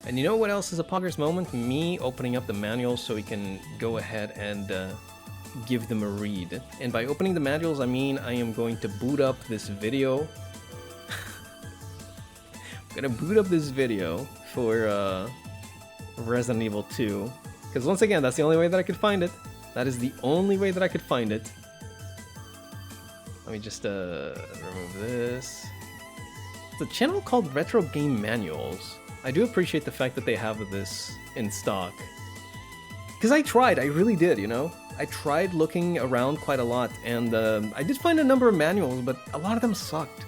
And you know what else is a Poggers moment? Me opening up the manuals so we can go ahead and give them a read. And by opening the manuals, I mean I am going to boot up this video. I'm gonna boot up this video for Resident Evil 2. Because once again, that's the only way that I could find it. That is the only way that I could find it. Let me just remove this. It's a channel called Retro Game Manuals. I do appreciate the fact that they have this in stock. Because I tried, I really did, you know? I tried looking around quite a lot, and I did find a number of manuals, but a lot of them sucked.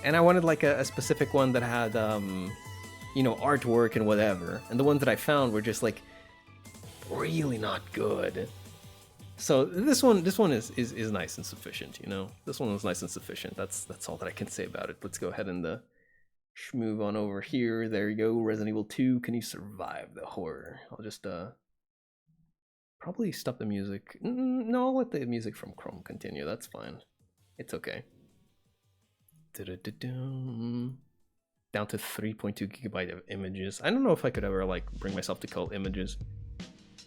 And I wanted like a specific one that had, you know, artwork and whatever. And the ones that I found were just like, really not good. So this one is nice and sufficient, you know? This one was nice and sufficient. That's all that I can say about it. Let's go ahead and move on over here. There you go. Resident Evil 2. Can you survive the horror? I'll just probably stop the music. No, I'll let the music from Chrome continue. That's fine. It's okay. Down to 3.2 gigabyte of images. I don't know if I could ever like bring myself to call images.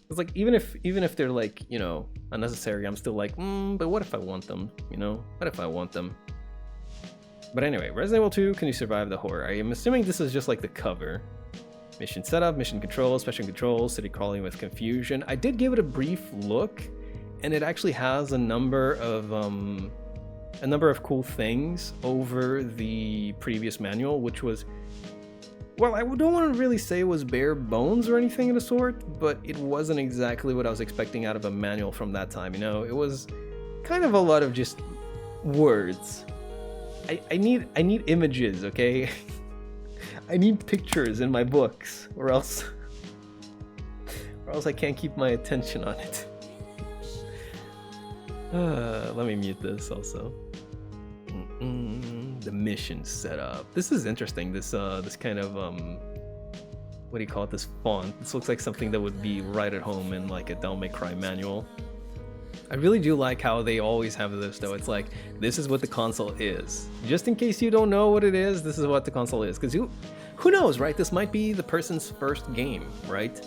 It's like even if they're like, you know, unnecessary, I'm still like, but what if I want them? You know, what if I want them? But anyway, Resident Evil 2, can you survive the horror? I am assuming this is just like the cover. Mission setup, mission control, special controls, city crawling with confusion. I did give it a brief look, and it actually has a number of cool things over the previous manual, which was, well, I don't want to really say it was bare bones or anything of the sort, but it wasn't exactly what I was expecting out of a manual from that time, you know? It was kind of a lot of just words. I need images, okay? I need pictures in my books, or else I can't keep my attention on it. Let me mute this also. The mission setup. This is interesting. This kind of what do you call it? This font. This looks like something that would be right at home in like a Devil May Cry manual. I really do like how they always have this though. It's like, this is what the console is. Just in case you don't know what it is, this is what the console is. Because who knows, right? This might be the person's first game, right?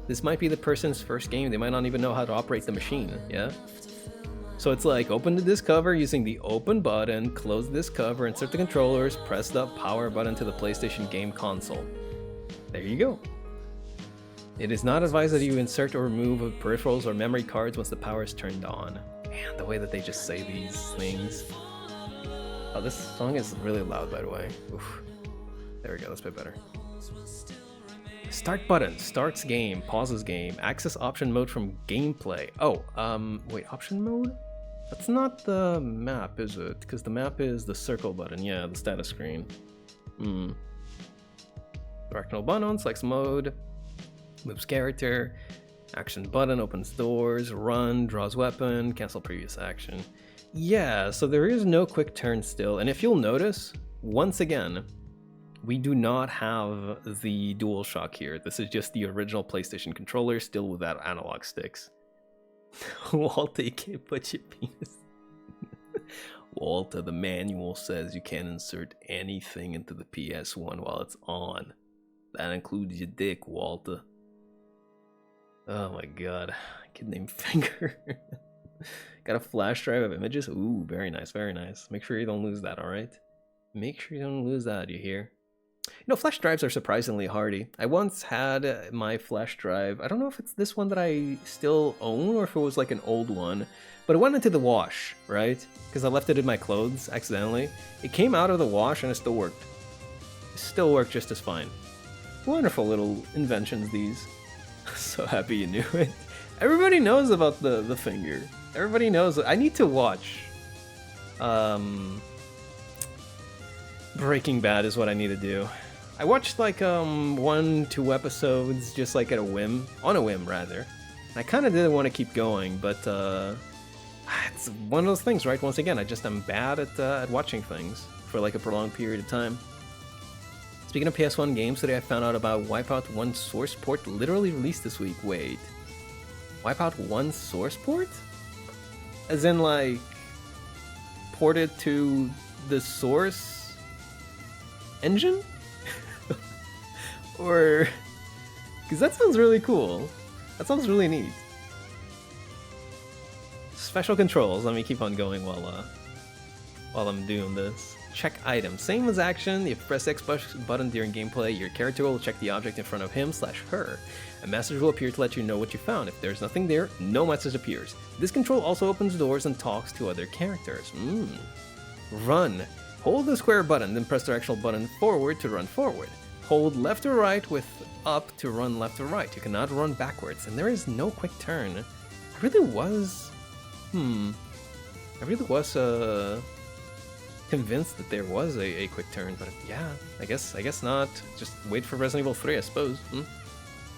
This might be the person's first game. They might not even know how to operate the machine, yeah? So it's like, open the disc cover using the open button, close this cover, insert the controllers, press the power button to the PlayStation game console. There you go. It is not advised that you insert or remove peripherals or memory cards once the power is turned on. Man, the way that they just say these things. Oh, this song is really loud, by the way. Oof. There we go, that's a bit better. Start button, starts game, pauses game, access option mode from gameplay. Oh, wait, option mode? That's not the map, is it? Because the map is the circle button, yeah, the status screen. Directional button, selects mode. Moves character, action button opens doors, run, draws weapon, cancel previous action. Yeah, so there is no quick turn still, and if you'll notice, once again, we do not have the DualShock here. This is just the original PlayStation controller, still without analog sticks. Walter, you can't put your penis. Walter, the manual says you can't insert anything into the PS1 while it's on. That includes your dick, Walter. Oh my god, kid named Finger. Got a flash drive of images? Ooh, very nice, very nice. Make sure you don't lose that, alright? Make sure you don't lose that, you hear? You know, flash drives are surprisingly hardy. I once had my flash drive, I don't know if it's this one that I still own or if it was like an old one, but it went into the wash, right? Because I left it in my clothes accidentally. It came out of the wash and it still worked. It still worked just as fine. Wonderful little inventions, these. So happy you knew it. Everybody knows about the finger. Everybody knows. I need to watch. Breaking Bad is what I need to do. I watched like 1-2 episodes just like on a whim rather. And I kind of didn't want to keep going, but it's one of those things, right? Once again, I just am bad at watching things for like a prolonged period of time. Speaking of PS1 games, today I found out about Wipeout 1 Source Port literally released this week. Wait. Wipeout 1 Source Port? As in, like, ported to the source engine? Or... Because that sounds really cool. That sounds really neat. Special controls. Let me keep on going while I'm doing this. Check item. Same as action. If you press X button during gameplay, your character will check the object in front of him/her. A message will appear to let you know what you found. If there's nothing there, no message appears. This control also opens doors and talks to other characters. Run. Hold the square button, then press the directional button forward to run forward. Hold left or right with up to run left or right. You cannot run backwards, and there is no quick turn. I really was convinced that there was a quick turn, but yeah, I guess not. Just wait for Resident Evil 3, I suppose.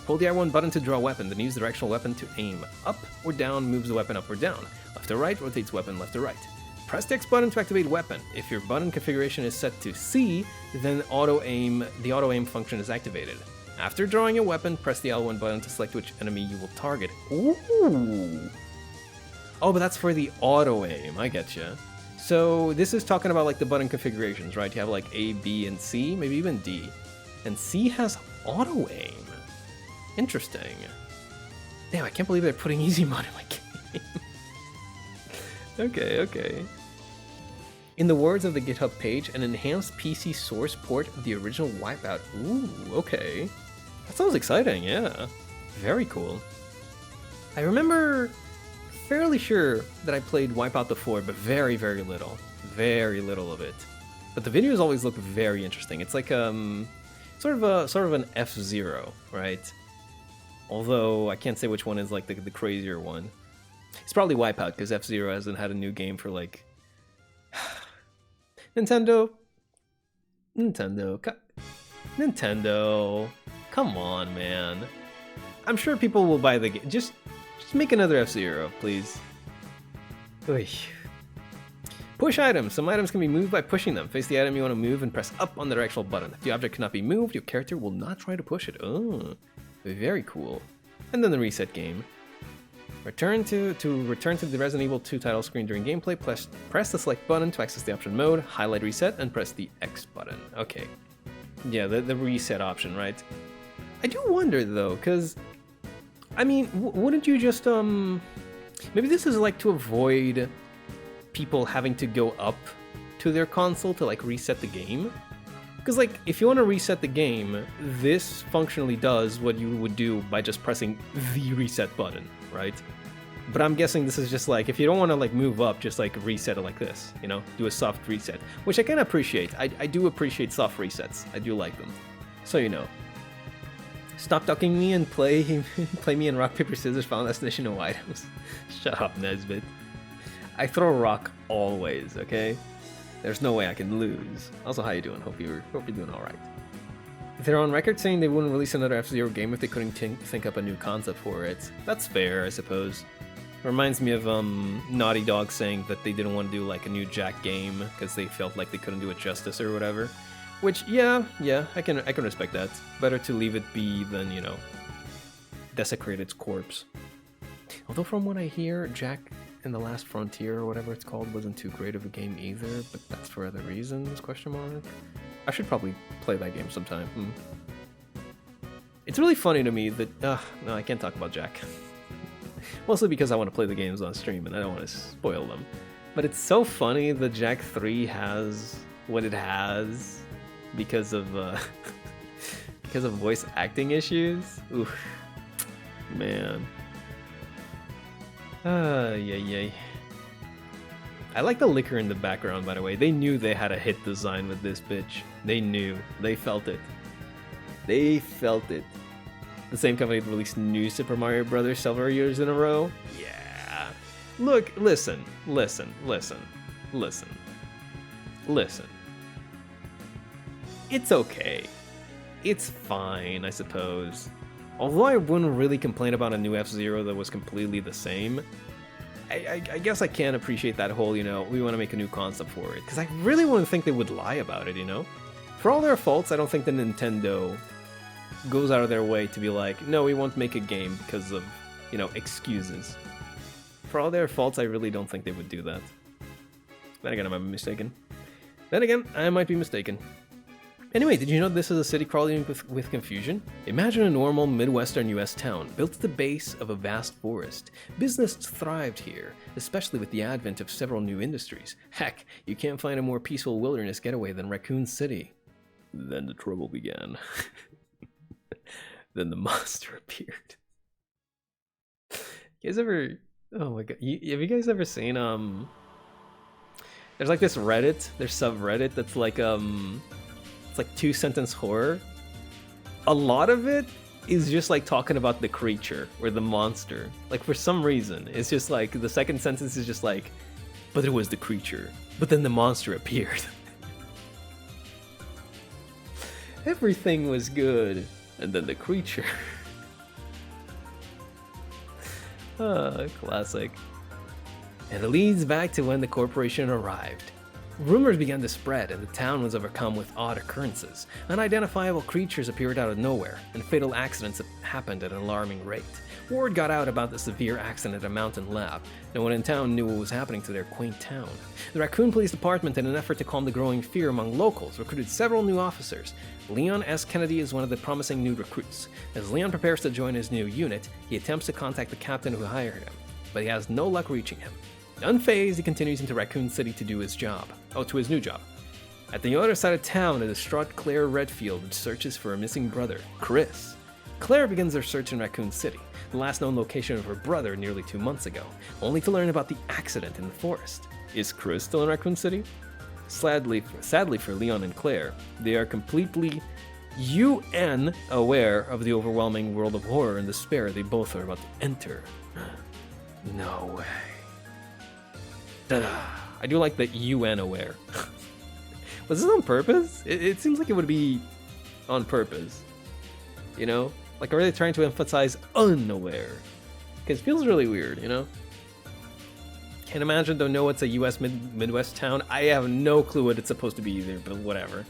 Hold the R1 button to draw a weapon, then use the directional weapon to aim. Up or down moves the weapon up or down. Left or right rotates weapon left or right. Press the X button to activate weapon. If your button configuration is set to C, then the auto aim function is activated. After drawing a weapon, press the L1 button to select which enemy you will target. Ooh! Oh, but that's for the auto aim, I getcha. So this is talking about like the button configurations, right? You have like A, B, and C, maybe even D. And C has auto aim. Interesting. Damn, I can't believe they're putting easy mode in my game. Okay. In the words of the GitHub page, an enhanced PC source port of the original Wipeout. Ooh, okay. That sounds exciting, yeah. Very cool. I remember fairly sure that I played Wipeout before, but very, very little. Very little of it. But the videos always look very interesting. It's like sort of an F-Zero, right? Although I can't say which one is like the crazier one. It's probably Wipeout, because F-Zero hasn't had a new game for like... Nintendo, come on, man. I'm sure people will buy the game. Just make another F-Zero, please. Oy. Push items. Some items can be moved by pushing them. Face the item you want to move and press up on the directional button. If the object cannot be moved, your character will not try to push it. Oh, very cool. And then the reset game. Return to the Resident Evil 2 title screen during gameplay, press the select button to access the option mode, highlight reset, and press the X button. Okay. Yeah, the reset option, right? I do wonder, though, because, I mean, wouldn't you just, maybe this is, like, to avoid people having to go up to their console to, like, reset the game? Because, like, if you want to reset the game, this functionally does what you would do by just pressing the reset button, right? But I'm guessing this is just like, if you don't want to like move up, just like reset it like this, you know? Do a soft reset, which I can appreciate. I do appreciate soft resets. I do like them. So you know. Stop ducking me and play me in rock, paper, scissors, final destination, no items. Shut up, Nesbit. I throw rock always, okay? There's no way I can lose. Also, how you doing? Hope you're doing alright. They're on record saying they wouldn't release another F-Zero game if they couldn't think up a new concept for it. That's fair, I suppose. Reminds me of Naughty Dog saying that they didn't want to do like a new Jack game because they felt like they couldn't do it justice or whatever. Which, yeah, I can respect that. Better to leave it be than, you know, desecrate its corpse. Although from what I hear, Jack and the Last Frontier or whatever it's called wasn't too great of a game either, but that's for other reasons, question mark. I should probably play that game sometime. It's really funny to me that, no, I can't talk about Jack. Mostly because I want to play the games on stream and I don't want to spoil them. But it's so funny that Jak 3 has what it has because of because of voice acting issues. Oof, man. Yay. I like the liquor in the background, by the way. They knew they had a hit design with this bitch. They knew. They felt it. They felt it. The same company that released New Super Mario Bros. Several years in a row? Yeah. Look, listen. It's okay. It's fine, I suppose. Although I wouldn't really complain about a new F-Zero that was completely the same, I guess I can appreciate that whole, you know, we want to make a new concept for it. Because I really wouldn't think they would lie about it, you know? For all their faults, I don't think that Nintendo goes out of their way to be like, no, we won't make a game because of, you know, excuses. For all their faults, I really don't think they would do that. Then again, I might be mistaken. Anyway, did you know this is a city crawling with confusion? Imagine a normal Midwestern US town built at the base of a vast forest. Business thrived here, especially with the advent of several new industries. Heck, you can't find a more peaceful wilderness getaway than Raccoon City. Then the trouble began. Then the monster appeared. You guys ever... Oh my god. Have you guys ever seen, there's like this Reddit, there's subreddit that's like, it's like 2-sentence horror. A lot of it is just like talking about the creature or the monster. Like for some reason, it's just like the second sentence is just like, but it was the creature. But then the monster appeared. Everything was good. And then the creature. Classic. And it leads back to when the corporation arrived. Rumors began to spread, and the town was overcome with odd occurrences. Unidentifiable creatures appeared out of nowhere, and fatal accidents happened at an alarming rate. Word got out about the severe accident at a mountain lab. No one in town knew what was happening to their quaint town. The Raccoon Police Department, in an effort to calm the growing fear among locals, recruited several new officers. Leon S. Kennedy is one of the promising new recruits. As Leon prepares to join his new unit, he attempts to contact the captain who hired him, but he has no luck reaching him. Unfazed, he continues into Raccoon City to do his job. Oh, to his new job. At the other side of town, a distraught Claire Redfield searches for a missing brother, Chris. Claire begins their search in Raccoon City, the last known location of her brother nearly 2 months ago, only to learn about the accident in the forest. Is Chris still in Raccoon City? Sadly for Leon and Claire, they are completely UN aware of the overwhelming world of horror and despair they both are about to enter. No way. I do like the UN aware. Was this on purpose? It seems like it would be on purpose. You know? Like, are they trying to emphasize unaware? Because it feels really weird, you know? Can't imagine, don't know it's a US Midwest town. I have no clue what it's supposed to be either, but whatever.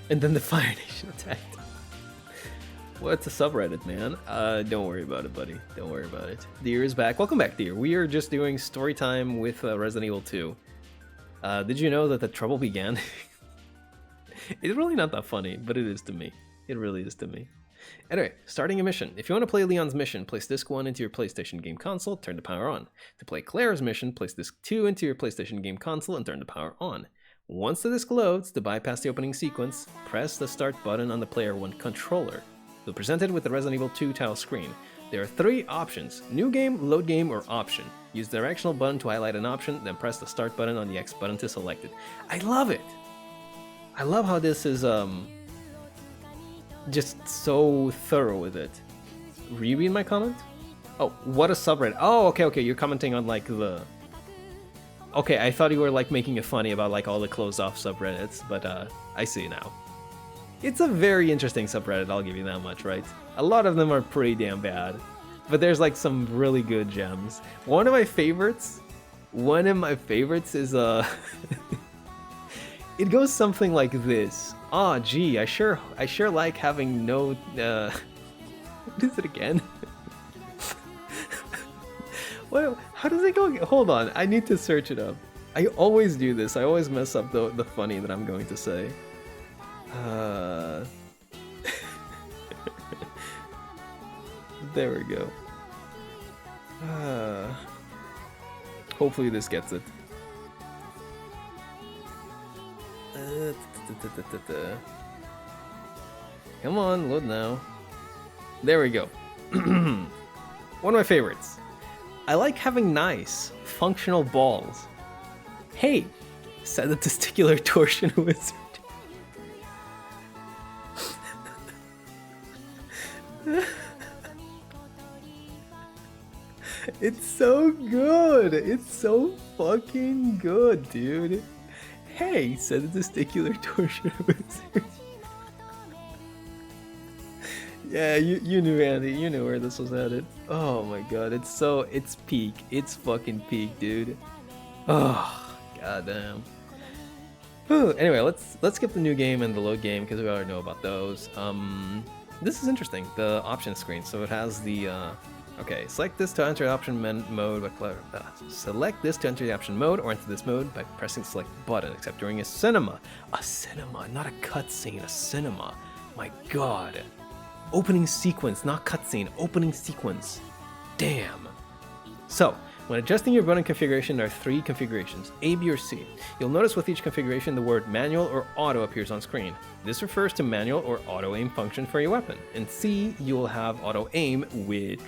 And then the Fire Nation attacked. What's a subreddit, man? Don't worry about it, buddy. Don't worry about it. Deer is back. Welcome back, Deer. We are just doing story time with Resident Evil 2. Did you know that the trouble began? It's really not that funny, but it is to me. It really is to me. Anyway, starting a mission. If you want to play Leon's mission, place disc 1 into your PlayStation game console, turn the power on. To play Claire's mission, place disc 2 into your PlayStation game console and turn the power on. Once the disc loads, to bypass the opening sequence, press the start button on the Player 1 controller. You'll be presented with the Resident Evil 2 tile screen. There are 3 options: New Game, Load Game, or Option. Use the directional button to highlight an option, then press the start button on the X button to select it. I love it! I love how this is just so thorough with it. Were you reading my comment? Oh, what a subreddit. Oh, okay, you're commenting on like the... Okay, I thought you were like making it funny about like all the closed off subreddits, but I see now. It's a very interesting subreddit, I'll give you that much, right? A lot of them are pretty damn bad, but there's like some really good gems. One of my favorites is it goes something like this. Aw, gee, I sure like having no what is it again? Well, how does it go? Hold on, I need to search it up. I always do this. I always mess up the funny that I'm going to say. There we go. Hopefully this gets it. Come on, load now. There we go. One of my favorites. I like having nice, functional balls. Hey, said the testicular torsion wizard. It's so good. It's so fucking good, dude. Hey, said the testicular torsion wizard. Yeah, you knew, Andy. You knew where this was headed. Oh my god, it's peak. It's fucking peak, dude. Oh, goddamn. Anyway, let's skip the new game and the load game because we already know about those. This is interesting, the option screen. So it has the Okay, select this to enter the option mode. Select this to enter the option mode or enter this mode by pressing the select button, except during a cinema. A cinema, not a cutscene, a cinema. My god. Opening sequence, not cutscene, opening sequence. Damn. So, when adjusting your button configuration, there are 3 configurations, A, B, or C. You'll notice with each configuration the word manual or auto appears on screen. This refers to manual or auto aim function for your weapon. In C, you will have auto aim, which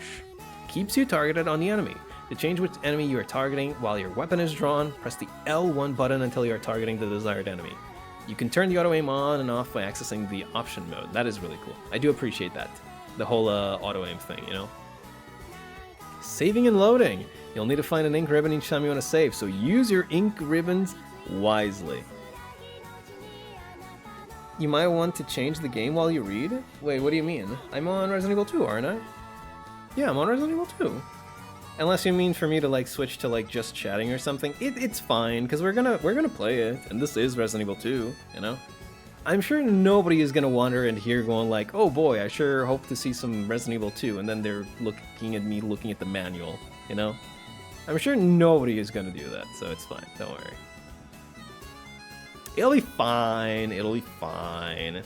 keeps you targeted on the enemy. To change which enemy you are targeting while your weapon is drawn, press the L1 button until you are targeting the desired enemy. You can turn the auto aim on and off by accessing the option mode. That is really cool. I do appreciate that. The whole auto aim thing, you know? Saving and loading. You'll need to find an ink ribbon each time you want to save, so use your ink ribbons wisely. You might want to change the game while you read? Wait, what do you mean? I'm on Resident Evil 2, aren't I? Yeah, I'm on Resident Evil 2. Unless you mean for me to like switch to like just chatting or something, it's fine because we're gonna play it, and this is Resident Evil 2, you know. I'm sure nobody is gonna wander in here going like, oh boy, I sure hope to see some Resident Evil 2, and then they're looking at me looking at the manual, you know. I'm sure nobody is gonna do that, so it's fine. Don't worry. It'll be fine. It'll be fine.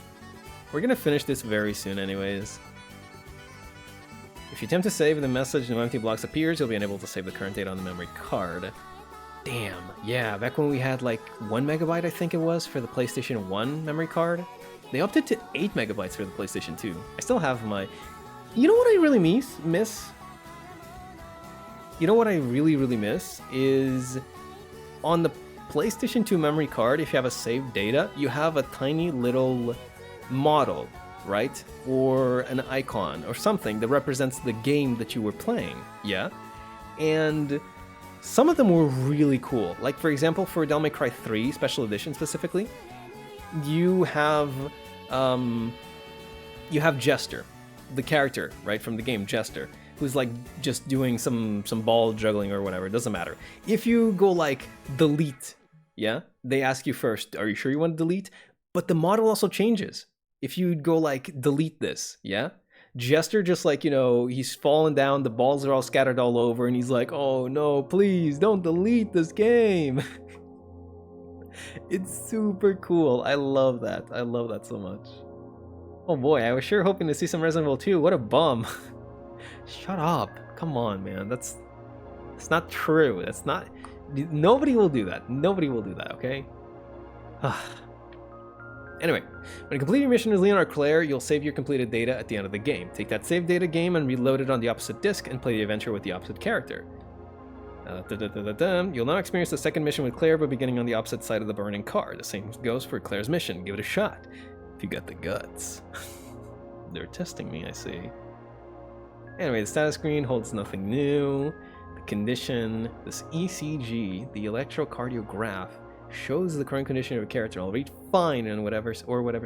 We're gonna finish this very soon, anyways. If you attempt to save and the message no empty blocks appears, you'll be unable to save the current data on the memory card. Damn, yeah, back when we had like 1 megabyte, I think it was, for the PlayStation 1 memory card, they upped it to 8 megabytes for the PlayStation 2. I still have my... You know what I really miss? You know what I really miss is on the PlayStation 2 memory card, if you have a saved data, you have a tiny little model, right? Or an icon or something that represents the game that you were playing, yeah? And some of them were really cool. Like, for example, for Devil May Cry 3 Special Edition specifically, you have Jester, the character, right, from the game, Jester, who's like just doing some ball juggling or whatever, it doesn't matter. If you go like delete, yeah, they ask you first, are you sure you want to delete? But the model also changes. If you go like delete this, yeah, Jester just like, you know, he's fallen down, the balls are all scattered all over, and he's like, oh no, please don't delete this game. It's super cool. I love that. I love that so much. Oh boy, I was sure hoping to see some Resident Evil 2. What a bum. Shut up. Come on, man. That's not true. That's not... Nobody will do that. Nobody will do that, okay? Anyway, when you complete your mission as Leon or Claire, you'll save your completed data at the end of the game. Take that saved data game and reload it on the opposite disc and play the adventure with the opposite character. You'll now experience the second mission with Claire by beginning on the opposite side of the burning car. The same goes for Claire's mission. Give it a shot. If you got the guts. They're testing me, I see. Anyway, the status screen holds nothing new. The condition, this ECG, the electrocardiograph, shows the current condition of a character. I'll read fine in whatever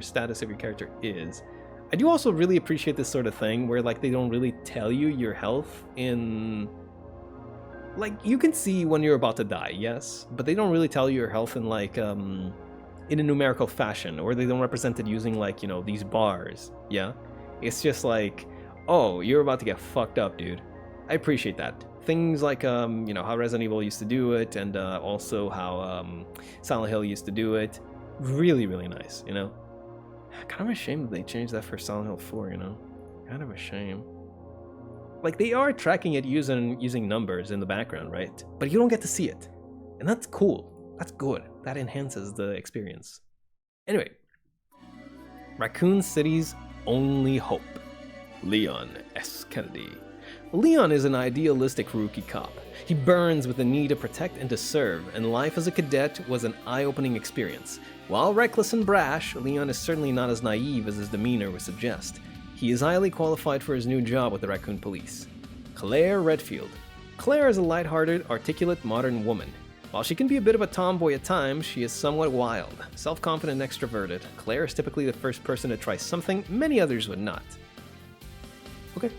status of your character is. I do also really appreciate this sort of thing where like they don't really tell you your health in... Like, you can see when you're about to die, yes, but they don't really tell you your health in like, in a numerical fashion, or they don't represent it using like, you know, these bars, yeah? It's just like, oh, you're about to get fucked up, dude. I appreciate that. Things like, you know, how Resident Evil used to do it, and also how Silent Hill used to do it. Really, really nice, you know? Kind of a shame that they changed that for Silent Hill 4, you know? Kind of a shame. Like, they are tracking it using numbers in the background, right? But you don't get to see it. And that's cool. That's good. That enhances the experience. Anyway. Raccoon City's only hope. Leon S. Kennedy. Leon is an idealistic rookie cop. He burns with the need to protect and to serve, and life as a cadet was an eye-opening experience. While reckless and brash, Leon is certainly not as naive as his demeanor would suggest. He is highly qualified for his new job with the Raccoon Police. Claire Redfield. Claire is a lighthearted, articulate, modern woman. While she can be a bit of a tomboy at times, she is somewhat wild. Self-confident and extroverted, Claire is typically the first person to try something many others would not. Okay.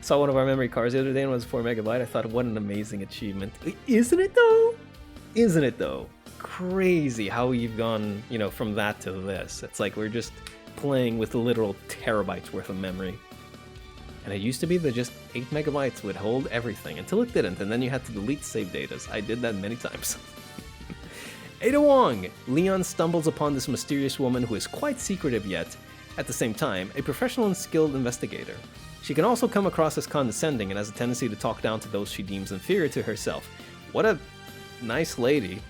Saw one of our memory cards the other day and it was 4 megabyte. I thought, what an amazing achievement. Isn't it though? Isn't it though? Crazy how we've gone, you know, from that to this. It's like we're just playing with literal terabytes worth of memory. And it used to be that just 8 megabytes would hold everything until it didn't, and then you had to delete save datas. I did that many times. Ada Wong! Leon stumbles upon this mysterious woman who is quite secretive yet, at the same time, a professional and skilled investigator. She can also come across as condescending and has a tendency to talk down to those she deems inferior to herself. What a nice lady.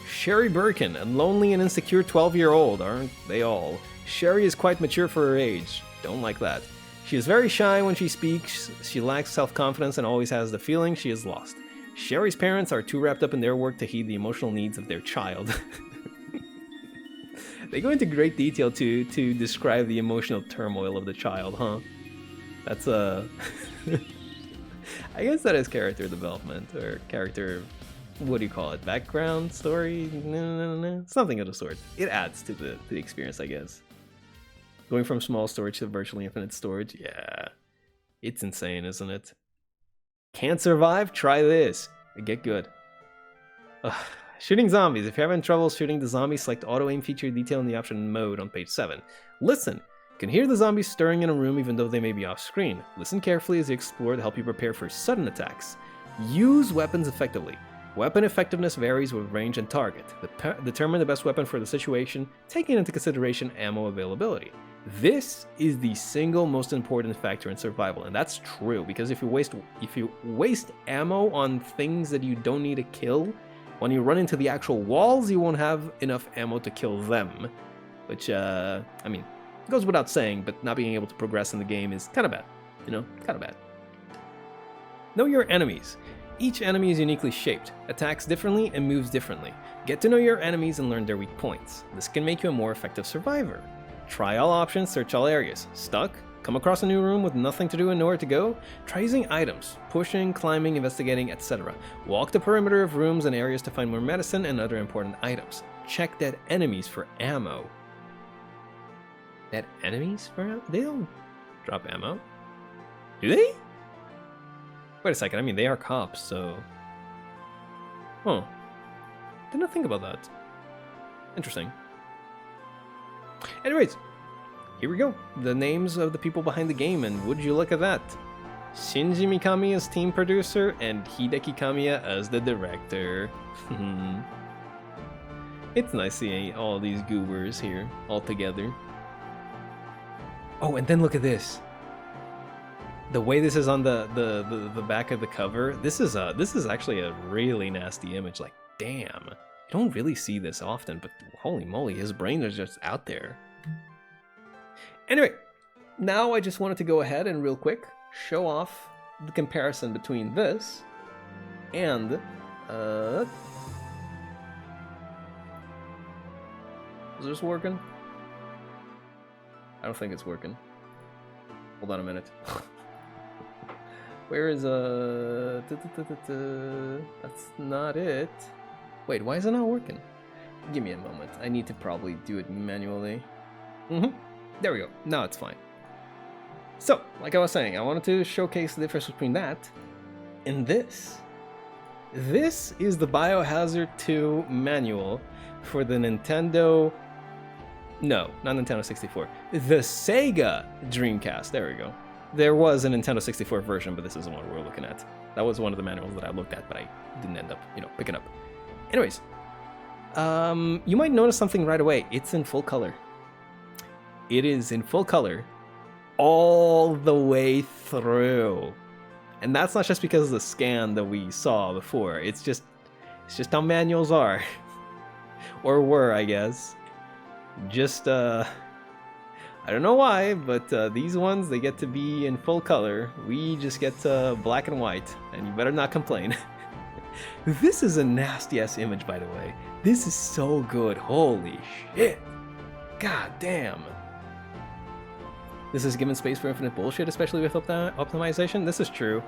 Sherry Birkin, a lonely and insecure 12-year-old, aren't they all? Sherry is quite mature for her age. Don't like that. She is very shy when she speaks, she lacks self-confidence and always has the feeling she is lost. Sherry's parents are too wrapped up in their work to heed the emotional needs of their child. They go into great detail to describe the emotional turmoil of the child, huh? That's I guess that is character development, or character, what do you call it, background story? No. Something of the sort. It adds to the experience, I guess. Going from small storage to virtually infinite storage, yeah. It's insane, isn't it? Can't survive? Try this. Get good. Ugh. Shooting zombies. If you're having trouble shooting the zombies, select auto aim feature detail in the option mode on page 7. Listen. You can hear the zombies stirring in a room even though they may be off screen. Listen carefully as you explore to help you prepare for sudden attacks. Use weapons effectively. Weapon effectiveness varies with range and target. Determine the best weapon for the situation, taking into consideration ammo availability. This is the single most important factor in survival, and that's true because if you waste ammo on things that you don't need to kill, when you run into the actual walls, you won't have enough ammo to kill them. Which, I mean, goes without saying, but not being able to progress in the game is kind of bad. You know, kind of bad. Know your enemies. Each enemy is uniquely shaped, attacks differently, and moves differently. Get to know your enemies and learn their weak points. This can make you a more effective survivor. Try all options, search all areas. Stuck? Come across a new room with nothing to do and nowhere to go? Try using items, pushing, climbing, investigating, etc. Walk the perimeter of rooms and areas to find more medicine and other important items. Check dead enemies for ammo. Dead enemies for ammo? They don't drop ammo. Do they? Wait a second, I mean, they are cops, so... Huh. Did not think about that. Interesting. Anyways, here we go. The names of the people behind the game, and would you look at that? Shinji Mikami as team producer, and Hideki Kamiya as the director. It's nice seeing all these goobers here, all together. Oh, and then look at this. The way this is on the back of the cover, this is actually a really nasty image. Like, damn, you don't really see this often, but holy moly, his brain is just out there. Anyway, now I just wanted to go ahead and real quick show off the comparison between this and is this working? I don't think it's working. Hold on a minute. Where is that's not it. Wait, why is it not working? Give me a moment. I need to probably do it manually. There we go. Now it's fine. So, like I was saying, I wanted to showcase the difference between that and this. This is the Biohazard 2 manual for the Nintendo... No, not Nintendo 64. The Sega Dreamcast. There we go. There was a Nintendo 64 version, but this is the one we're looking at. That was one of the manuals that I looked at, but I didn't end up, picking up. Anyways, you might notice something right away. It's in full color. It is in full color all the way through. And that's not just because of the scan that we saw before. It's just how manuals are. Or were, I guess. Just, I don't know why, but these ones, they get to be in full color. We just get black and white, and you better not complain. This is a nasty-ass image, by the way. This is so good. Holy shit. God damn. This is given space for infinite bullshit, especially with optimization. This is true.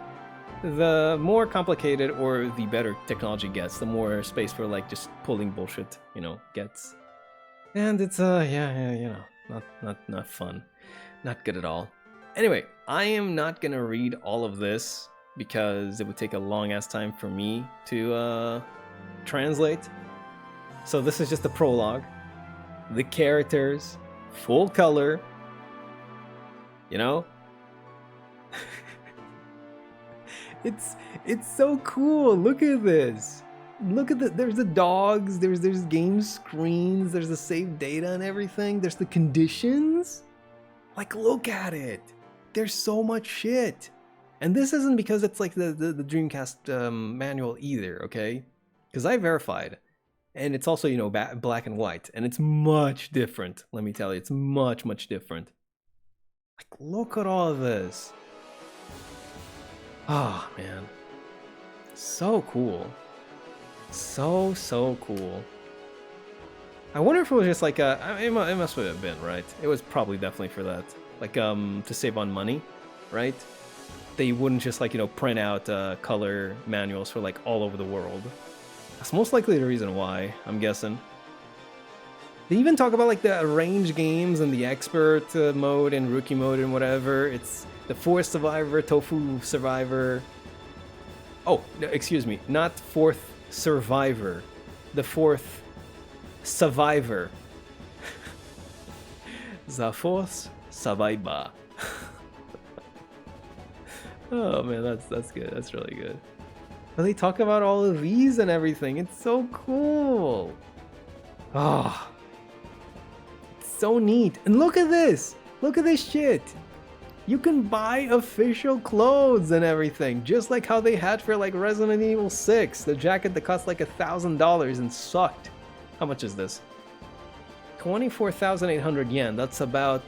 The more complicated or the better technology gets, the more space for, like, just pulling bullshit, gets. And it's, not fun. Not good at all. Anyway, I am not gonna read all of this because it would take a long ass time for me to translate. So this is just the prologue. The characters, full color. It's so cool. Look at this. Look at there's the dogs, there's game screens, there's the save data and everything, there's the conditions. Like, look at it. There's so much shit. And this isn't because it's like the Dreamcast manual either, okay? Because I verified. And it's also, you know, black and white. And it's much different, let me tell you. It's much, much different. Like, look at all of this. Oh, man. So cool. So cool. I wonder if it was just like it must have been, right? It was probably definitely for that. Like, to save on money, right? They wouldn't just, like, you know, print out color manuals for, like, all over the world. That's most likely the reason why, I'm guessing. They even talk about, like, the arrange games and the expert mode and rookie mode and whatever. It's the fourth survivor, tofu survivor. Oh, excuse me, not fourth survivor. The fourth survivor. The fourth survivor. Oh man, that's good. That's really good. But they talk about all of these and everything. It's so cool. Oh, it's so neat. And look at this. Look at this shit. You can buy official clothes and everything, just like how they had for like Resident Evil 6. The jacket that cost like $1,000 and sucked. How much is this? 24,800 yen. That's about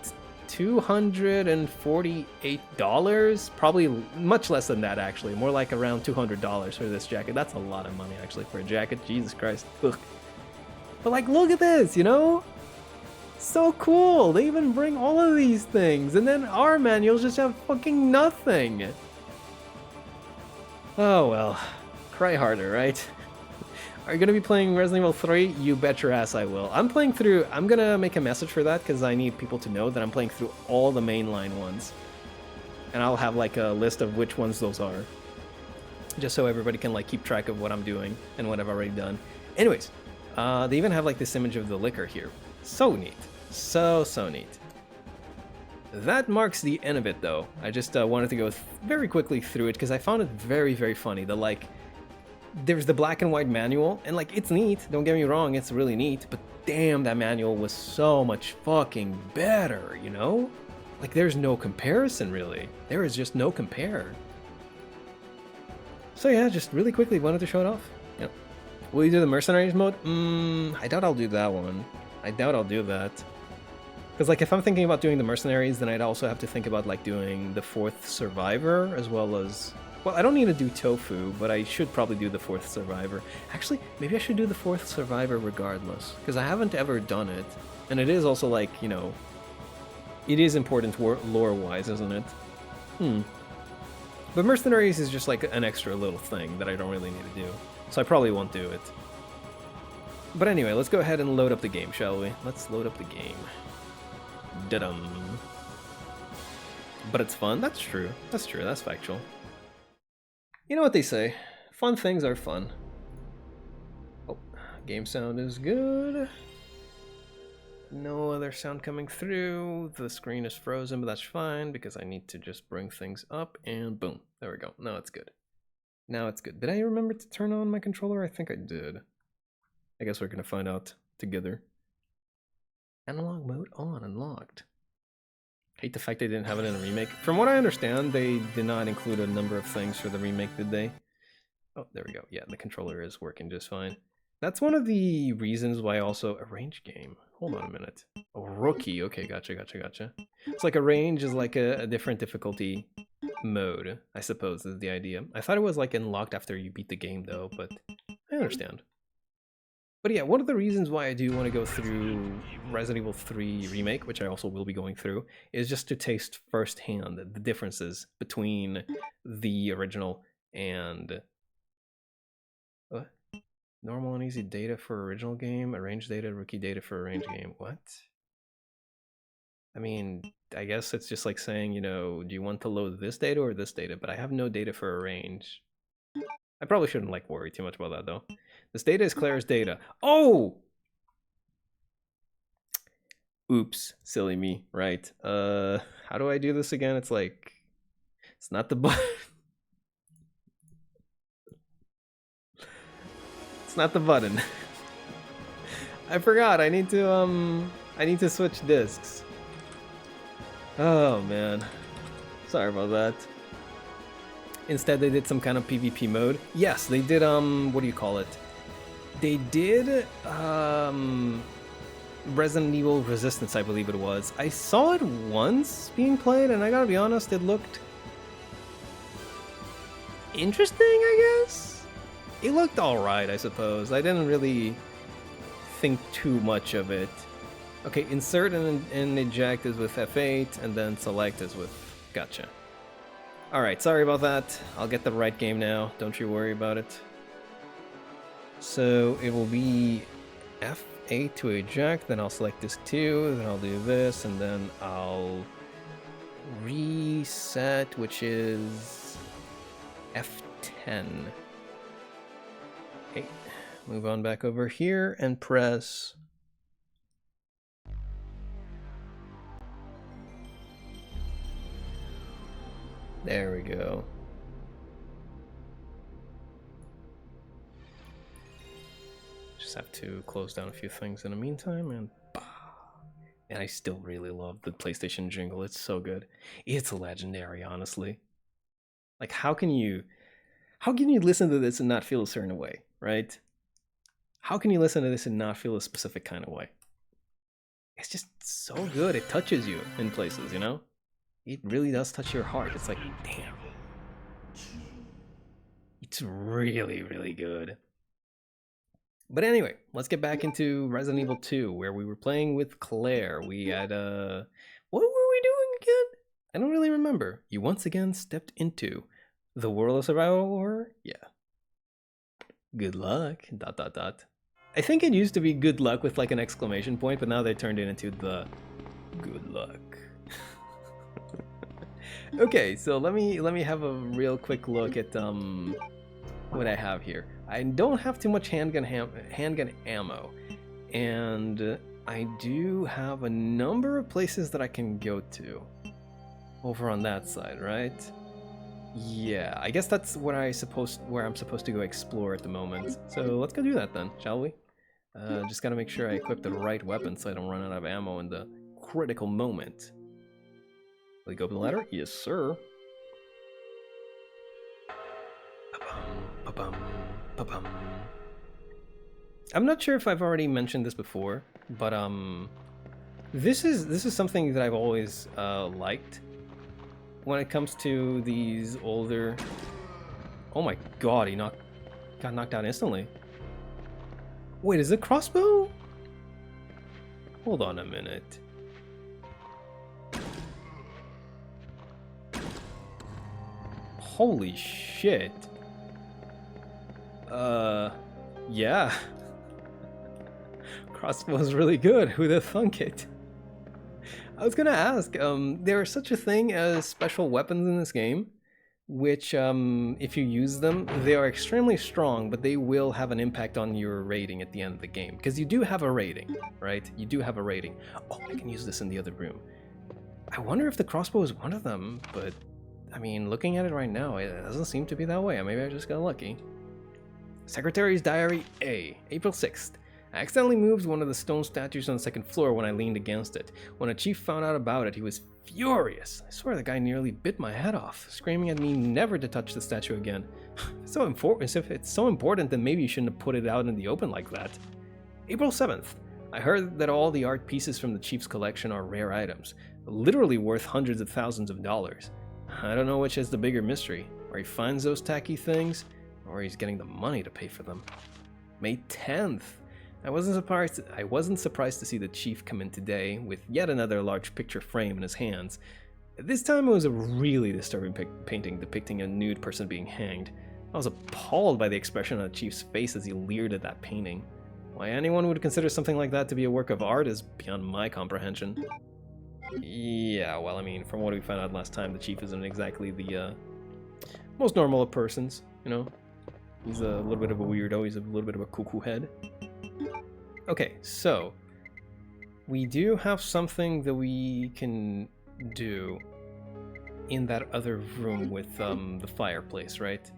$248. Probably much less than that, actually. More like around $200 for this jacket. That's a lot of money, actually, for a jacket. Jesus Christ. Ugh. But like, look at this, you know? So cool. They even bring all of these things, and then our manuals just have fucking nothing. Oh well. Cry harder, right? Are you gonna be playing Resident Evil 3? You bet your ass I will. I'm playing through... I'm gonna make a message for that because I need people to know that I'm playing through all the mainline ones. And I'll have like a list of which ones those are. Just so everybody can like keep track of what I'm doing and what I've already done. Anyways, they even have like this image of the liquor here. So neat. So neat. That marks the end of it though. I just wanted to go very quickly through it because I found it very, very funny. The like... There's the black and white manual, and like, it's neat, don't get me wrong, it's really neat, but damn, that manual was so much fucking better, you know? Like, there's no comparison, really. There is just no compare. So yeah, just really quickly wanted to show it off. Yep. Will you do the Mercenaries mode? I doubt I'll do that one. I doubt I'll do that. Because like, if I'm thinking about doing the Mercenaries, then I'd also have to think about like doing the fourth Survivor, as well as... Well, I don't need to do Tofu, but I should probably do the fourth Survivor. Actually, maybe I should do the fourth Survivor regardless, because I haven't ever done it. And it is also like, you know, it is important lore-wise, isn't it? But Mercenaries is just like an extra little thing that I don't really need to do, so I probably won't do it. But anyway, let's go ahead and load up the game, shall we? Let's load up the game. Da-dum. But it's fun? That's true. That's true, that's factual. You know what they say, fun things are fun. Oh, game sound is good. No other sound coming through. The screen is frozen, but that's fine because I need to just bring things up and boom. There we go. Now it's good. Now it's good. Did I remember to turn on my controller? I think I did. I guess we're gonna find out together. Analog mode on, unlocked. Hate the fact they didn't have it in a remake. From what I understand, they did not include a number of things for the remake, did they? Oh, there we go. Yeah, the controller is working just fine. That's one of the reasons why also a range game. Hold on a minute. Oh, rookie. Okay, gotcha. It's like a range is like a different difficulty mode, I suppose is the idea. I thought it was like unlocked after you beat the game though, but I understand. But yeah, one of the reasons why I do want to go through Resident Evil 3 Remake, which I also will be going through, is just to taste firsthand the differences between the original and... What? Normal and easy data for original game, arranged data, rookie data for arranged game. What? I mean, I guess it's just like saying, you know, do you want to load this data or this data? But I have no data for arrange. I probably shouldn't like worry too much about that though. This data is Claire's data. Oh! Oops, silly me, right. How do I do this again? It's like, it's not the button. It's not the button. I forgot. I need to switch discs. Oh man. Sorry about that. Instead they did some kind of PvP mode. Yes, they did what do you call it? They did Resident Evil Resistance, I believe it was. I saw it once being played and I gotta be honest, it looked interesting, I guess? It looked alright, I suppose. I didn't really think too much of it. Okay, insert and eject is with F8, and then select is with... Gotcha. Alright, sorry about that. I'll get the right game now. Don't you worry about it. So it will be F8 to eject, then I'll select disc 2, then I'll do this, and then I'll reset, which is F10. Okay, move on back over here and press... There we go. Just have to close down a few things in the meantime, and bah. And I still really love the PlayStation jingle. It's so good. It's legendary, honestly. Like, how can you listen to this and not feel a certain way, right? How can you listen to this and not feel a specific kind of way? It's just so good. It touches you in places, you know? It really does touch your heart. It's like, damn. It's really, really good. But anyway, let's get back into Resident Evil 2, where we were playing with Claire. We had, what were we doing again? I don't really remember. You once again stepped into the world of survival horror? Yeah. Good luck, ... I think it used to be good luck with like an exclamation point, but now they turned it into the good luck. Okay, so let me have a real quick look at what I have here. I don't have too much handgun ammo, and I do have a number of places that I can go to over on that side, right? Yeah, I guess that's where I'm supposed to go explore at the moment. So let's go do that then, shall we? Just gotta make sure I equip the right weapon so I don't run out of ammo in the critical moment. Will you go up the ladder? Yes, sir. I'm not sure if I've already mentioned this before, but this is something that I've always liked when it comes to these older... Oh my god, he got knocked out instantly. Wait, is it crossbow? Hold on a minute. Holy shit. Yeah. Crossbow's really good. Who'd have thunk it? I was gonna ask, there is such a thing as special weapons in this game, which, if you use them, they are extremely strong, but they will have an impact on your rating at the end of the game. Because you do have a rating, right? You do have a rating. Oh, I can use this in the other room. I wonder if the crossbow is one of them, but, I mean, looking at it right now, it doesn't seem to be that way. Maybe I just got lucky. Secretary's Diary A, April 6th. I accidentally moved one of the stone statues on the second floor when I leaned against it. When a chief found out about it, he was furious. I swear the guy nearly bit my head off, screaming at me never to touch the statue again. If it's so important, then maybe you shouldn't have put it out in the open like that. April 7th. I heard that all the art pieces from the chief's collection are rare items, literally worth hundreds of thousands of dollars. I don't know which is the bigger mystery, where he finds those tacky things, or he's getting the money to pay for them. May 10th. I wasn't surprised to see the chief come in today with yet another large picture frame in his hands. This time it was a really disturbing painting depicting a nude person being hanged. I was appalled by the expression on the chief's face as he leered at that painting. Why anyone would consider something like that to be a work of art is beyond my comprehension. Yeah, well, I mean, from what we found out last time, the chief isn't exactly the most normal of persons, you know? He's a little bit of a weirdo, he's a little bit of a cuckoo head. Okay, so we do have something that we can do in that other room with the fireplace, right?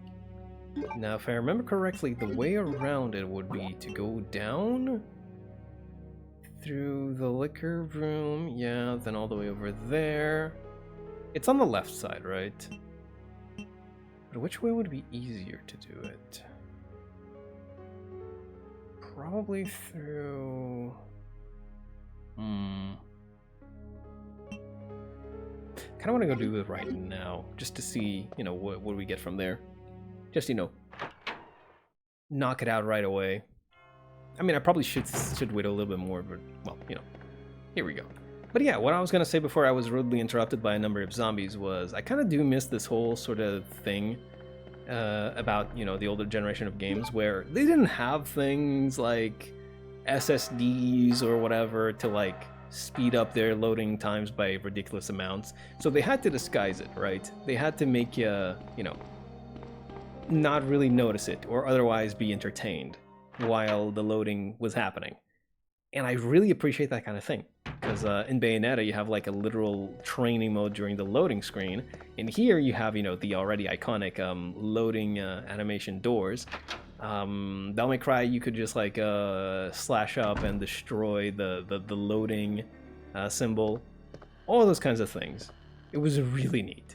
Now, if I remember correctly, the way around it would be to go down through the liquor room, yeah, then all the way over there. It's on the left side, right? But which way would be easier to do it? Probably through... Kind of want to go do it right now, just to see, you know, what we get from there. Just, you know, knock it out right away. I mean, I probably should wait a little bit more, but, well, you know, here we go. But yeah, what I was going to say before I was rudely interrupted by a number of zombies was I kind of do miss this whole sort of thing about, you know, the older generation of games where they didn't have things like SSDs or whatever to, like, speed up their loading times by ridiculous amounts. So they had to disguise it, right? They had to make you, you know, not really notice it or otherwise be entertained while the loading was happening. And I really appreciate that kind of thing, because in Bayonetta you have like a literal training mode during the loading screen, and here you have, you know, the already iconic loading animation doors. Devil May Cry, you could just like slash up and destroy the loading symbol, all those kinds of things. It was really neat.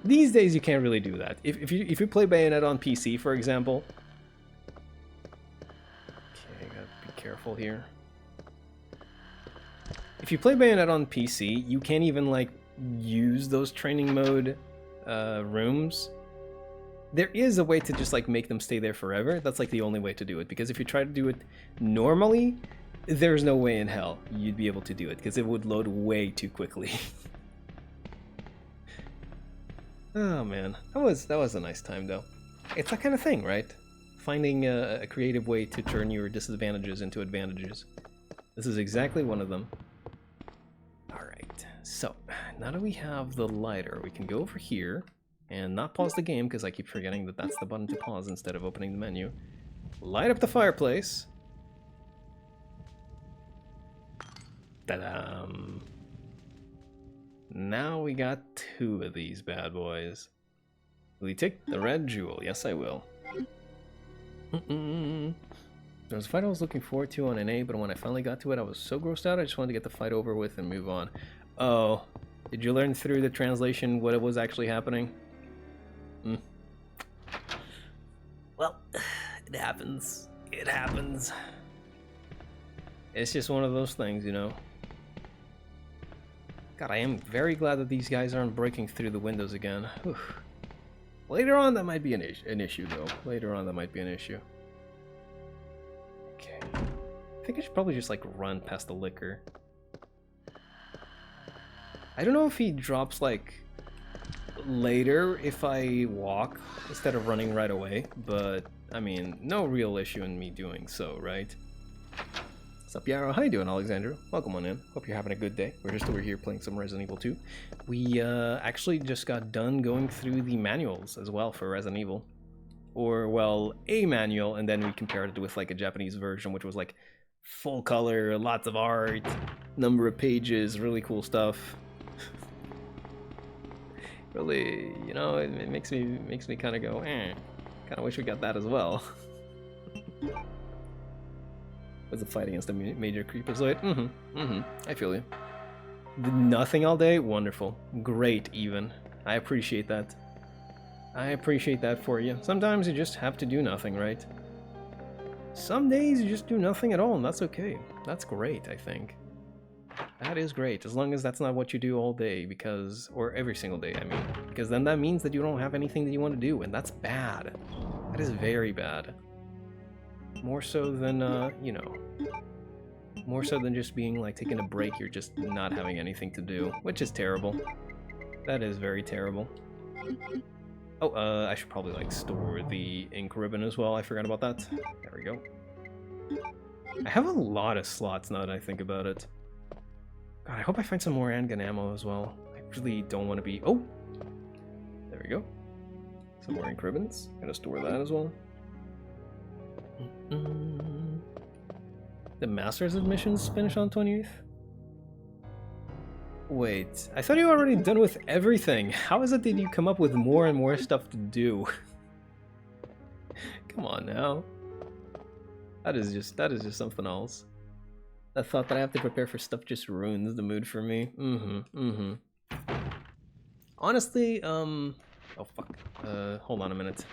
These days you can't really do that. If you play Bayonetta on PC, for example. Okay, gotta be careful here. If you play Bayonetta on PC, you can't even like use those training mode rooms. There is a way to just like make them stay there forever. That's like the only way to do it, because if you try to do it normally, there's no way in hell you'd be able to do it, because it would load way too quickly. Oh man, that was a nice time though. It's that kind of thing, right? Finding a creative way to turn your disadvantages into advantages. This is exactly one of them. Alright, so now that we have the lighter, we can go over here and not pause the game, because I keep forgetting that that's the button to pause instead of opening the menu. Light up the fireplace. Ta-da! Now we got 2 of these bad boys. Will you take the red jewel? Yes, I will. There was a fight I was looking forward to on NA, but when I finally got to it, I was so grossed out, I just wanted to get the fight over with and move on. Oh, did you learn through the translation what was actually happening? Well, it happens. It happens. It's just one of those things, you know. God, I am very glad that these guys aren't breaking through the windows again. Whew. Later on, that might be an issue, though. Later on, that might be an issue. Okay. I think I should probably just, like, run past the liquor. I don't know if he drops, like, later if I walk instead of running right away, but, I mean, no real issue in me doing so, right? What's up, Yarrow? How you doing, Alexandra? Welcome on in. Hope you're having a good day. We're just over here playing some Resident Evil 2. We actually just got done going through the manuals as well for Resident Evil. Or, well, a manual, and then we compared it with like a Japanese version, which was like full color, lots of art, number of pages, really cool stuff. Really, you know, it makes me kind of go, kind of wish we got that as well. Was a fight against a major creepazoid? I feel you. Did nothing all day? Wonderful. Great, even. I appreciate that. I appreciate that for you. Sometimes you just have to do nothing, right? Some days you just do nothing at all, and that's okay. That's great, I think. That is great, as long as that's not what you do all day, because... or every single day, I mean. Because then that means that you don't have anything that you want to do, and that's bad. That is very bad. More so than, you know, more so than just being, like, taking a break, you're just not having anything to do, which is terrible. That is very terrible. Oh, I should probably, like, store the ink ribbon as well. I forgot about that. There we go. I have a lot of slots now that I think about it. God, I hope I find some more handgun ammo as well. I really don't want to be... Oh! There we go. Some more ink ribbons. Gonna store that as well. The Masters of Missions finish on 20th? Wait, I thought you were already done with everything. How is it that you come up with more and more stuff to do? Come on now. That is just something else. The thought that I have to prepare for stuff just ruins the mood for me. Honestly, oh fuck. Hold on a minute.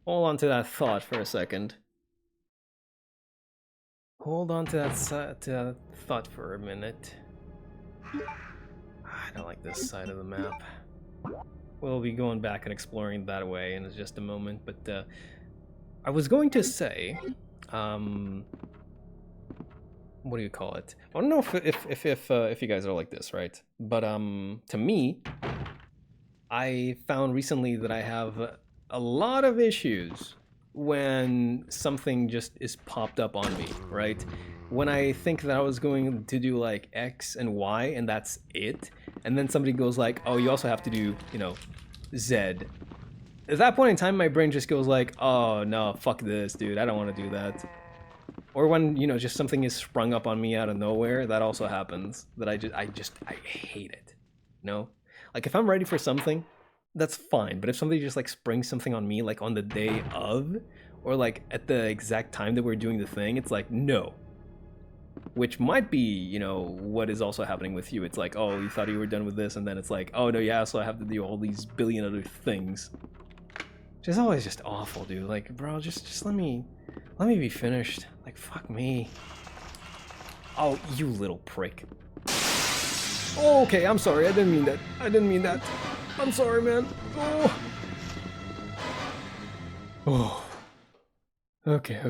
Hold on to that thought for a second. Hold on to that thought for a minute. I don't like this side of the map. We'll be going back and exploring that way in just a moment, but I was going to say, what do you call it? I don't know if you guys are like this, right? But to me, I found recently that I have a lot of issues when something just is popped up on me, right? When I think that I was going to do like X and Y and that's it, and then somebody goes like, oh, you also have to do, you know, Z. At that point in time, my brain just goes like, oh no, fuck this, dude, I don't want to do that. Or when, you know, just something is sprung up on me out of nowhere, that also happens. That I hate it, you know? Like if I'm ready for something, that's fine, but if somebody just like springs something on me like on the day of, or like at the exact time that we're doing the thing, it's like, no. Which might be, you know, what is also happening with you. It's like, oh, you thought you were done with this, and then it's like, oh no, yeah, so I have to do all these billion other things. Which is always just awful, dude. Like, bro, just let me be finished. Like, fuck me. Oh, you little prick. Oh, okay, I'm sorry, I didn't mean that. I'm sorry, man. Oh. Oh. Okay.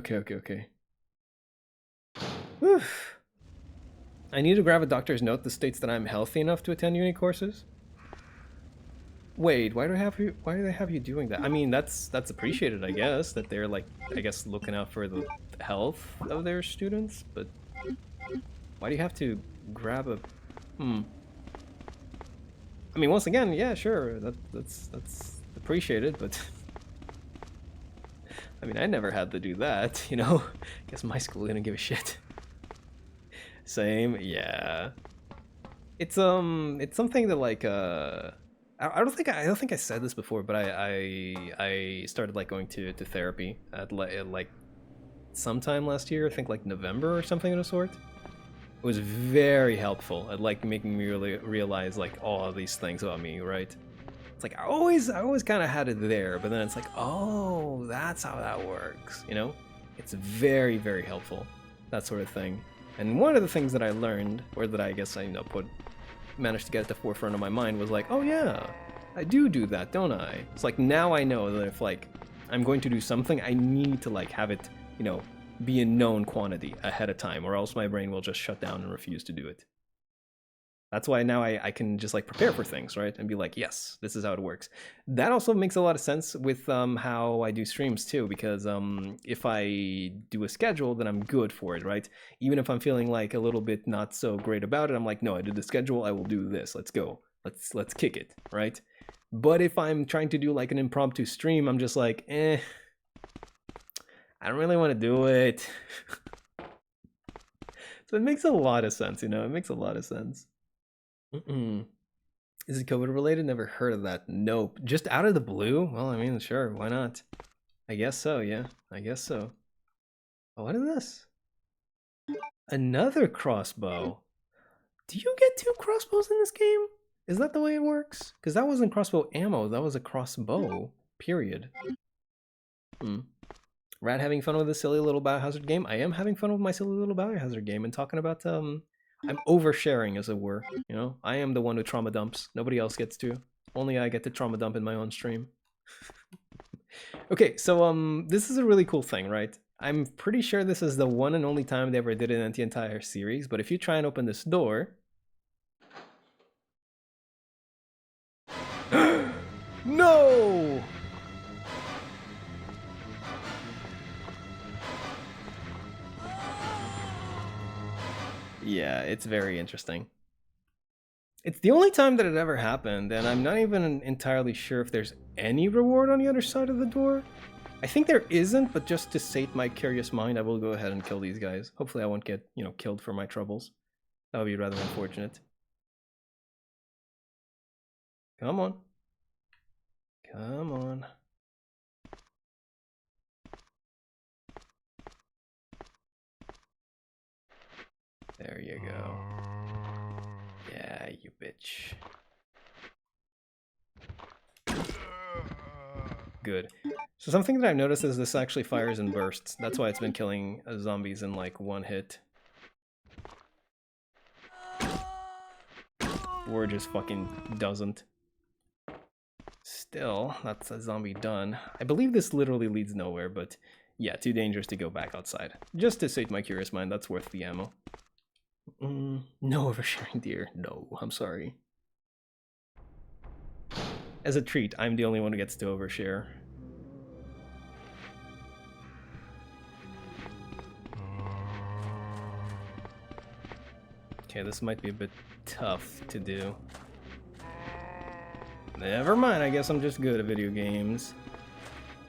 Oof. I need to grab a doctor's note that states that I'm healthy enough to attend uni courses. Wait, why do they have you doing that? I mean, that's appreciated, I guess, that they're like, I guess, looking out for the health of their students, but why do you have to grab a I mean, once again, yeah, sure, that's appreciated, but I mean, I never had to do that, you know? Guess my school didn't give a shit. Same, yeah. It's something that like I don't think I said this before, but I started like going to therapy at like sometime last year. I think like November or something of the sort. It was very helpful at like making me really realize like all of these things about me, right? It's like I always kind of had it there, but then it's like, oh, that's how that works, you know? It's very, very helpful, that sort of thing. And one of the things that I learned, or that I guess I managed to get at the forefront of my mind, was like, oh yeah, I do that, don't I? It's like now I know that if like I'm going to do something, I need to like have it, you know, be a known quantity ahead of time, or else my brain will just shut down and refuse to do it. That's why now I can just like prepare for things, right? And be like, yes, this is how it works. That also makes a lot of sense with how I do streams too, because if I do a schedule, then I'm good for it, right? Even if I'm feeling like a little bit not so great about it, I'm like, no, I did the schedule, I will do this. Let's go. Let's kick it, right? But if I'm trying to do like an impromptu stream, I'm just like, I don't really want to do it. So it makes a lot of sense, you know? It makes a lot of sense. Is it COVID related? Never heard of that. Nope. Just out of the blue? Well, I mean, sure, why not? I guess so, yeah. I guess so. Oh, what is this? Another crossbow. Do you get 2 crossbows in this game? Is that the way it works? Because that wasn't crossbow ammo, that was a crossbow. Period. Rat having fun with this silly little Biohazard game? I am having fun with my silly little Biohazard game and talking about, I'm oversharing, as it were, you know? I am the one who trauma dumps. Nobody else gets to. Only I get to trauma dump in my own stream. Okay, so, this is a really cool thing, right? I'm pretty sure this is the one and only time they ever did it in the entire series, but if you try and open this door... No! Yeah, it's very interesting. It's the only time that it ever happened, and I'm not even entirely sure if there's any reward on the other side of the door. I think there isn't, but just to sate my curious mind, I will go ahead and kill these guys. Hopefully I won't get, you know, killed for my troubles. That would be rather unfortunate. Come on. Come on. There you go. Yeah, you bitch. Good. So something that I've noticed is this actually fires in bursts. That's why it's been killing zombies in like one hit. Or just fucking doesn't. Still, that's a zombie done. I believe this literally leads nowhere, but yeah, too dangerous to go back outside. Just to sate my curious mind, that's worth the ammo. No oversharing, dear. No, I'm sorry. As a treat, I'm the only one who gets to overshare. Okay, this might be a bit tough to do. Never mind, I guess I'm just good at video games.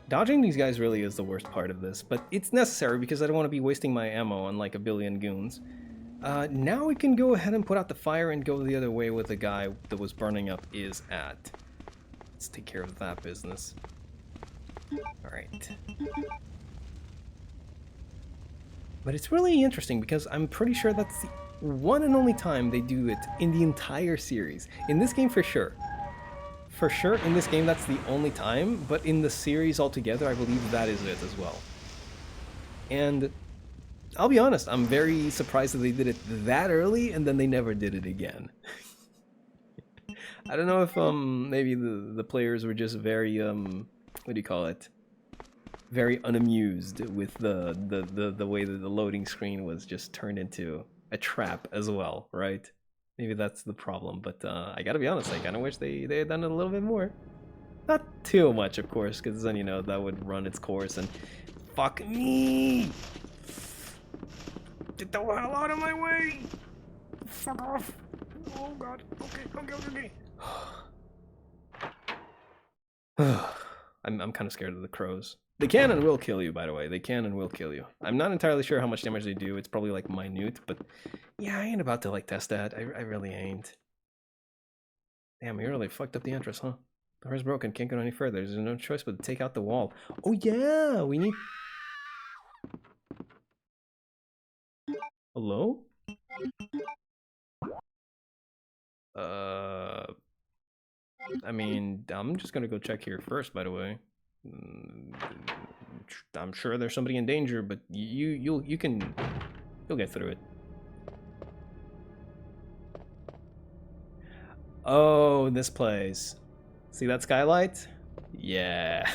Dodging these guys really is the worst part of this, but it's necessary because I don't want to be wasting my ammo on like a billion goons. Now we can go ahead and put out the fire and go the other way where the guy that was burning up is at. Let's take care of that business. Alright. But it's really interesting because I'm pretty sure that's the one and only time they do it in the entire series. In this game for sure. For sure, in this game that's the only time, but in the series altogether, I believe that is it as well. And I'll be honest, I'm very surprised that they did it that early and then they never did it again. I don't know if maybe the players were just very what do you call it? Very unamused with the way that the loading screen was just turned into a trap as well, right? Maybe that's the problem, but I gotta be honest, I kind of wish they had done it a little bit more. Not too much, of course, because then, you know, that would run its course and... Fuck me! Get the hell out of my way! Fuck off! Oh god, okay. I'm kind of scared of the crows. They can and will kill you, by the way. They can and will kill you. I'm not entirely sure how much damage they do. It's probably like minute, but yeah, I ain't about to like test that. I really ain't. Damn, we really fucked up the entrance, huh? The door's broken, can't go any further. There's no choice but to take out the wall. Oh yeah, we need... Hello? I mean, I'm just gonna go check here first, by the way. I'm sure there's somebody in danger, but you'll get through it. Oh, this place. See that skylight? Yeah.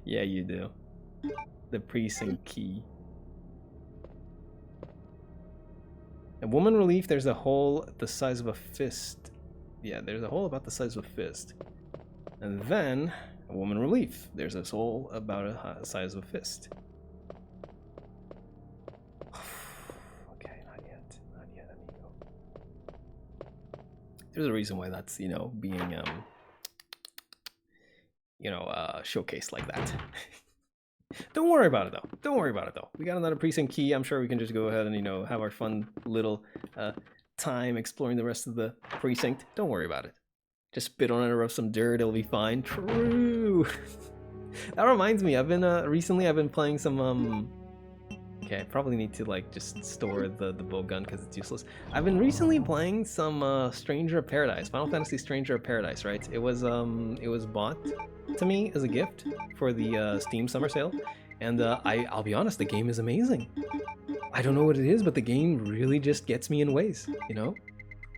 Yeah, you do. The precinct key. A woman relief, there's a hole the size of a fist. Yeah, there's a hole about the size of a fist. And then, a woman relief. There's this hole about a size of a fist. Okay, not yet, amigo. There's a reason why that's, you know, being, showcased like that. Don't worry about it, though. Don't worry about it, though. We got another precinct key. I'm sure we can just go ahead and, you know, have our fun little time exploring the rest of the precinct. Don't worry about it. Just spit on it or rub some dirt, it'll be fine. True. That reminds me, recently I've been playing some okay, I probably need to like just store the bow gun because it's useless. I've been recently playing some Stranger of Paradise, Final Fantasy Stranger of Paradise, right? It was bought to me as a gift for the Steam summer sale, and I'll be honest, the game is amazing. I don't know what it is, but the game really just gets me in ways, you know?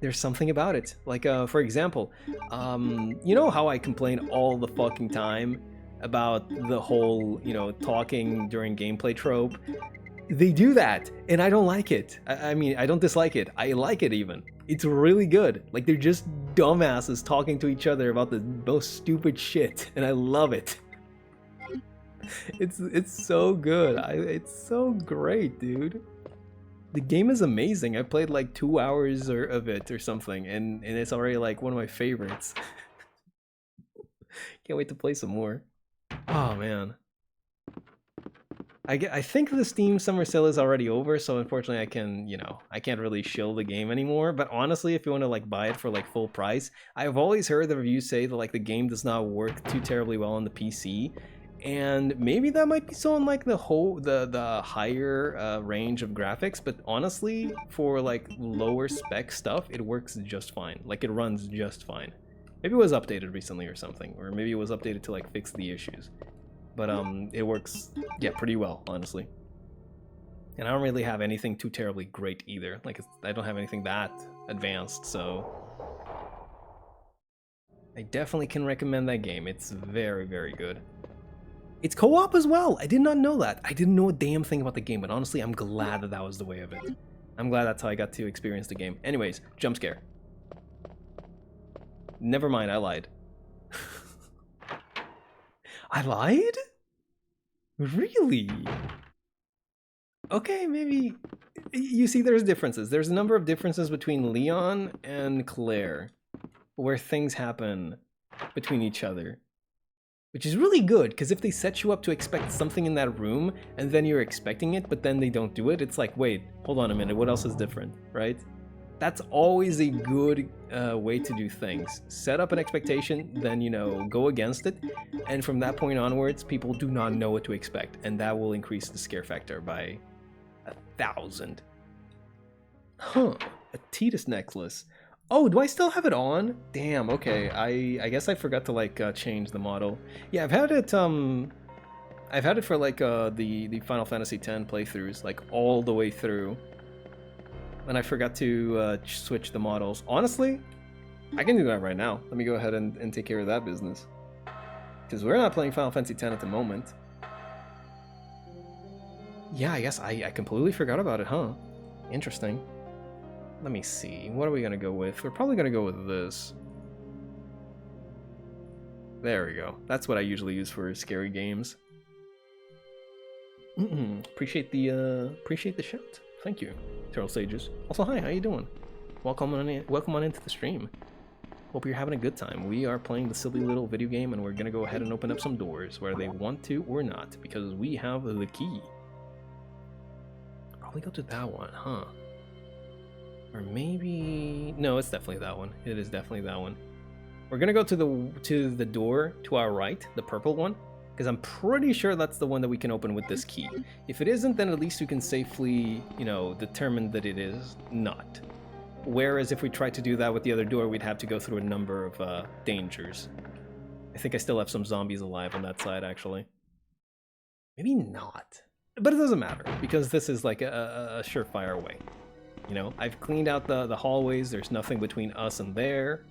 There's something about it. Like, for example, you know how I complain all the fucking time about the whole, you know, talking during gameplay trope? They do that, and I don't like it. I mean, I don't dislike it. I like it even. It's really good. Like, they're just dumbasses talking to each other about the most stupid shit, and I love it. It's so good. It's so great, dude. The game is amazing. I played like 2 hours of it or something, and it's already like one of my favorites. Can't wait to play some more. Oh man. I think the Steam summer sale is already over, so unfortunately I can't really shill the game anymore. But honestly, if you want to like buy it for like full price, I've always heard the reviews say that like the game does not work too terribly well on the PC. And maybe that might be so on like the higher range of graphics, but honestly, for like lower spec stuff, it works just fine. Like it runs just fine. Maybe it was updated recently or something, or maybe it was updated to like fix the issues. But it works, yeah, pretty well, honestly. And I don't really have anything too terribly great either. Like I don't have anything that advanced, so I definitely can recommend that game. It's very, very good. It's co-op as well. I did not know that. I didn't know a damn thing about the game, but honestly, I'm glad that that was the way of it. I'm glad that's how I got to experience the game. Anyways, jump scare. Never mind, I lied. I lied? Really? Okay, maybe. You see, there's differences. There's a number of differences between Leon and Claire, where things happen between each other. Which is really good, because if they set you up to expect something in that room, and then you're expecting it, but then they don't do it, it's like, wait, hold on a minute, what else is different, right? That's always a good way to do things. Set up an expectation, then, you know, go against it, and from that point onwards, people do not know what to expect, and that will increase the scare factor by 1,000. Huh, a Titus necklace. Oh, do I still have it on? Damn, okay. I guess I forgot to like change the model. Yeah, I've had it for like the Final Fantasy X playthroughs, like all the way through. And I forgot to switch the models. Honestly, I can do that right now. Let me go ahead and take care of that business. Because we're not playing Final Fantasy X at the moment. Yeah, I guess I completely forgot about it, huh? Interesting. Let me see. What are we gonna go with? We're probably gonna go with this. There we go. That's what I usually use for scary games. Appreciate the shout. Thank you, Turtle Sages. Also, hi. How you doing? Welcome on into the stream. Hope you're having a good time. We are playing the silly little video game, and we're gonna go ahead and open up some doors, whether they want to or not, because we have the key. Probably go to that one, huh? Or maybe... No, it's definitely that one. It is definitely that one. We're gonna go to the door to our right, the purple one, because I'm pretty sure that's the one that we can open with this key. If it isn't, then at least we can safely, you know, determine that it is not. Whereas if we tried to do that with the other door, we'd have to go through a number of dangers. I think I still have some zombies alive on that side, actually. Maybe not. But it doesn't matter, because this is like a surefire way. You know, I've cleaned out the hallways, there's nothing between us and there.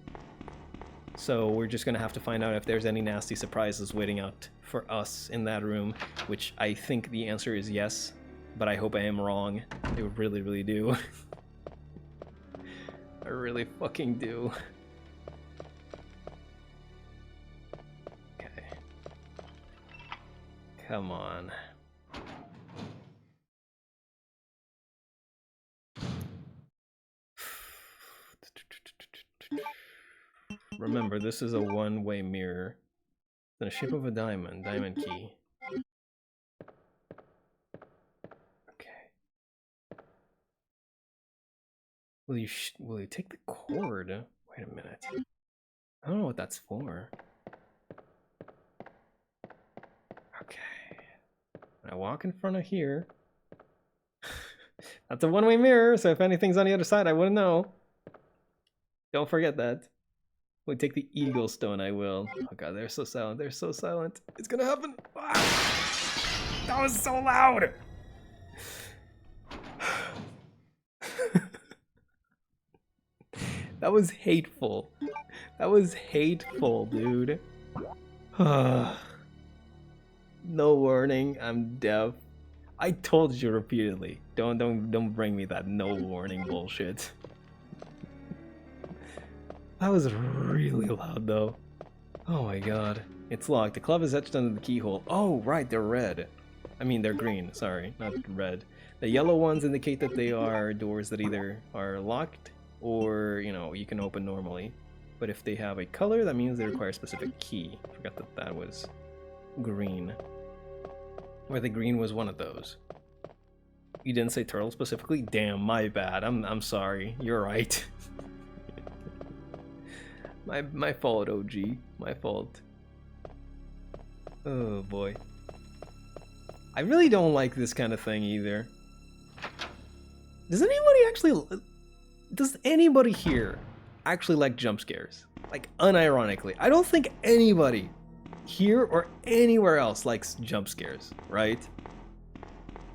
So we're just gonna have to find out if there's any nasty surprises waiting out for us in that room, which I think the answer is yes, but I hope I am wrong. I really, really do. I really fucking do. Okay. Come on. Remember, this is a one-way mirror. In the shape of a diamond key. Okay. Will you take the cord? Wait a minute. I don't know what that's for. Okay. I walk in front of here. That's a one-way mirror, so if anything's on the other side, I wouldn't know. Don't forget that. We take the eagle stone, I will. Oh god, they're so silent. They're so silent. It's gonna happen. Ah! That was so loud. That was hateful. That was hateful, dude. No warning. I'm deaf. I told you repeatedly. Don't bring me that no warning bullshit. That was really loud, though. Oh my god. It's locked. The club is etched under the keyhole. Oh, right, they're red. I mean, they're green, sorry, not red. The yellow ones indicate that they are doors that either are locked or, you know, you can open normally. But if they have a color, that means they require a specific key. I forgot that that was green. Or the green was one of those. You didn't say turtle specifically? Damn, my bad. I'm sorry. You're right. My fault, OG. My fault. Oh boy. I really don't like this kind of thing either. Does anybody here actually like jump scares? Like, unironically. I don't think anybody here or anywhere else likes jump scares, right?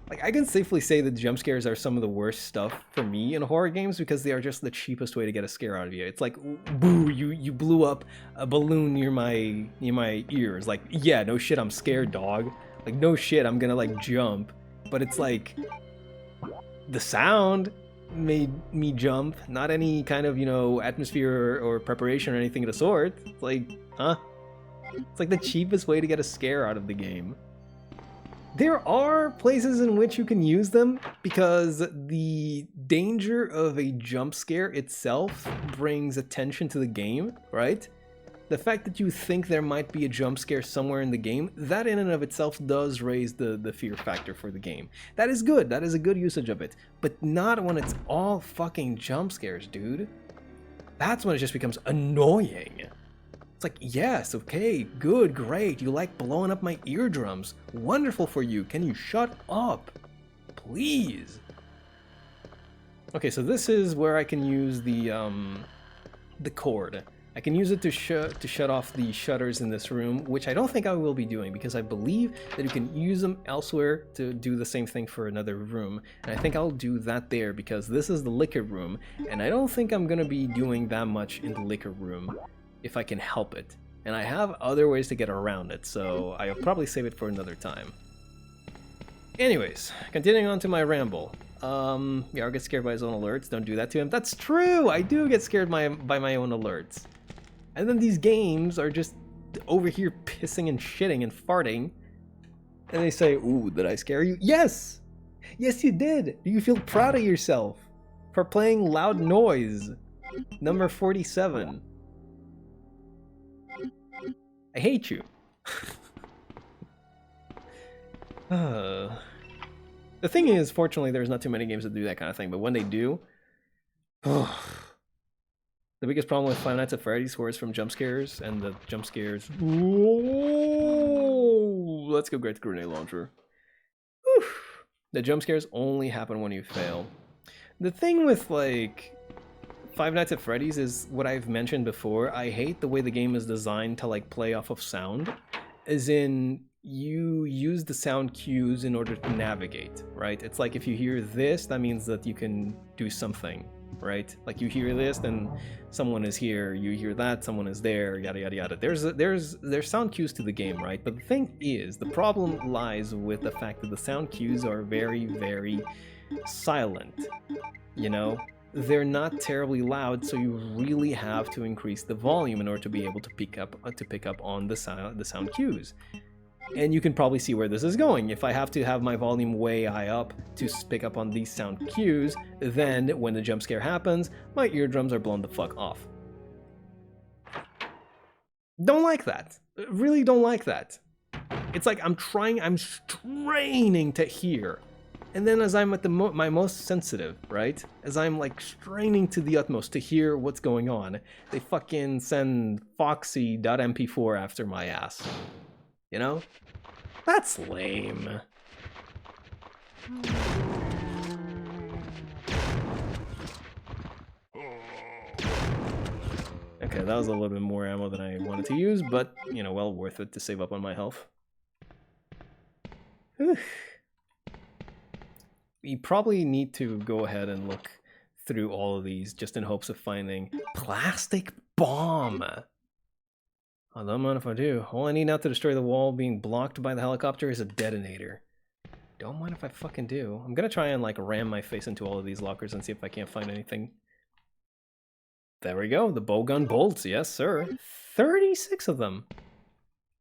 Like, I can safely say that jump scares are some of the worst stuff for me in horror games because they are just the cheapest way to get a scare out of you. It's like, boo, you blew up a balloon near my ears. Like, yeah, no shit, I'm scared, dog. Like, no shit, I'm gonna, like, jump. But it's like, the sound made me jump, not any kind of, you know, atmosphere or preparation or anything of the sort. It's like, huh? It's like the cheapest way to get a scare out of the game. There are places in which you can use them because the danger of a jump scare itself brings attention to the game, right? The fact that you think there might be a jump scare somewhere in the game, that in and of itself does raise the fear factor for the game. That is good, that is a good usage of it, but not when it's all fucking jump scares, dude. That's when it just becomes annoying. It's like, yes, okay, good, great, you like blowing up my eardrums. Wonderful for you, can you shut up? Please. Okay, so this is where I can use the cord. I can use it to shut off the shutters in this room, which I don't think I will be doing because I believe that you can use them elsewhere to do the same thing for another room. And I think I'll do that there because this is the liquor room, and I don't think I'm gonna be doing that much in the liquor room if I can help it. And I have other ways to get around it, so I'll probably save it for another time. Anyways, continuing on to my ramble. Yarl gets scared by his own alerts. Don't do that to him. That's true! I do get scared by my own alerts. And then these games are just over here pissing and shitting and farting. And they say, ooh, did I scare you? Yes! Yes, you did! Do you feel proud of yourself for playing Loud Noise? Number 47. I hate you. The thing is, fortunately, there's not too many games that do that kind of thing, but when they do, the biggest problem with Five Nights at Freddy's horrors from jump scares, and the jump scares. Whoa, let's go get the grenade launcher. Whew. The jump scares only happen when you fail. The thing with, like, Five Nights at Freddy's is what I've mentioned before. I hate the way the game is designed to, like, play off of sound. As in, you use the sound cues in order to navigate, right? It's like if you hear this, that means that you can do something, right? Like you hear this, then someone is here. You hear that, someone is there, yada yada yada. There's sound cues to the game, right? But the thing is, the problem lies with the fact that the sound cues are very, very silent, you know? They're not terribly loud, so you really have to increase the volume in order to be able to pick up on the sound cues. And you can probably see where this is going. If I have to have my volume way high up to pick up on these sound cues, then when the jump scare happens, my eardrums are blown the fuck off. Don't like that. Really don't like that. It's like I'm straining to hear. And then as I'm at my most sensitive, right? As I'm like straining to the utmost to hear what's going on, they fucking send foxy.mp4 after my ass. You know? That's lame. Okay, that was a little bit more ammo than I wanted to use, but, you know, well worth it to save up on my health. Whew. We probably need to go ahead and look through all of these just in hopes of finding plastic bomb. I don't mind if I do. All I need now to destroy the wall being blocked by the helicopter is a detonator. Don't mind if I fucking do. I'm gonna try and like ram my face into all of these lockers and see if I can't find anything. There we go, the bowgun bolts, yes sir. 36 of them.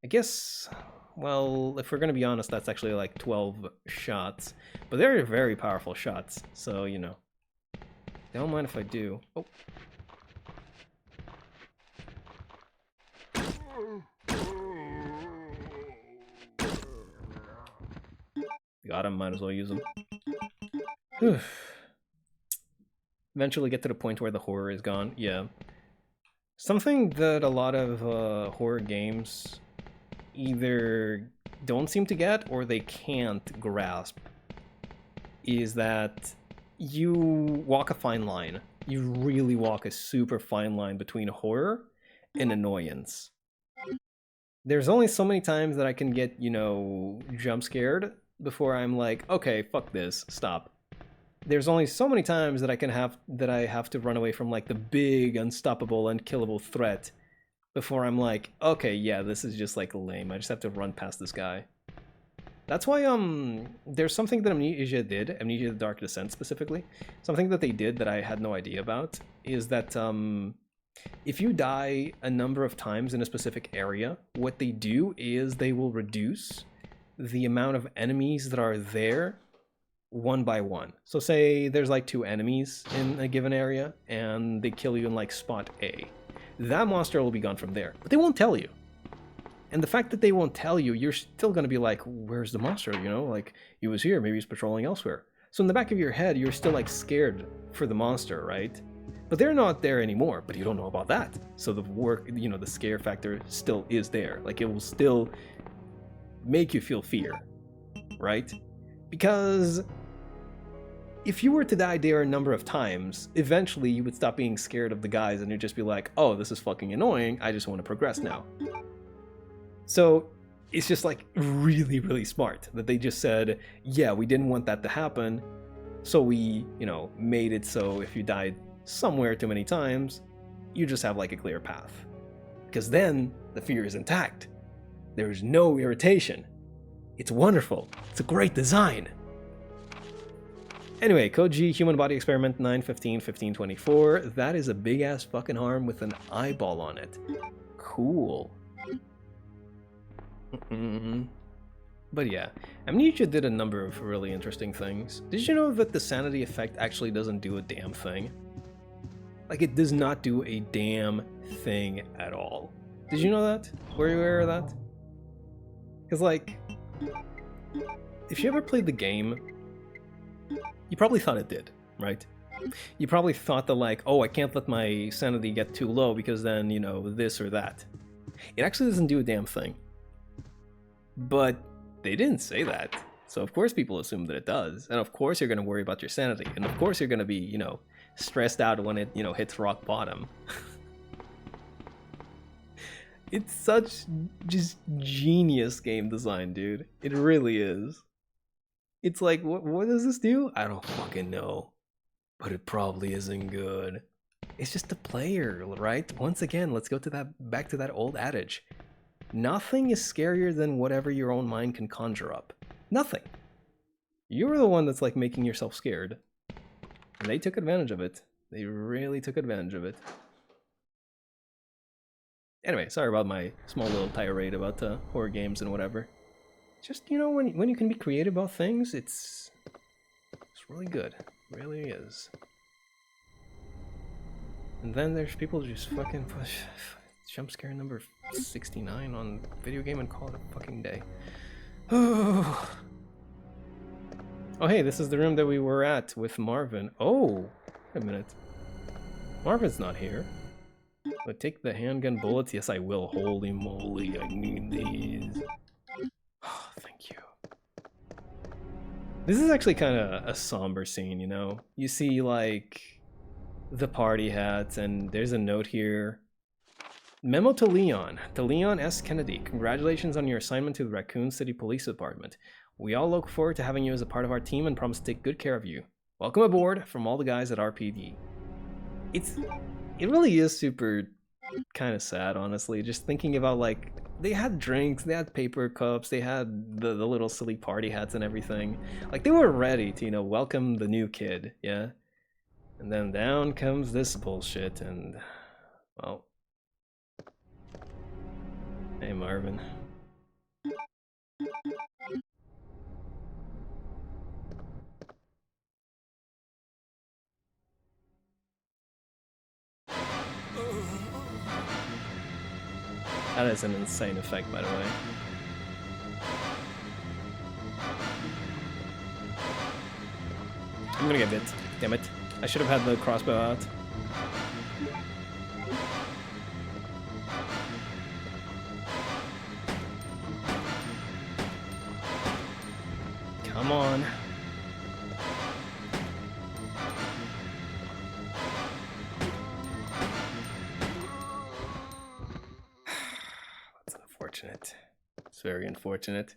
I guess, well, if we're gonna be honest, that's actually like 12 shots. But they're very powerful shots, so you know. Don't mind if I do. Oh. Got him, might as well use him. Whew. Eventually get to the point where the horror is gone, yeah. Something that a lot of horror games either don't seem to get or they can't grasp is that you walk a fine line. You really walk a super fine line between horror and annoyance. There's only so many times that I can get, you know, jump scared before I'm like, okay, fuck this, stop. There's only so many times that I have to run away from like the big, unstoppable, unkillable threat before I'm like, okay, yeah, this is just like lame. I just have to run past this guy. That's why there's something that Amnesia did, Amnesia the Dark Descent specifically. Something that they did that I had no idea about is that if you die a number of times in a specific area, what they do is they will reduce the amount of enemies that are there one by one. So say there's like 2 enemies in a given area and they kill you in like spot A. That monster will be gone from there, but they won't tell you. And the fact that they won't tell you, you're still going to be like, where's the monster? You know, like, he was here, maybe he's patrolling elsewhere. So in the back of your head, you're still like scared for the monster, right? But they're not there anymore, but you don't know about that. So the work, you know, the scare factor still is there. Like, it will still make you feel fear, right? Because if you were to die there a number of times, eventually you would stop being scared of the guys and you'd just be like, oh, this is fucking annoying, I just want to progress now. So it's just like really, really smart that they just said, yeah, we didn't want that to happen, so we, you know, made it so if you died somewhere too many times, you just have like a clear path. Because then the fear is intact. There's no irritation. It's wonderful. It's a great design. Anyway, Code G, Human Body Experiment 915-1524. That is a big ass fucking arm with an eyeball on it. Cool. But yeah, Amnesia did a number of really interesting things. Did you know that the sanity effect actually doesn't do a damn thing? Like, it does not do a damn thing at all. Did you know that? Were you aware of that? Because, like, if you ever played the game, you probably thought it did, right? You probably thought that, like, oh, I can't let my sanity get too low because then, you know, this or that. It actually doesn't do a damn thing. But they didn't say that. So of course people assume that it does. And of course you're going to worry about your sanity. And of course you're going to be, you know, stressed out when it, you know, hits rock bottom. It's such just genius game design, dude. It really is. It's like, what does this do? I don't fucking know. But it probably isn't good. It's just the player, right? Once again, let's go to back to that old adage. Nothing is scarier than whatever your own mind can conjure up. Nothing. You're the one that's like making yourself scared. And they took advantage of it. They really took advantage of it. Anyway, sorry about my small little tirade about horror games and whatever. Just, you know, when you can be creative about things, it's really good. It really is. And then there's people who just fucking push jump scare number 69 on video game and call it a fucking day. Oh, hey, this is the room that we were at with Marvin. Oh, wait a minute. Marvin's not here. But take the handgun bullets. Yes, I will. Holy moly, I need these. Oh, thank you. This is actually kind of a somber scene, you know? You see, like, the party hats, and there's a note here. Memo to Leon S. Kennedy. Congratulations on your assignment to the Raccoon City Police Department. We all look forward to having you as a part of our team and promise to take good care of you. Welcome aboard from all the guys at RPD. It really is super kind of sad, honestly, just thinking about, like, they had drinks, they had paper cups, they had the little silly party hats and everything. Like, they were ready to, you know, welcome the new kid, yeah? And then down comes this bullshit and, well... Hey, Marvin. That is an insane effect, by the way. I'm gonna get bit. Damn it. I should have had the crossbow out. Come on. That's unfortunate. It's very unfortunate.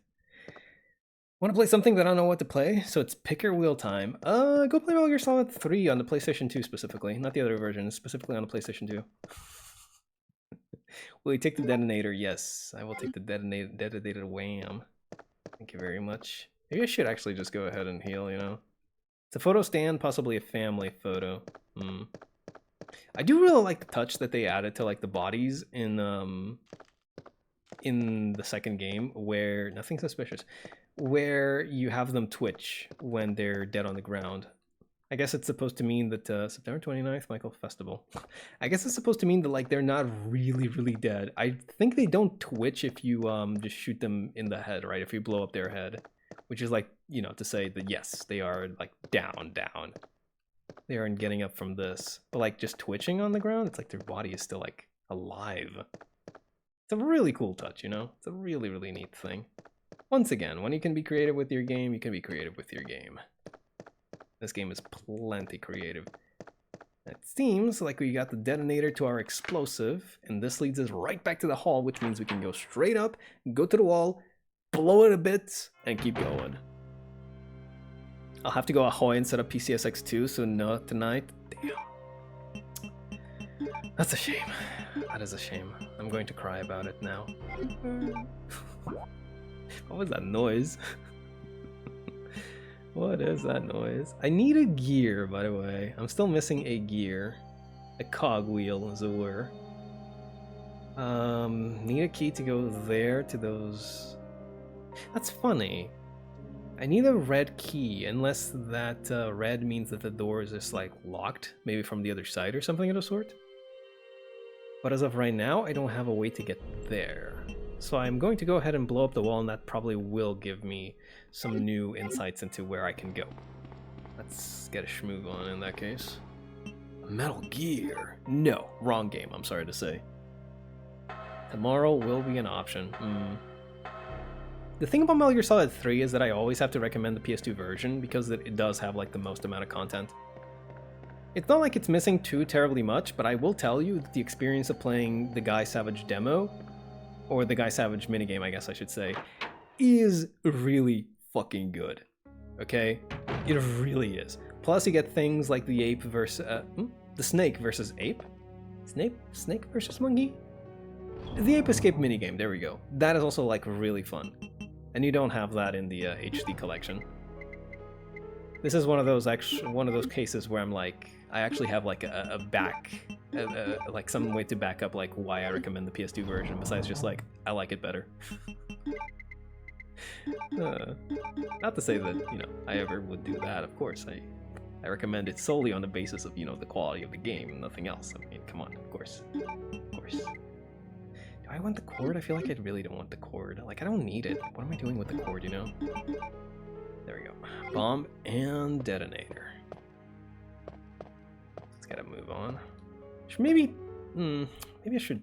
Want to play something that I don't know what to play? So it's picker wheel time. Go play Metal Gear Solid 3 on the PlayStation 2 specifically, not the other versions, specifically on the PlayStation 2. Will you take the detonator? Yes, I will take the detonated wham. Thank you very much. Maybe I should actually just go ahead and heal, you know? It's a photo stand, possibly a family photo. I do really like the touch that they added to like the bodies in the second game, where nothing suspicious, where you have them twitch when they're dead on the ground. I guess it's supposed to mean that September 29th, Michael Festival. I guess it's supposed to mean that like they're not really, really dead. I think they don't twitch if you just shoot them in the head, right? If you blow up their head, which is like, you know, to say that yes, they are like down. They aren't getting up from this. But like just twitching on the ground, it's like their body is still like alive. It's a really cool touch, you know? It's a really, really neat thing. Once again, when you can be creative with your game, you can be creative with your game. This game is plenty creative. It seems like we got the detonator to our explosive, and this leads us right back to the hall, which means we can go straight up, go to the wall, blow it a bit, and keep going. I'll have to go Ahoy instead of PCSX2, so no tonight. Damn. That's a shame. That is a shame. I'm going to cry about it now. What was that noise? What is that noise? I need a gear, by the way. I'm still missing a gear. A cogwheel, as it were. Need a key to go there to those... That's funny. I need a red key, unless that red means that the door is just like locked, maybe from the other side or something of the sort. But as of right now, I don't have a way to get there. So I'm going to go ahead and blow up the wall, and that probably will give me some new insights into where I can go. Let's get a schmoog on in that case. Metal Gear. No, wrong game, I'm sorry to say. Tomorrow will be an option. The thing about Metal Gear Solid 3 is that I always have to recommend the PS2 version because it does have like the most amount of content. It's not like it's missing too terribly much, but I will tell you that the experience of playing the Guy Savage demo, or the Guy Savage minigame, I guess I should say, is really fucking good. Okay? It really is. Plus you get things like the ape versus... the snake versus ape? Snake versus monkey? The Ape Escape minigame, there we go. That is also like really fun. And you don't have that in the HD collection. This is one of those cases where I'm like, I actually have like like some way to back up like why I recommend the PS2 version, besides just like, I like it better. Not to say that, you know, I ever would do that, of course. I recommend it solely on the basis of, you know, the quality of the game, nothing else. I mean, come on, of course. Of course. Do I want the cord? I feel like I really don't want the cord. Like, I don't need it. What am I doing with the cord, you know? There we go. Bomb and detonator. Let's gotta move on. Maybe I should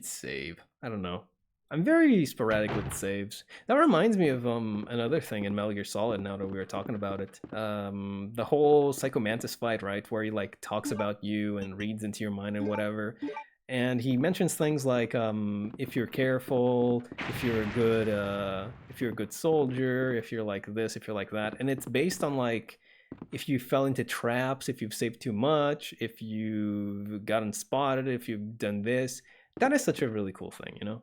save. I don't know. I'm very sporadic with saves. That reminds me of another thing in Metal Gear Solid, now that we were talking about it. The whole Psycho Mantis fight, right? Where he like talks about you and reads into your mind and whatever. And he mentions things like if you're careful, if you're a good soldier, if you're like this, if you're like that. And it's based on like if you fell into traps, if you've saved too much, if you've gotten spotted, if you've done this. That is such a really cool thing, you know?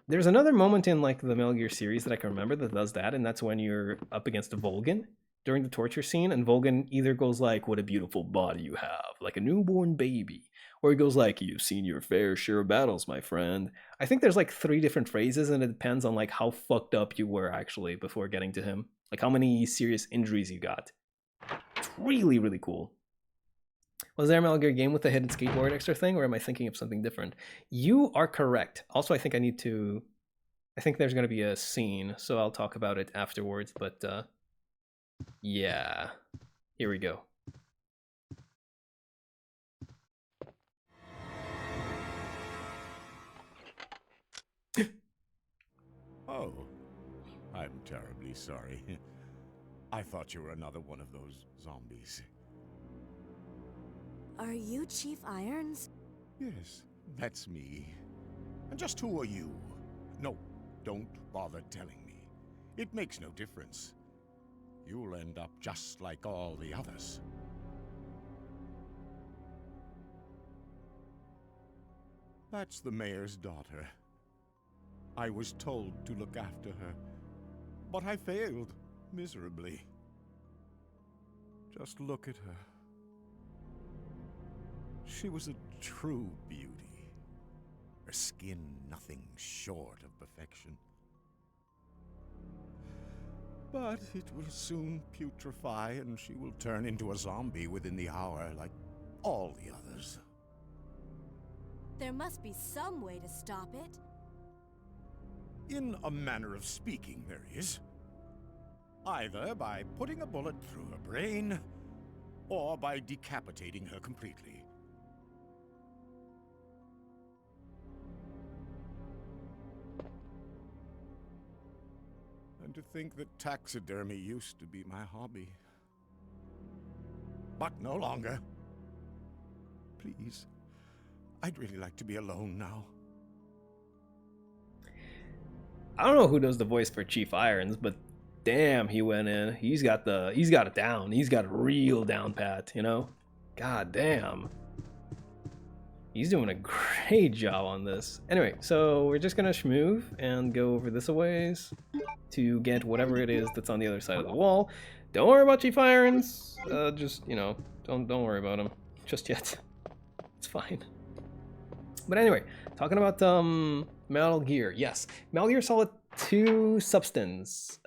There's another moment in like the Metal Gear series that I can remember that does that, and that's when you're up against Volgin during the torture scene, and Volgin either goes like, "What a beautiful body you have, like a newborn baby," or he goes like, "You've seen your fair share of battles, my friend." I think there's like 3 different phrases, and it depends on like how fucked up you were actually before getting to him, like how many serious injuries you got. It's really, really cool. Was there a Metal Gear game with the hidden skateboard extra thing, or am I thinking of something different? You are correct. Also, I think there's going to be a scene, so I'll talk about it afterwards, but yeah. Here we go. Oh, I'm terribly sorry. I thought you were another one of those zombies. Are you Chief Irons? Yes, that's me. And just who are you? No, don't bother telling me. It makes no difference. You'll end up just like all the others. That's the mayor's daughter. I was told to look after her, but I failed miserably. Just look at her. She was a true beauty. Her skin nothing short of perfection. But it will soon putrefy, and she will turn into a zombie within the hour, like all the others. There must be some way to stop it. In a manner of speaking, there is. Either by putting a bullet through her brain, or by decapitating her completely. And to think that taxidermy used to be my hobby. But no longer. Please, I'd really like to be alone now. I don't know who does the voice for Chief Irons, but damn, he went in. He's got it down. He's got it real down pat, you know? God damn. He's doing a great job on this. Anyway, so we're just gonna schmoove and go over this a ways to get whatever it is that's on the other side of the wall. Don't worry about Chief Irons. Just, you know, don't worry about him just yet. It's fine. But anyway, talking about Metal Gear. Yes, Metal Gear Solid 2 Substance.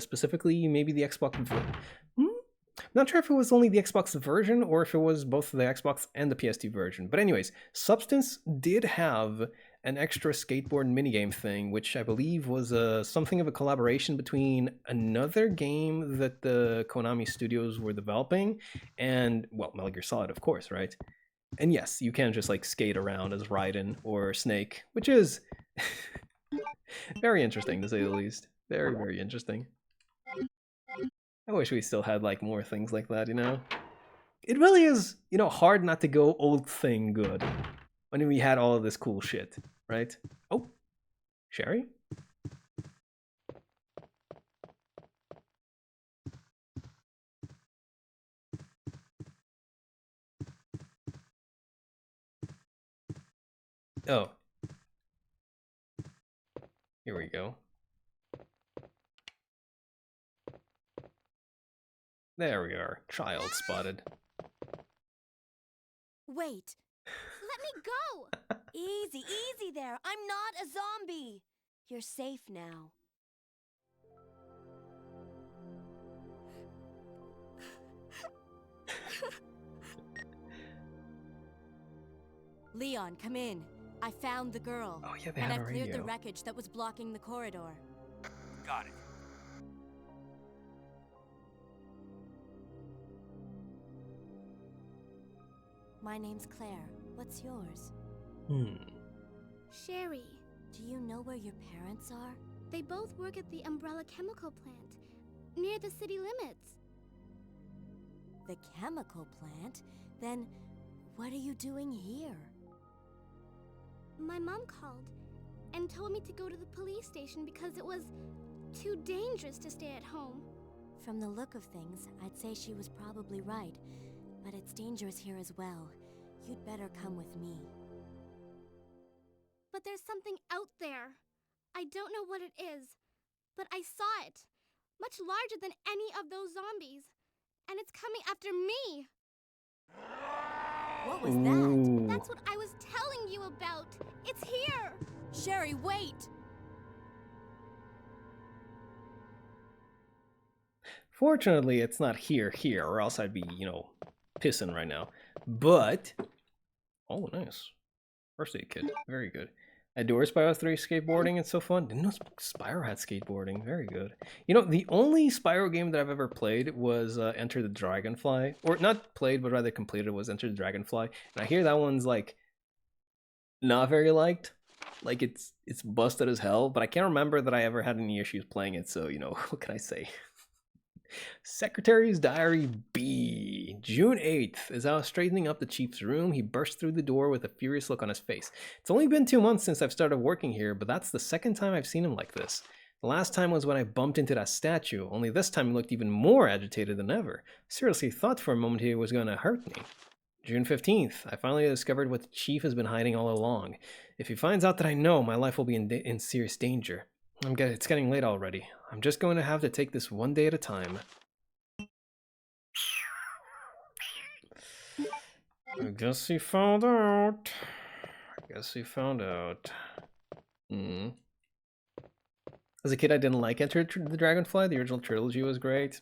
Specifically, maybe the Xbox version. Not sure if it was only the Xbox version or if it was both the Xbox and the PS2 version. But anyways, Substance did have an extra skateboard minigame thing, which I believe was something of a collaboration between another game that the Konami Studios were developing and, well, Metal Gear Solid, of course, right? And yes, you can just like skate around as Raiden or Snake, which is very interesting to say the least. Very, very interesting. I wish we still had like more things like that, you know? It really is, you know, hard not to go old thing good when we had all of this cool shit, right? Oh, Sherry? Oh. Here we go. There we are. Child spotted. Wait. Let me go! Easy, easy there. I'm not a zombie. You're safe now. Leon, come in. I found the girl. Oh yeah, they and had I've a cleared radio. the wreckage that was blocking the corridor. Got it. My name's Claire. What's yours? Sherry. Do you know where your parents are? They both work at the Umbrella Chemical Plant, near the city limits. The chemical plant? Then what are you doing here? My mom called and told me to go to the police station because it was too dangerous to stay at home. From the look of things, I'd say she was probably right. But it's dangerous here as well. You'd better come with me. But there's something out there. I don't know what it is, but I saw it. Much larger than any of those zombies. And it's coming after me. What was that? That's what I was telling you about. It's here. Sherry, wait! Fortunately, it's not here, or else I'd be, you know, pissing right now. But, oh, nice. First aid kit, very good. Adore Spyro 3 skateboarding, it's so fun. Didn't know Spyro had skateboarding, very good. You know, the only Spyro game that I've ever played was Enter the Dragonfly. Or not played, but rather completed was Enter the Dragonfly. And I hear that one's, like, not very liked. Like it's busted as hell, but I can't remember that I ever had any issues playing it, so you know, what can I say? Secretary's Diary B. June 8th. As I was straightening up the chief's room, he burst through the door with a furious look on his face. It's only been 2 months since I've started working here, but that's the second time I've seen him like this. The last time was when I bumped into that statue, only this time he looked even more agitated than ever. Seriously thought for a moment he was going to hurt me. June 15th. I finally discovered what the chief has been hiding all along. If he finds out that I know, my life will be in serious danger. It's getting late already. I'm just going to have to take this one day at a time. I guess he found out. As a kid, I didn't like Enter the Dragonfly. The original trilogy was great.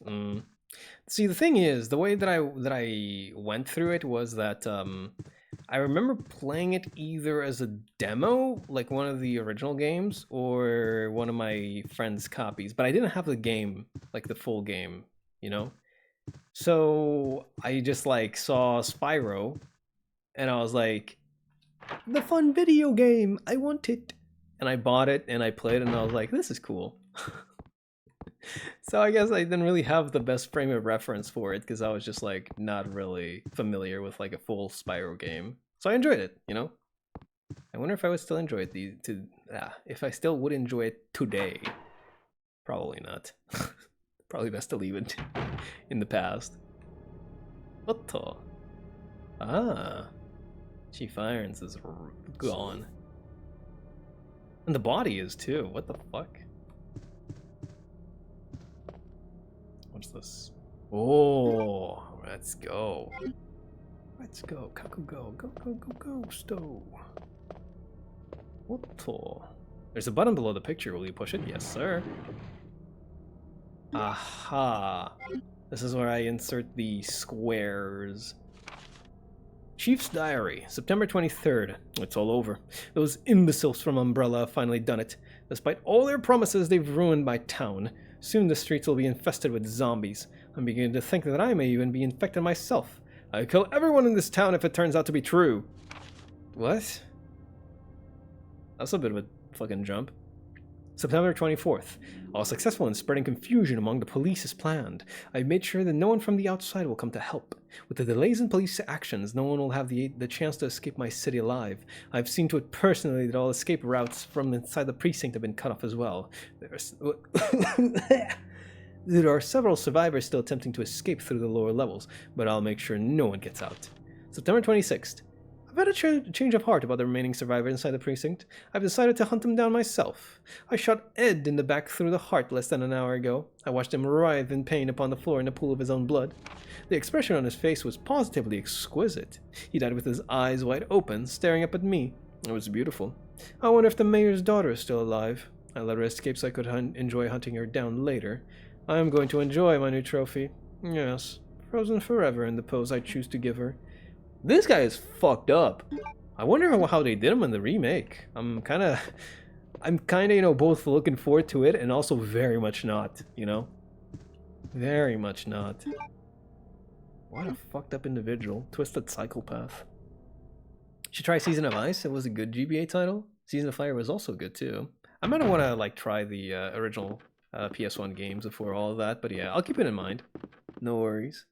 See, the thing is, the way that I went through it was that I remember playing it either as a demo, like one of the original games, or one of my friend's copies. But I didn't have the game, like the full game, you know? So I just like saw Spyro, and I was like, the fun video game, I want it. And I bought it, and I played, and I was like, this is cool. So I guess I didn't really have the best frame of reference for it, because I was just like not really familiar with like a full Spyro game. So I enjoyed it, you know? I wonder if I would still enjoy it if I still would enjoy it today. Probably not. Probably best to leave it in the past. What the? Ah. Chief Irons is gone. And the body is too. What the fuck? What's this? Oh, let's go. Let's go. Kaku go. Go, go, go, go, Stow. What the? There's a button below the picture. Will you push it? Yes, sir. Aha. This is where I insert the squares. Chief's Diary, September 23rd. It's all over. Those imbeciles from Umbrella have finally done it. Despite all their promises, they've ruined my town. Soon the streets will be infested with zombies. I'm beginning to think that I may even be infected myself. I'll kill everyone in this town if it turns out to be true. What? That's a bit of a fucking jump. September 24th. I was successful in spreading confusion among the police as planned. I've made sure that no one from the outside will come to help. With the delays in police actions, no one will have the chance to escape my city alive. I've seen to it personally that all escape routes from inside the precinct have been cut off as well. There are several survivors still attempting to escape through the lower levels, but I'll make sure no one gets out. September 26th. I've had a change of heart about the remaining survivor inside the precinct. I've decided to hunt him down myself. I shot Ed in the back through the heart less than an hour ago. I watched him writhe in pain upon the floor in a pool of his own blood. The expression on his face was positively exquisite. He died with his eyes wide open, staring up at me. It was beautiful. I wonder if the mayor's daughter is still alive. I let her escape so I could enjoy hunting her down later. I am going to enjoy my new trophy. Yes, frozen forever in the pose I choose to give her. This guy is fucked up. I wonder how they did him in the remake. I'm kind of, you know, both looking forward to it and also very much not, you know? Very much not. What a fucked up individual. Twisted psychopath. Should try Season of Ice. It was a good GBA title. Season of Fire was also good too. I might want to like try the original PS1 games before all of that, but yeah, I'll keep it in mind. No worries.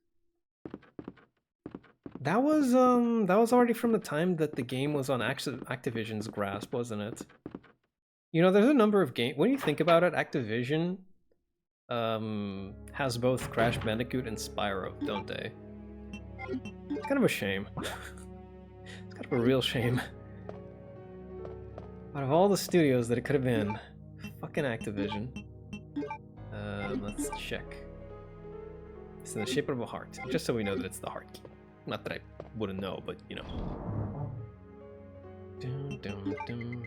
That was already from the time that the game was on Activision's grasp, wasn't it? You know, there's a number of games. When you think about it, Activision has both Crash Bandicoot and Spyro, don't they? It's kind of a shame. It's kind of a real shame. Out of all the studios that it could have been, fucking Activision. Let's check. It's in the shape of a heart, just so we know that it's the heart key. Not that I wouldn't know, but you know. Dun, dun, dun.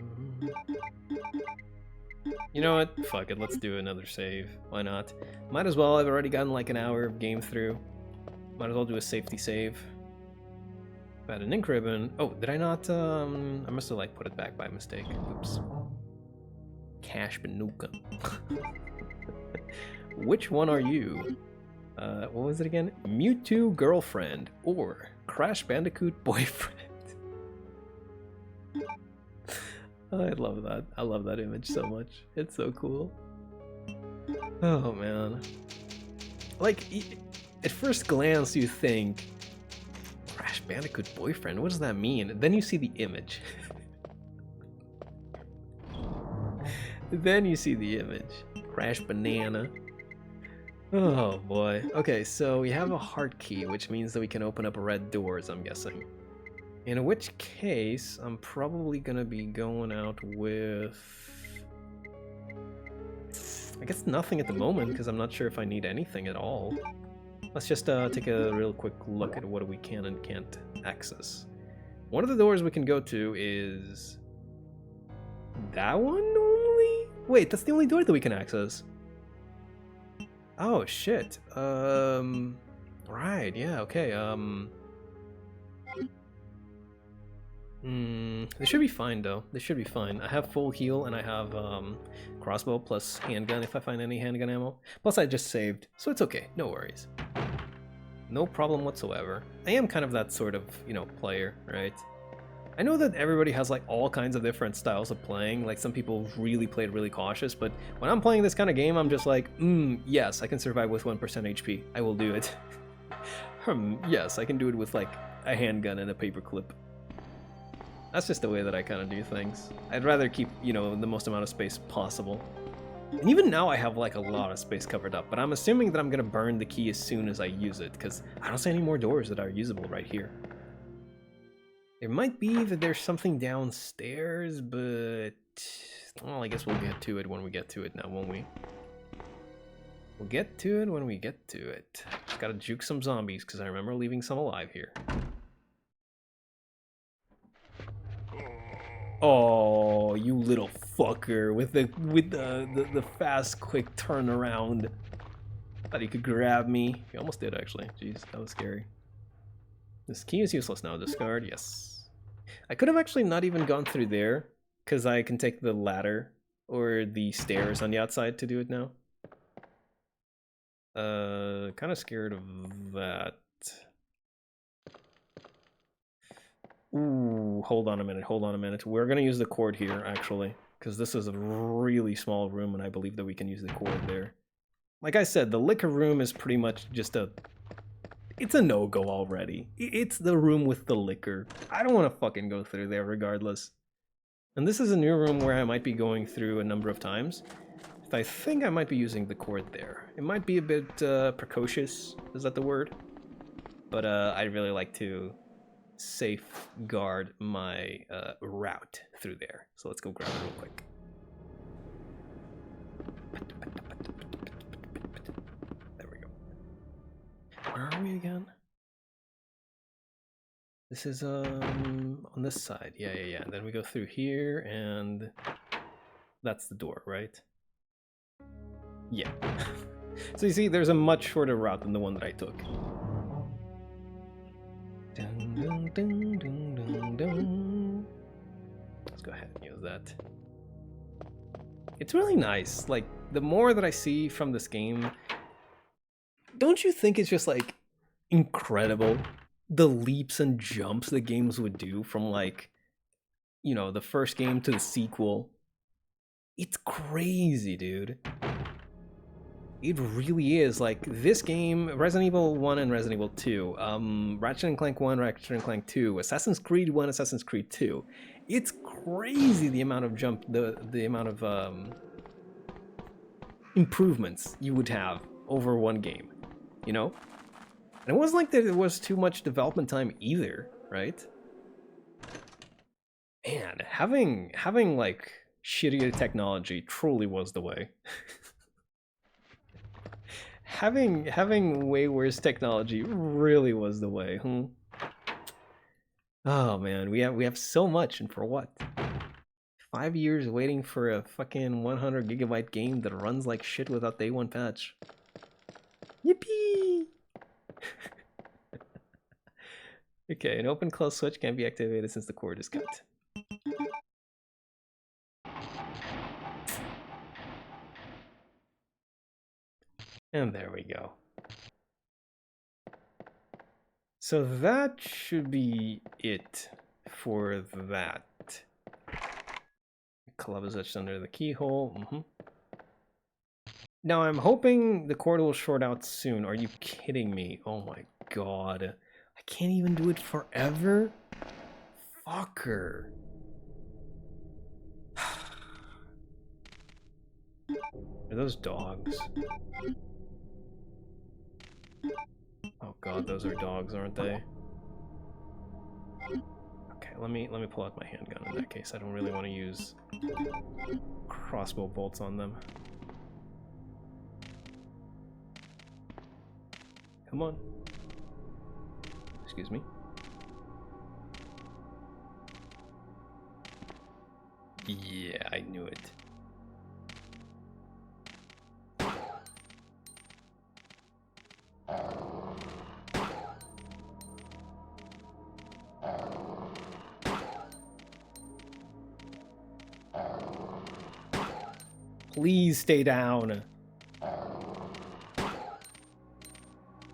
You know what? Fuck it, let's do another save. Why not? Might as well, I've already gotten like an hour of game through. Might as well do a safety save. Got an ink ribbon. Oh, did I not, I must have like put it back by mistake. Oops. Cash Banuka. Which one are you? What was it again? Mewtwo girlfriend or Crash Bandicoot boyfriend? I love that. I love that image so much. It's so cool. Oh man. Like, at first glance you think, Crash Bandicoot boyfriend, what does that mean? Then you see the image. Then you see the image. Crash Banana. Oh boy. Okay, so we have a heart key, which means that we can open up red doors, I'm guessing. In which case, I'm probably gonna be going out with... I guess nothing at the moment, because I'm not sure if I need anything at all. Let's just take a real quick look at what we can and can't access. One of the doors we can go to is... that one only? Wait, that's the only door that we can access. Oh, shit. Right, yeah, okay, They should be fine, though. They should be fine. I have full heal, and I have, crossbow plus handgun if I find any handgun ammo. Plus, I just saved, so it's okay. No worries. No problem whatsoever. I am kind of that sort of, you know, player, right? I know that everybody has, like, all kinds of different styles of playing. Like, some people really play it really cautious, but when I'm playing this kind of game, I'm just like, yes, I can survive with 1% HP. I will do it. Yes, I can do it with, like, a handgun and a paperclip. That's just the way that I kind of do things. I'd rather keep, you know, the most amount of space possible. And even now I have like a lot of space covered up, but I'm assuming that I'm gonna burn the key as soon as I use it, because I don't see any more doors that are usable right here. There might be that there's something downstairs, but... well, I guess we'll get to it when we get to it now, won't we? We'll get to it when we get to it. Just gotta juke some zombies, because I remember leaving some alive here. Oh, you little fucker with the fast, quick turnaround. Thought he could grab me. He almost did, actually. Jeez, that was scary. This key is useless now. Discard, yes. I could have actually not even gone through there, because I can take the ladder or the stairs on the outside to do it now. Kind of scared of that. Ooh, hold on a minute. We're gonna use the cord here, actually, because this is a really small room, and I believe that we can use the cord there. Like I said, the liquor room is pretty much just a... it's a no-go already. It's the room with the liquor. I don't want to fucking go through there regardless. And this is a new room where I might be going through a number of times. I think I might be using the cord there. It might be a bit precocious, is that the word? But I'd really like to safeguard my route through there. So let's go grab it real quick. There we go. Where are we again? This is on this side. Yeah. And then we go through here, and that's the door, right? Yeah. So you see, there's a much shorter route than the one that I took. Let's go ahead and use that. It's really nice. Like, the more that I see from this game, don't you think it's just, like, incredible? The leaps and jumps the games would do from, like, you know, the first game to the sequel. It's crazy, dude. It really is. Like, this game, Resident Evil 1 and Resident Evil 2, Ratchet & Clank 1, Ratchet & Clank 2, Assassin's Creed 1, Assassin's Creed 2. It's crazy the amount of the amount of improvements you would have over one game, you know? And it wasn't like there was too much development time either, right? Man, having like shittier technology truly was the way. Having way worse technology really was the way, Oh man, we have so much, and for what? 5 years waiting for a fucking 100 gigabyte game that runs like shit without day one patch. Yippee! Okay, an open close switch can't be activated since the cord is cut. And there we go. So that should be it for that. Club is etched under the keyhole. Now I'm hoping the cord will short out soon. Are you kidding me? Oh my god. I can't even do it forever? Fucker. Are those dogs? Oh god, those are dogs, aren't they? Okay, let me pull out my handgun in that case. I don't really want to use crossbow bolts on them. Come on. Excuse me. Yeah, I knew it. Please stay down.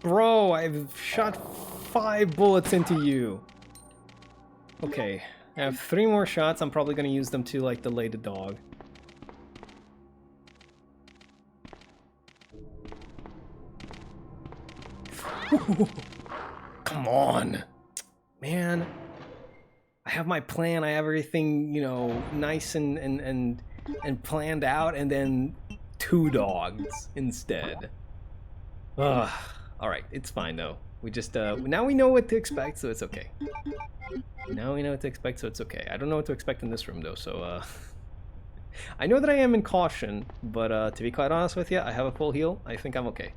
Bro, I've shot 5 bullets into you. Okay, I have 3 more shots. I'm probably gonna use them to, like, delay the dog. Come on. Man. I have my plan. I have everything, you know, nice and planned out, and then 2 dogs instead. Ugh. Alright, it's fine though. We just, now we know what to expect, so it's okay. Now we know what to expect, so it's okay. I don't know what to expect in this room though, so, I know that I am in caution, but, to be quite honest with you, I have a full heal. I think I'm okay.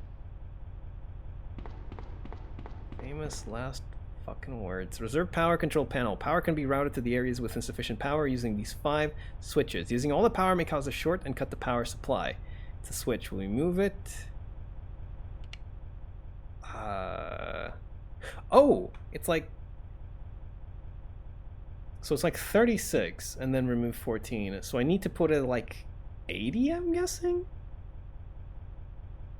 Famous last fucking words. Reserve power control panel. Power can be routed to the areas with insufficient power using these 5 switches. Using all the power may cause a short and cut the power supply. It's a switch. Will we move it? Oh! It's like... So it's like 36, and then remove 14. So I need to put it at like 80, I'm guessing?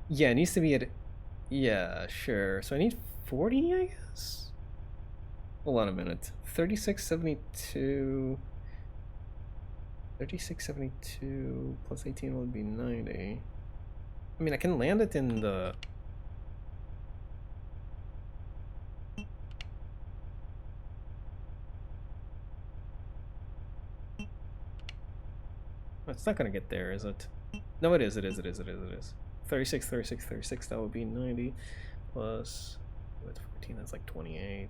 Yeah, it needs to be at... Yeah, sure. So I need 40, I guess? Hold on a minute. 3672... 3672 plus 18 would be 90. I mean, I can land it in the... It's not gonna get there, is it? No, it is, it is, it is, it is, it is. 36, 36, 36, that would be 90 plus with 14, that's like 28.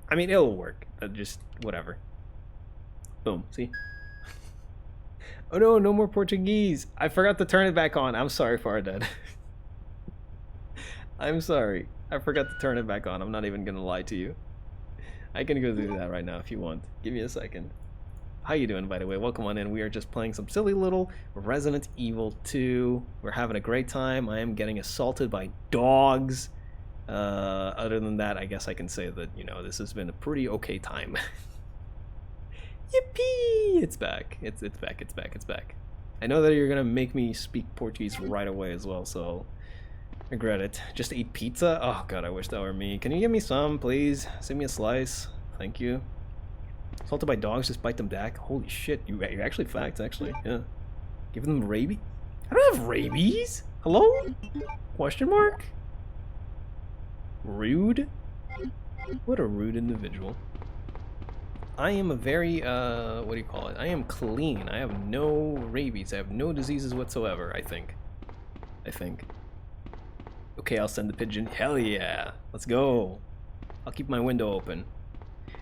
I mean, it'll work. Just whatever. Boom. See? Oh no, no more Portuguese. I forgot to turn it back on. I'm sorry, Fardad. I'm sorry. I forgot to turn it back on. I'm not even gonna lie to you. I can go do that right now if you want. Give me a second. How you doing, by the way? Welcome on in. We are just playing some silly little Resident Evil 2. We're having a great time. I am getting assaulted by dogs. Other than that, I guess I can say that, you know, this has been a pretty okay time. Yippee! It's back. It's back. It's back. It's back. I know that you're gonna make me speak Portuguese right away as well, so regret it. Just ate pizza? Oh god, I wish that were me. Can you give me some, please? Send me a slice. Thank you. Assaulted by dogs, just bite them back. Holy shit, you're actually facts, actually. Yeah. Give them rabies? I don't have rabies! Hello? Question mark? Rude? What a rude individual. I am a very, what do you call it? I am clean. I have no rabies. I have no diseases whatsoever, I think. Okay, I'll send the pigeon. Hell yeah. Let's go. I'll keep my window open.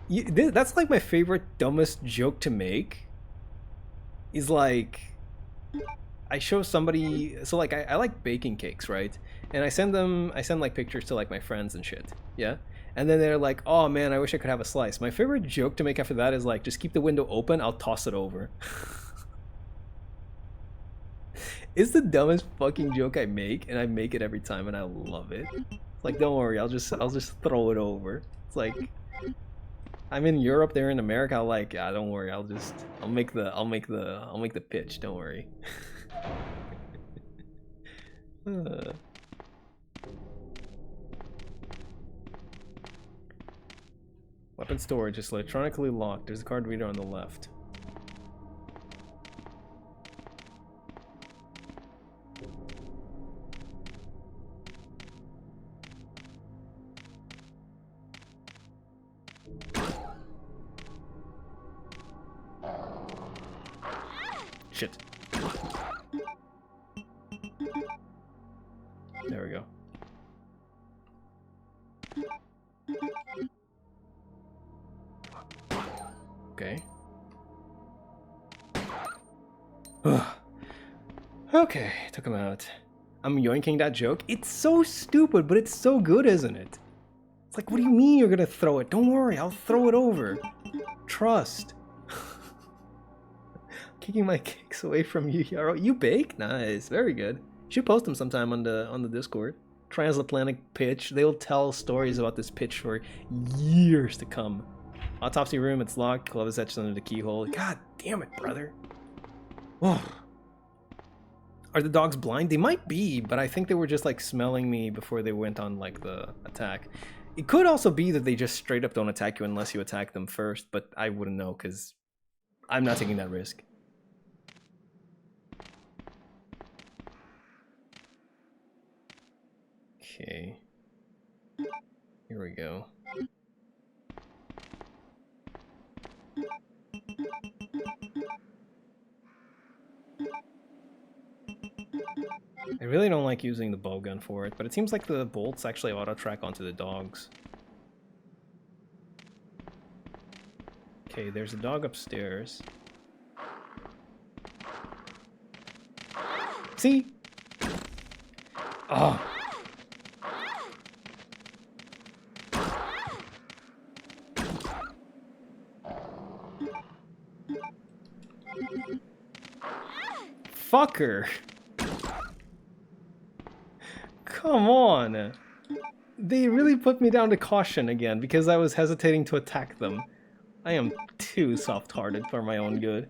That's like my favorite, dumbest joke to make. Is like... I show somebody... So like, I like baking cakes, right? And I send like pictures to like my friends and shit. Yeah? And then they're like, oh man, I wish I could have a slice. My favorite joke to make after that is like, just keep the window open, I'll toss it over. It's the dumbest fucking joke I make, and I make it every time, and I love it. It's like, don't worry, I'll just throw it over. It's like, I'm in Europe, they're in America. I'll like, yeah, don't worry, I'll make the pitch. Don't worry. Weapon storage is electronically locked. There's a card reader on the left. Shit. There we go. Okay. Okay, took him out. I'm yoinking that joke. It's so stupid, but it's so good, isn't it? It's like, what do you mean you're gonna throw it? Don't worry, I'll throw it over. Trust. Kicking my kicks away from you, Yaro. You bake? Nice, very good. You should post them sometime on the Discord. Transatlantic pitch. They'll tell stories about this pitch for years to come. Autopsy room, it's locked. Glove is etched under the keyhole. God damn it, brother. Oh. Are the dogs blind? They might be, but I think they were just like smelling me before they went on like the attack. It could also be that they just straight up don't attack you unless you attack them first, but I wouldn't know because I'm not taking that risk. Okay. Here we go. I really don't like using the bow gun for it, but it seems like the bolts actually auto-track onto the dogs. Okay, there's a dog upstairs. See? Oh. Fucker. Come on. They really put me down to caution again because I was hesitating to attack them. I am too soft-hearted for my own good.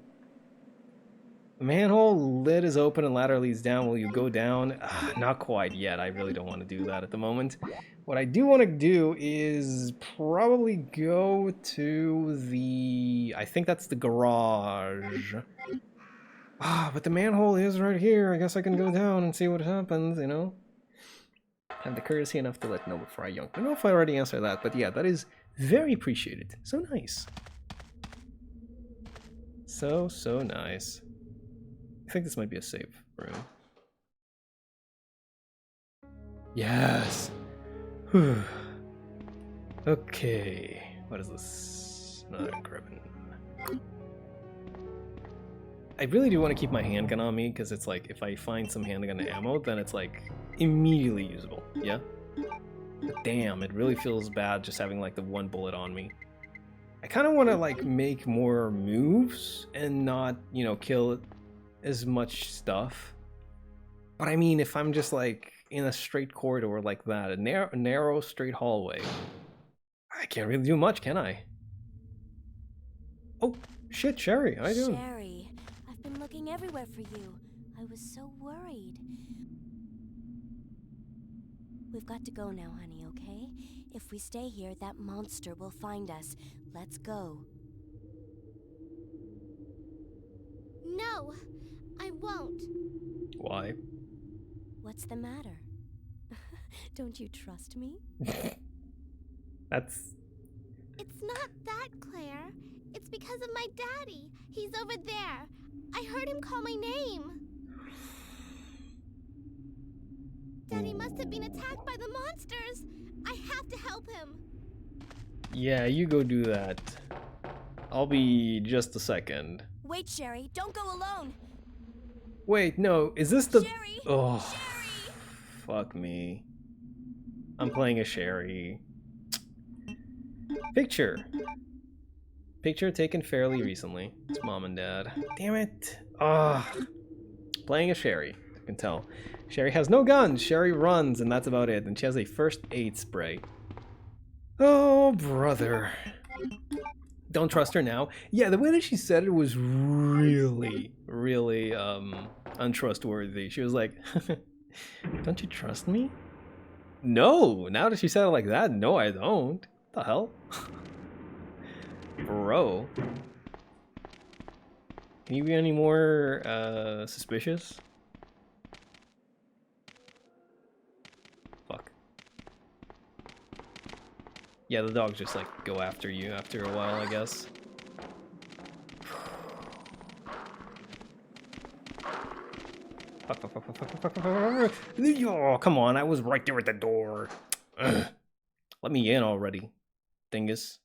The manhole lid is open and ladder leads down. Will you go down? Not quite yet. I really don't want to do that at the moment. What I do want to do is probably go to the... I think that's the garage. But the manhole is right here. I guess I can go down and see what happens, you know? Have the courtesy enough to let know before I yoink. I don't know if I already answered that, but yeah, that is very appreciated. So nice. So nice. I think this might be a safe room. Yes! Whew. Okay. What is this? Another Griffin. I really do want to keep my handgun on me, because it's like, if I find some handgun ammo, then it's like, immediately usable, yeah? But damn, it really feels bad just having like the one bullet on me. I kind of want to like make more moves and not, you know, kill as much stuff. But I mean, if I'm just like in a straight corridor like that, a narrow straight hallway, I can't really do much, can I? Oh, shit, Sherry, how you doing? Sherry, I've been looking everywhere for you. I was so worried. We've got to go now, honey, okay? If we stay here, that monster will find us. Let's go. No, I won't. Why? What's the matter? Don't you trust me? That's... It's not that, Claire. It's because of my daddy. He's over there. I heard him call my name. Daddy must have been attacked by the monsters. I have to help him. Yeah, you go do that. I'll be just a second. Wait, Sherry, don't go alone. Wait, no, is this the... Sherry! Oh, Sherry! fuck me. I'm playing a Sherry. Picture. Picture taken fairly recently. It's mom and dad. Damn it. Playing a Sherry. I can tell. Sherry has no guns. Sherry runs, and that's about it. And she has a first aid spray. Oh, brother. Don't trust her now. Yeah, the way that she said it was really, really untrustworthy. She was like, don't you trust me? No. Now that she said it like that, no, I don't. What the hell? Bro. Can you be any more suspicious? Fuck. Yeah, the dogs just like go after you after a while, I guess. Fuck, fuck, fuck, fuck, fuck, fuck, fuck, fuck. Oh, come on, I was right there at the door. Ugh. Let me in already, dingus.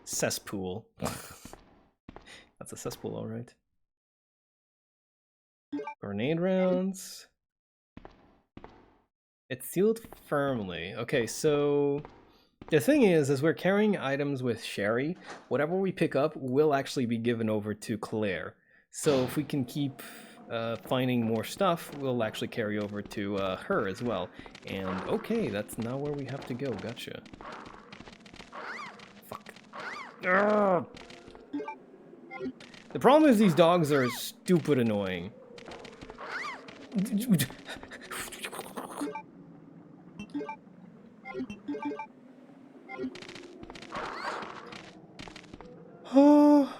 Cesspool. That's a cesspool, alright. Grenade rounds. It's sealed firmly. Okay, so the thing is we're carrying items with Sherry. Whatever we pick up will actually be given over to Claire. So if we can keep finding more stuff, we'll actually carry over to her as well. And okay, that's not where we have to go. Gotcha. Fuck. Urgh. The problem is these dogs are stupid annoying. Oh,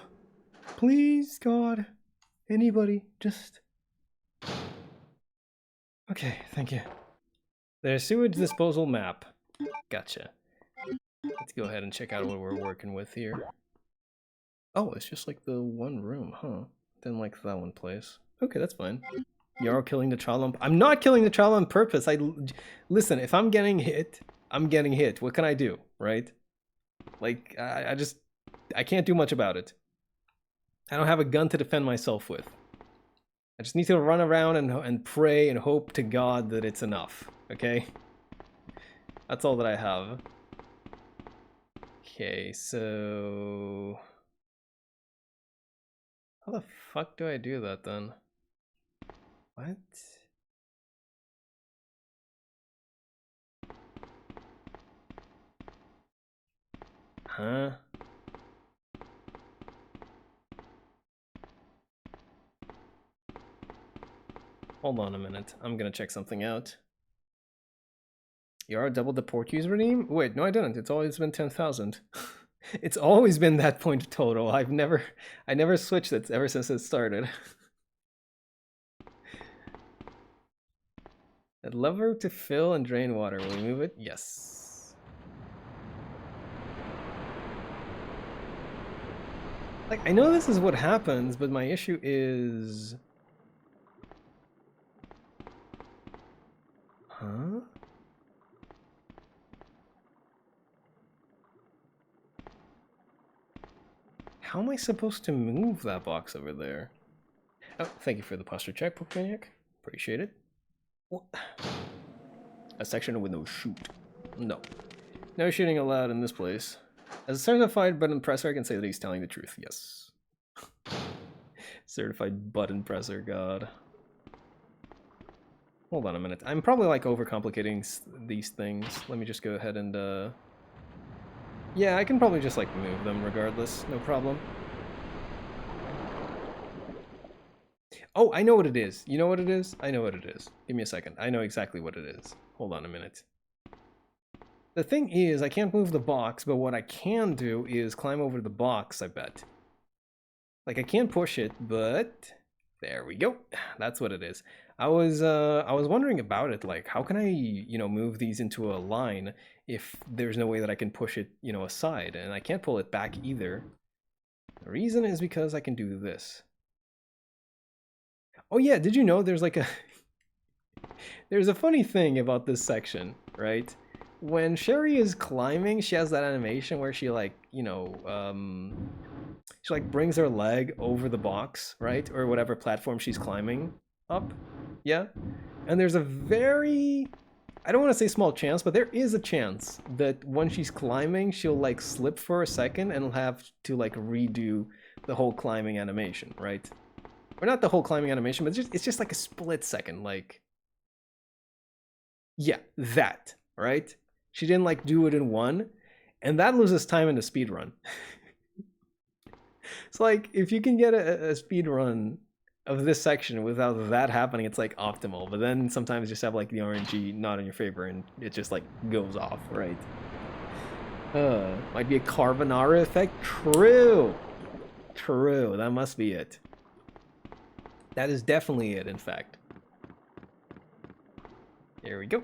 please, God. Anybody, just... Okay, thank you. There's sewage disposal map. Gotcha. Let's go ahead and check out what we're working with here. Oh, it's just like the one room, huh? Didn't like that one place. Okay, that's fine. You're killing the child on... I'm not killing the child on purpose. Listen, if I'm getting hit, I'm getting hit. What can I do, right? Like, I can't do much about it. I don't have a gun to defend myself with. I just need to run around and pray and hope to God that it's enough, okay? That's all that I have. Okay, so... How the fuck do I do that then? What? Huh? Hold on a minute. I'm gonna check something out. Yara doubled the port use redeem? Wait, no I didn't. It's always been 10,000. It's always been that point total. I never switched it ever since it started. That lever to fill and drain water. Will we move it? Yes. Like, I know this is what happens, but my issue is... Huh? How am I supposed to move that box over there? Oh, thank you for the posture check, Pokemaniac. Appreciate it. What? A section with no shoot. No. No shooting allowed in this place. As a certified button presser, I can say that he's telling the truth. Yes. Certified button presser, God. Hold on a minute. I'm probably like overcomplicating these things. Let me just go ahead and yeah, I can probably just like move them regardless. No problem. Oh, I know what it is. You know what it is? I know what it is. Give me a second. I know exactly what it is. Hold on a minute. The thing is, I can't move the box, but what I can do is climb over the box, I bet. Like, I can't push it, but... There we go. That's what it is. I was wondering about it, like, how can I, you know, move these into a line if there's no way that I can push it, you know, aside, and I can't pull it back either. The reason is because I can do this. Oh yeah, did you know there's like a... There's a funny thing about this section, right? When Sherry is climbing, she has that animation where she like, you know, she like brings her leg over the box, right? Or whatever platform she's climbing up. Yeah? And there's a very... I don't want to say small chance, but there is a chance that when she's climbing, she'll like slip for a second and have to like redo the whole climbing animation, right? Or not the whole climbing animation, but it's just like a split second, like... Yeah, that, right? She didn't like do it in one, and that loses time in the speed run. It's like, if you can get a speed run of this section without that happening, it's like optimal, but then sometimes you just have like the RNG not in your favor and it just like goes off, right? Might be a Carbonara effect? True! True, that must be it. That is definitely it, in fact. Here we go.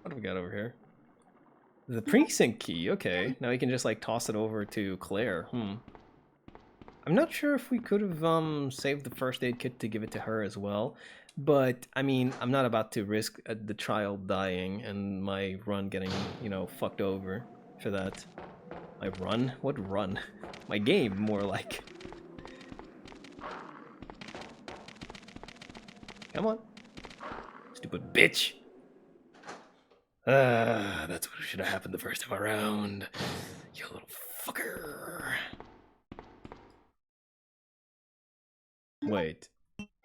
What do we got over here? The precinct key, okay. Now we can just like toss it over to Claire. I'm not sure if we could have saved the first aid kit to give it to her as well. But, I mean, I'm not about to risk the child dying and my run getting, you know, fucked over for that. My run? What run? My game, more like. Come on. Stupid bitch. That's what should have happened the first time around. You little fucker. Wait.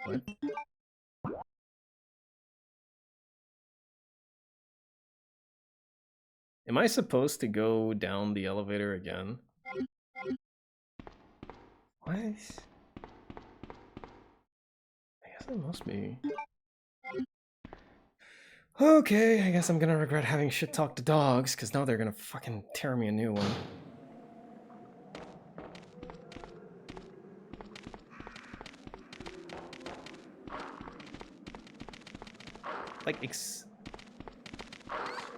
What? Am I supposed to go down the elevator again? What? I guess it must be. Okay, I guess I'm gonna regret having shit talk to dogs, because now they're gonna fucking tear me a new one. Like,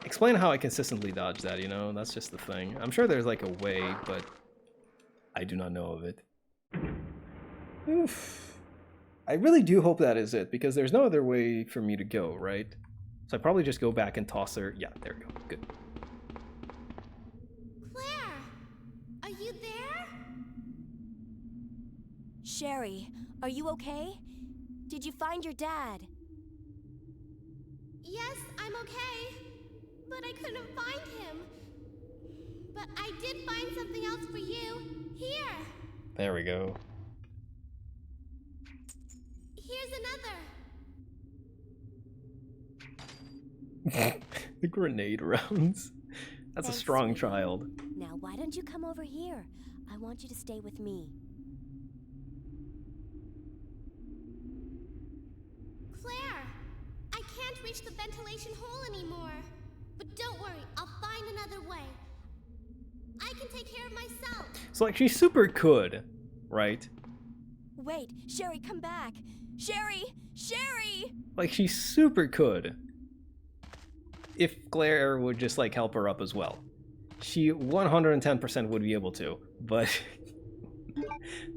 explain how I consistently dodge that, you know? That's just the thing. I'm sure there's like a way, but I do not know of it. Oof. I really do hope that is it, because there's no other way for me to go, right? So I probably just go back and toss her. Yeah, there we go. Good. Claire, are you there? Sherry, are you okay? Did you find your dad? Yes, I'm okay. But I couldn't find him. But I did find something else for you. Here. There we go. Here's another. The grenade rounds. That's a Thanks, strong sweetie. child. Now, why don't you come over here? I want you to stay with me. Claire, I can't reach the ventilation hole anymore. But don't worry, I'll find another way. I can take care of myself. So like she super could, right? Wait, Sherry, come back. Sherry! Sherry! Like she super could. If Claire would just like help her up as well. She 110% would be able to, but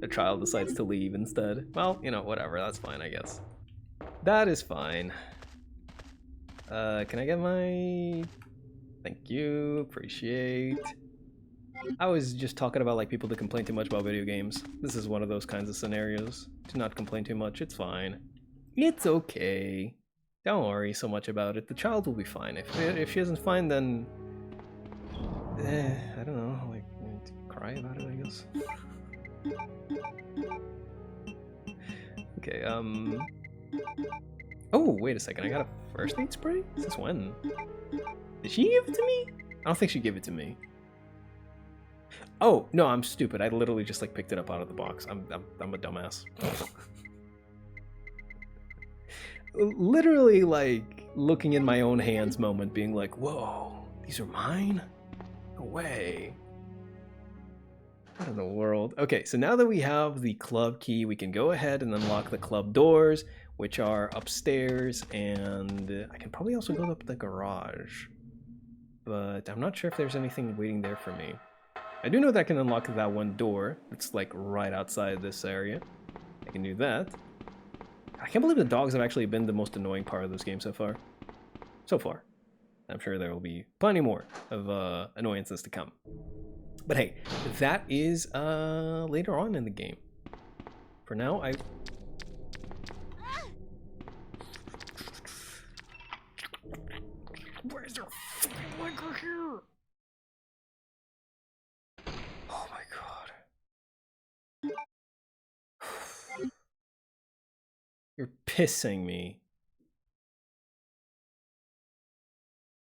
the child decides to leave instead. Well, you know, whatever, that's fine, I guess. That is fine. Can I get my... Thank you, appreciate. I was just talking about like people that complain too much about video games. This is one of those kinds of scenarios. Do not complain too much, it's fine. It's okay. Don't worry so much about it. The child will be fine. If she isn't fine, then... I don't know, like, cry about it, I guess. Okay, Oh, wait a second, I got a first aid spray? Since when? Did she give it to me? I don't think she gave it to me. Oh, no, I'm stupid. I literally just, like, picked it up out of the box. I'm a dumbass. Literally, like, looking in my own hands moment, being like, whoa, these are mine? No way. What in the world? Okay, so now that we have the club key, we can go ahead and unlock the club doors, which are upstairs, and I can probably also go up the garage. But I'm not sure if there's anything waiting there for me. I do know that I can unlock that one door that's like right outside this area. I can do that. I can't believe the dogs have actually been the most annoying part of this game so far. So far. I'm sure there will be plenty more of annoyances to come. But hey, that is later on in the game. For now, Where's their liquor here? Oh my god. You're pissing me.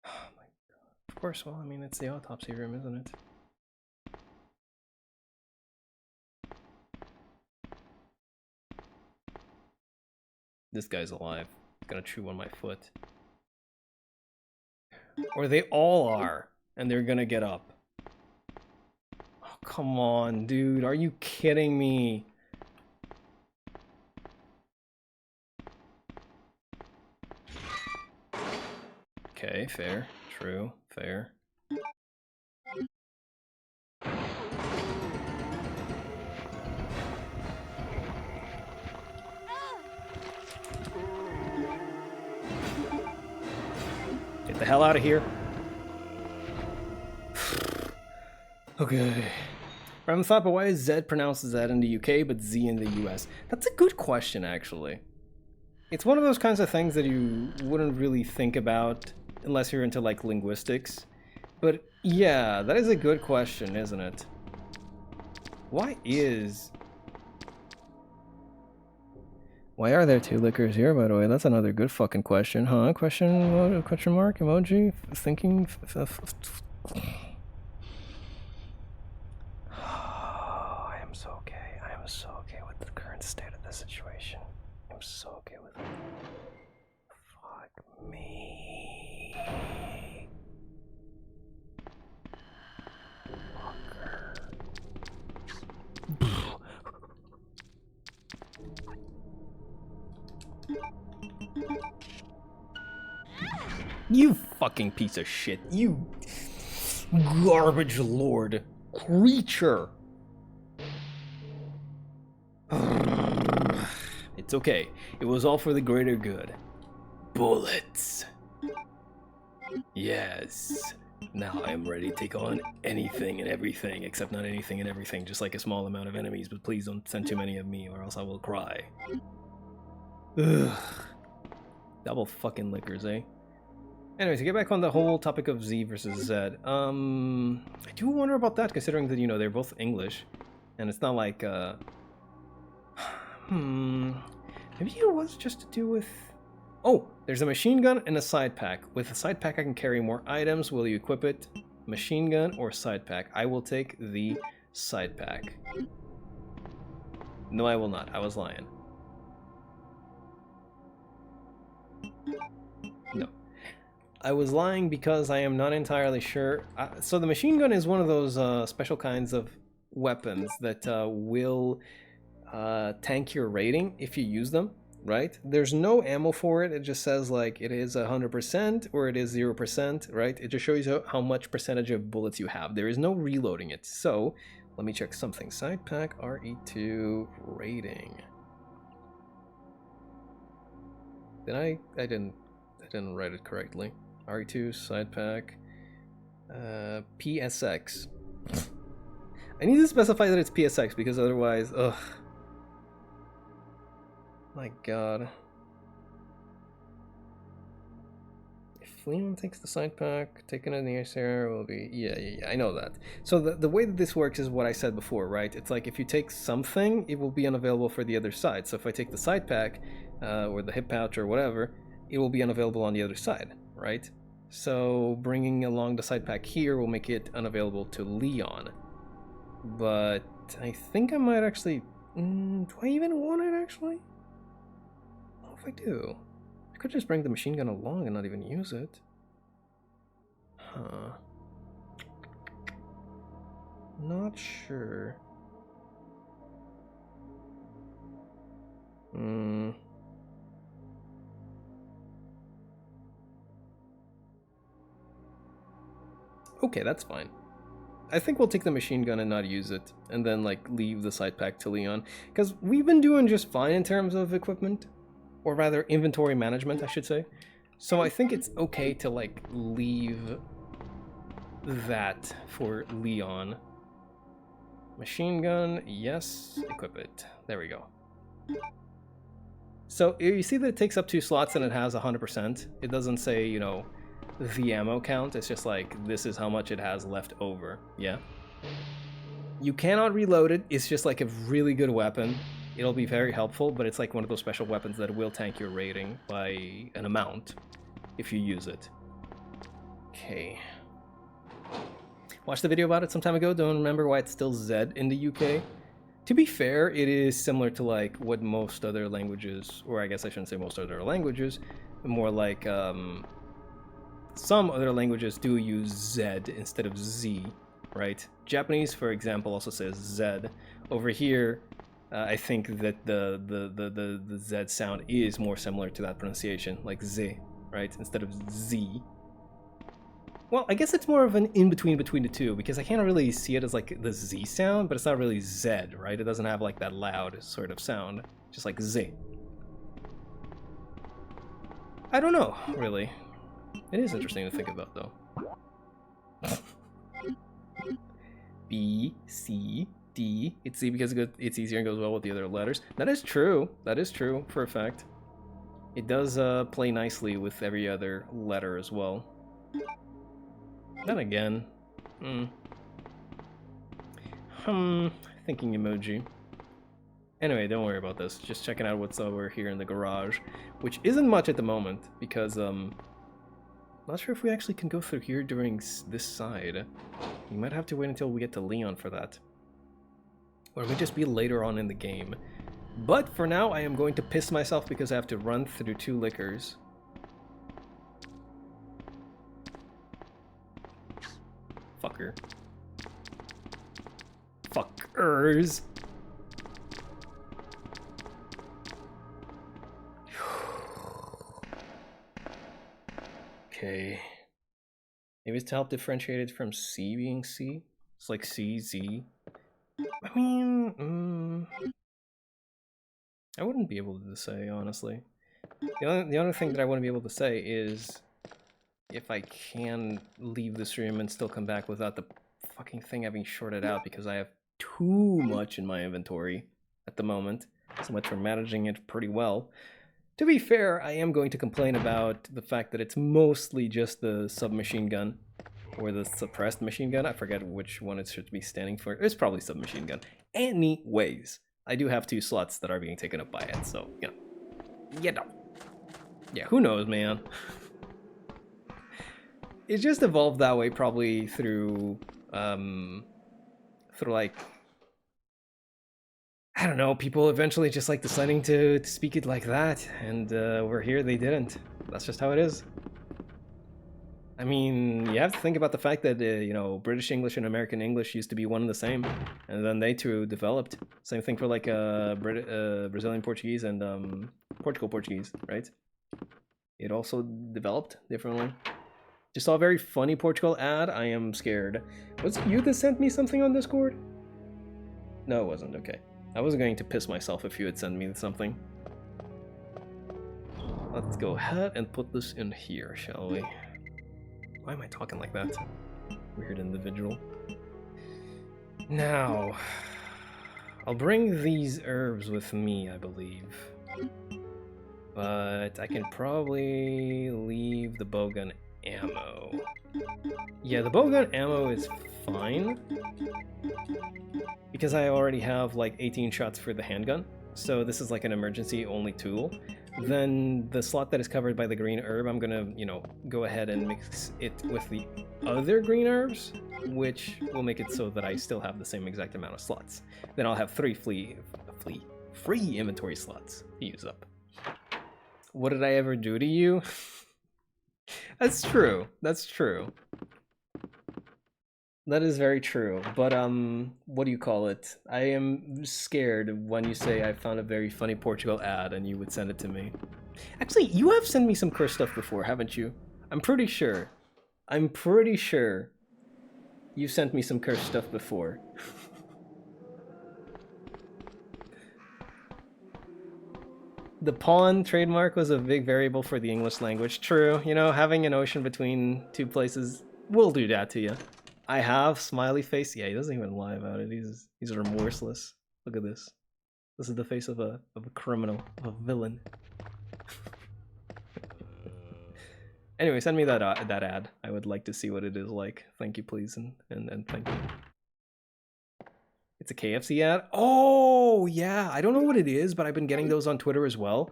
Oh my god. Of course, well, I mean, it's the autopsy room, isn't it? This guy's alive. He's gonna chew on my foot. Or they all are. and they're gonna get up. Oh, come on, dude. Are you kidding me? Okay, fair. True. Fair. Get the hell out of here. Okay. I'm thought, but why is Z pronounced Z in the UK but Z in the US? That's a good question, actually. It's one of those kinds of things that you wouldn't really think about unless you're into, like, linguistics. But yeah, that is a good question, isn't it? Why are there 2 liquors here, by the way? That's another good fucking question, huh? Question mark, emoji, thinking... I am so okay. I am so okay with the current state of the situation. I'm so okay with it. Fuck me. You fucking piece of shit. You garbage lord creature. It's okay. It was all for the greater good. Bullets. Yes. Now I am ready to take on anything and everything, except not anything and everything, just like a small amount of enemies, but please don't send too many of me or else I will cry. Ugh. Double fucking liquors, eh? Anyway, to get back on the whole topic of Z versus Z, I do wonder about that, considering that, you know, they're both English, and it's not like, maybe it was just to do with... Oh, there's a machine gun and a side pack. With a side pack, I can carry more items. Will you equip it? Machine gun or side pack? I will take the side pack. No, I will not. I was lying. No. I was lying because I am not entirely sure. So the machine gun is one of those special kinds of weapons that will tank your rating if you use them, right? There's no ammo for it. It just says like it is 100% or it is 0%, right? It just shows you how much percentage of bullets you have. There is no reloading it. So let me check something. Side pack RE2 rating. Did I didn't write it correctly. RE2 side pack PSX. I need to specify that it's PSX because otherwise, ugh. My god. If Leon takes the side pack, taken in the ice area will be... Yeah, I know that. So the way that this works is what I said before, right? It's like if you take something, it will be unavailable for the other side. So if I take the side pack, or the hip pouch or whatever, it will be unavailable on the other side, right? So bringing along the side pack here will make it unavailable to Leon. But I think I might actually... do I even want it, actually? If I do, I could just bring the machine gun along and not even use it. Huh. Not sure. Okay, that's fine. I think we'll take the machine gun and not use it, and then like leave the side pack to Leon, because we've been doing just fine in terms of equipment. Or rather, inventory management, I should say. So I think it's okay to, like, leave that for Leon. Machine gun, yes. Equip it. There we go. So you see that it takes up 2 slots and it has 100%. It doesn't say, you know, the ammo count. It's just like, this is how much it has left over. Yeah? You cannot reload it. It's just like a really good weapon. It'll be very helpful, but it's like one of those special weapons that will tank your rating by an amount if you use it. Okay. Watched the video about it some time ago. Don't remember why it's still Z in the UK. To be fair, it is similar to like what most other languages, or I guess I shouldn't say most other languages, more like some other languages do use Z instead of Z, right? Japanese, for example, also says Z. Over here, I think that the Z sound is more similar to that pronunciation, like Z, right? Instead of Z. Well, I guess it's more of an in-between between the two, because I can't really see it as like the Z sound, but it's not really Z, right? It doesn't have like that loud sort of sound, just like Z. I don't know, really. It is interesting to think about, though. B, C, D. It's C because it's easier and goes well with the other letters. That is true. That is true for a fact. It does play nicely with every other letter as well. Then again, thinking emoji. Anyway, don't worry about this. Just checking out what's over here in the garage, which isn't much at the moment because not sure if we actually can go through here during this side. You might have to wait until we get to Leon for that, or it may just be later on in the game. But for now, I am going to piss myself because I have to run through 2 liquors. Fucker. Fuckers. Okay. Maybe it's to help differentiate it from C being C. It's like C, Z. I mean, I wouldn't be able to say, honestly. The only thing that I wouldn't be able to say is if I can leave this room and still come back without the fucking thing having shorted out, because I have too much in my inventory at the moment. So much for managing it pretty well. To be fair, I am going to complain about the fact that it's mostly just the submachine gun, or the suppressed machine gun. I forget which one it should be standing for. It's probably submachine gun. Anyways, I do have 2 slots that are being taken up by it, so, you know. Yeah, who knows, man. It just evolved that way probably through like, I don't know, people eventually just like deciding to speak it like that, and we're here, they didn't. That's just how it is. I mean, you have to think about the fact that, you know, British English and American English used to be one and the same, and then they too developed. Same thing for like Brazilian Portuguese and Portugal Portuguese, right? It also developed differently. Just saw a very funny Portugal ad. I am scared. Was it you that sent me something on Discord? No, it wasn't. Okay. I was going to piss myself if you had sent me something. Let's go ahead and put this in here, shall we? Why am I talking like that? Weird individual. Now, I'll bring these herbs with me, I believe. But I can probably leave the bowgun ammo. Yeah, the bowgun ammo is fine, because I already have like 18 shots for the handgun, so this is like an emergency only tool. Then the slot that is covered by the green herb, I'm gonna, you know, go ahead and mix it with the other green herbs, which will make it so that I still have the same exact amount of slots. Then I'll have 3 free inventory slots to use up. What did I ever do to you? That's true. That's true. That is very true. But what do you call it? I am scared when you say I found a very funny Portugal ad and you would send it to me. Actually, you have sent me some cursed stuff before, haven't you? I'm pretty sure. I'm pretty sure you sent me some cursed stuff before. The pawn trademark was a big variable for the English language. True, you know, having an ocean between 2 places will do that to you. I have smiley face. Yeah, he doesn't even lie about it. He's remorseless. Look at this. This is the face of a criminal, of a villain. Anyway, send me that ad. I would like to see what it is like. Thank you, please, and thank you. It's a KFC ad? Oh, yeah. I don't know what it is, but I've been getting those on Twitter as well.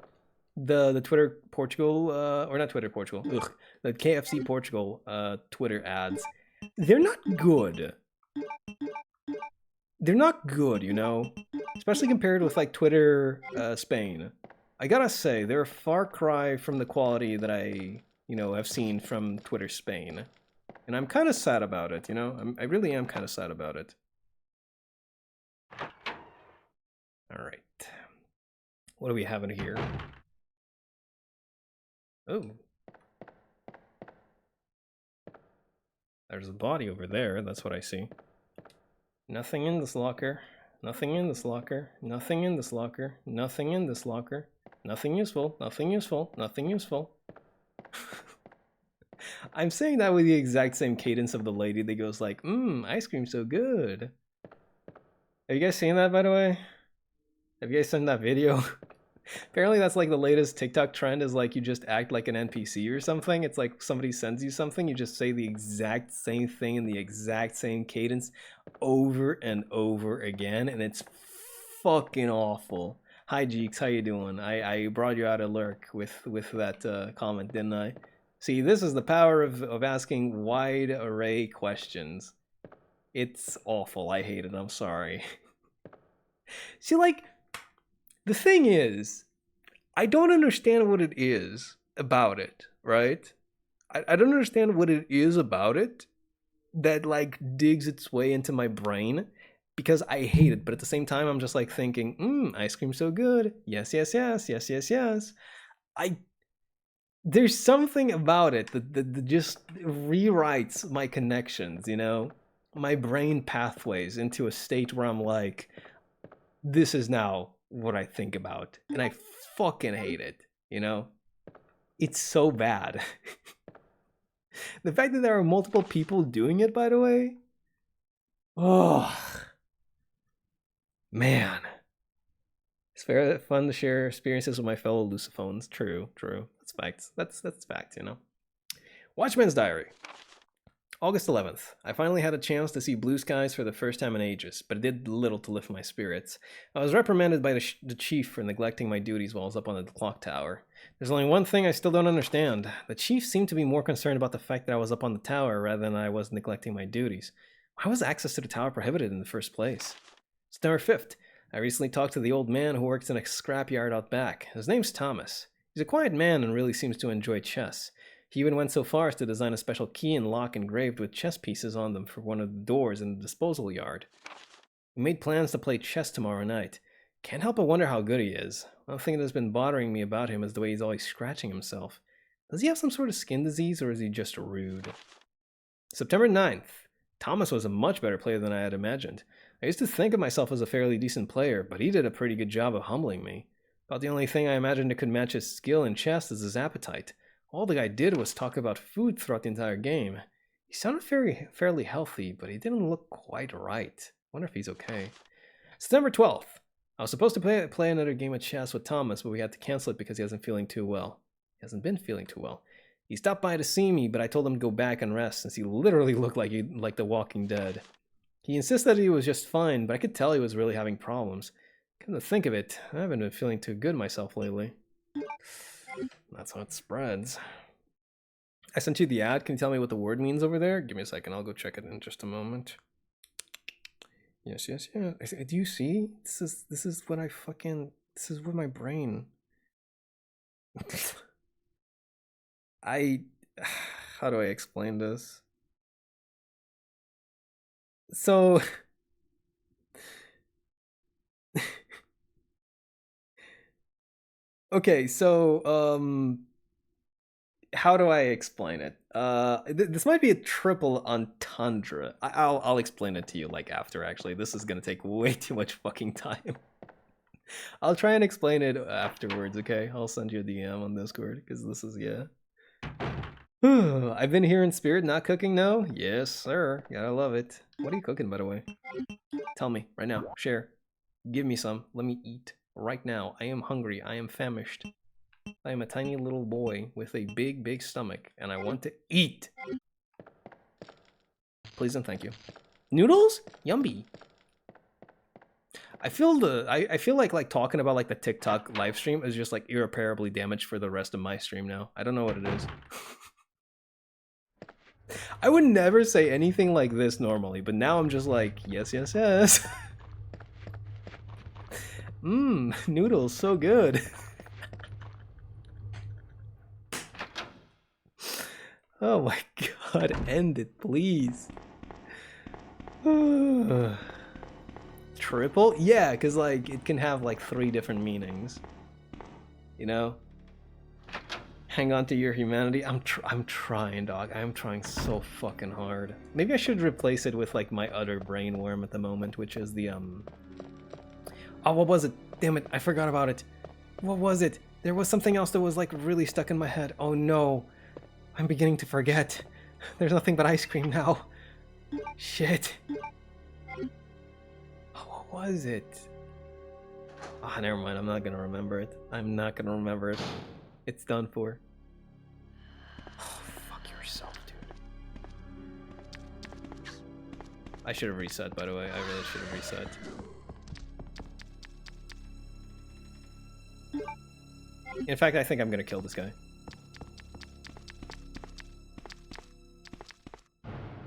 The Twitter Portugal, or not Twitter Portugal, ugh, the KFC Portugal Twitter ads. They're not good. They're not good, you know? Especially compared with, like, Twitter Spain. I gotta say, they're a far cry from the quality that I you know, I've seen from Twitter Spain. And I'm kind of sad about it, you know? I really am kind of sad about it. Alright. What do we have in here? Oh. There's a body over there, that's what I see. Nothing in this locker. Nothing in this locker. Nothing in this locker. Nothing in this locker. Nothing useful. Nothing useful. Nothing useful. I'm saying that with the exact same cadence of the lady that goes like, ice cream so good. Have you guys seen that, by the way? Have you guys seen that video? Apparently that's like the latest TikTok trend, is like you just act like an NPC or something. It's like somebody sends you something, you just say the exact same thing in the exact same cadence over and over again, and it's fucking awful. Hi Jeeks, how you doing? I brought you out of lurk with that comment, didn't I? See, this is the power of asking wide array questions. It's awful. I hate it. I'm sorry. See, like, the thing is, I don't understand what it is about it, right? I don't understand what it is about it that, like, digs its way into my brain, because I hate it. But at the same time, I'm just, like, thinking, ice cream so good. Yes, yes, yes, yes, yes, yes. There's something about it that just rewrites my connections, you know? My brain pathways into a state where I'm like, this is now what I think about. And I fucking hate it, you know? It's so bad. The fact that there are multiple people doing it, by the way. Oh, man. It's very fun to share experiences with my fellow Luciphones. True, true. That's facts. That's fact, you know. Watchman's Diary. August 11th. I finally had a chance to see blue skies for the first time in ages, but it did little to lift my spirits. I was reprimanded by the chief for neglecting my duties while I was up on the clock tower. There's only one thing I still don't understand. The chief seemed to be more concerned about the fact that I was up on the tower rather than I was neglecting my duties. Why was access to the tower prohibited in the first place? September 5th. I recently talked to the old man who works in a scrapyard out back. His name's Thomas. He's a quiet man and really seems to enjoy chess. He even went so far as to design a special key and lock engraved with chess pieces on them for one of the doors in the disposal yard. We made plans to play chess tomorrow night. Can't help but wonder how good he is. One thing that's been bothering me about him is the way he's always scratching himself. Does he have some sort of skin disease, or is he just rude? September 9th. Thomas was a much better player than I had imagined. I used to think of myself as a fairly decent player, but he did a pretty good job of humbling me. About the only thing I imagined that could match his skill in chess is his appetite. All the guy did was talk about food throughout the entire game. He sounded fairly healthy, but he didn't look quite right. Wonder if he's okay. September 12th. I was supposed to play another game of chess with Thomas, but we had to cancel it because he hasn't been feeling too well. He stopped by to see me, but I told him to go back and rest since he literally looked like The Walking Dead. He insisted that he was just fine, but I could tell he was really having problems. Come to think of it, I haven't been feeling too good myself lately. That's how it spreads. I sent you the ad. Can you tell me what the word means over there? Give me a second. I'll go check it in just a moment. Yes, yes, yeah. Do you see? This is what I fucking... This is what my brain... How do I explain this? So... Okay, so, how do I explain it? This might be a triple entendre. I'll explain it to you, like, after, actually. This is gonna take way too much fucking time. I'll try and explain it afterwards, okay? I'll send you a DM on Discord, because this is, yeah. I've been here in spirit, not cooking now? Yes, sir. Gotta love it. What are you cooking, by the way? Tell me, right now. Share. Give me some. Let me eat. Right now, I am hungry, I am famished. I am a tiny little boy with a big, big stomach, and I want to eat. Please and thank you. Noodles? Yummy. I feel like talking about like the TikTok live stream is just like irreparably damaged for the rest of my stream now. I don't know what it is. I would never say anything like this normally, but now I'm just like, yes, yes, yes. Noodles, so good. Oh my god, end it, please. Triple? Yeah, because like it can have like 3 different meanings. You know? Hang on to your humanity. I'm trying, dog. I'm trying so fucking hard. Maybe I should replace it with like my other brain worm at the moment, which is the Oh, what was it? Damn it, I forgot about it. What was it? There was something else that was like really stuck in my head. Oh no. I'm beginning to forget. There's nothing but ice cream now. Shit. Oh, what was it? Ah, never mind. I'm not gonna remember it. I'm not gonna remember it. It's done for. Oh, fuck yourself, dude. I should have reset, by the way. I really should have reset. In fact, I think I'm gonna kill this guy.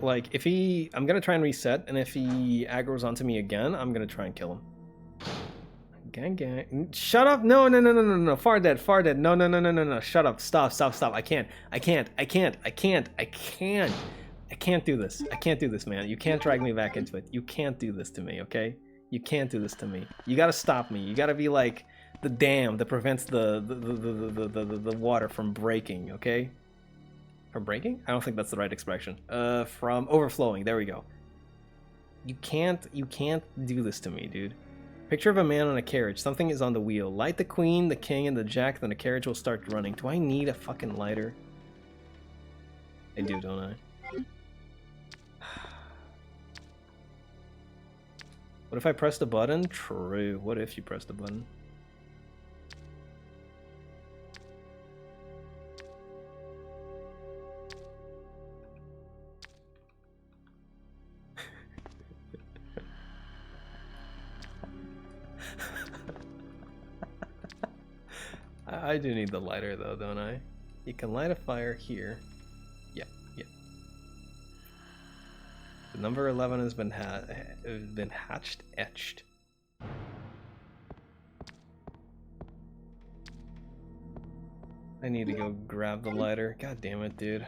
Like, if he... I'm gonna try and reset, and if he aggroes onto me again, I'm gonna try and kill him. Gang. Shut up! No. Far dead. No. Shut up. Stop. I can't do this. I can't do this, man. You can't drag me back into it. You can't do this to me, okay? You can't do this to me. You gotta stop me. You gotta be like the dam that prevents the water from breaking, okay? From breaking? I don't think that's the right expression. From overflowing. There we go. You can't do this to me, dude. Picture of a man on a carriage. Something is on the wheel. Light the queen, the king, and the jack, then the carriage will start running. Do I need a fucking lighter? I do, don't I? What if I press the button? True. What if you press the button? I do need the lighter though, don't I? You can light a fire here. Yeah. The number 11 has been etched. I need to go grab the lighter. God damn it, dude.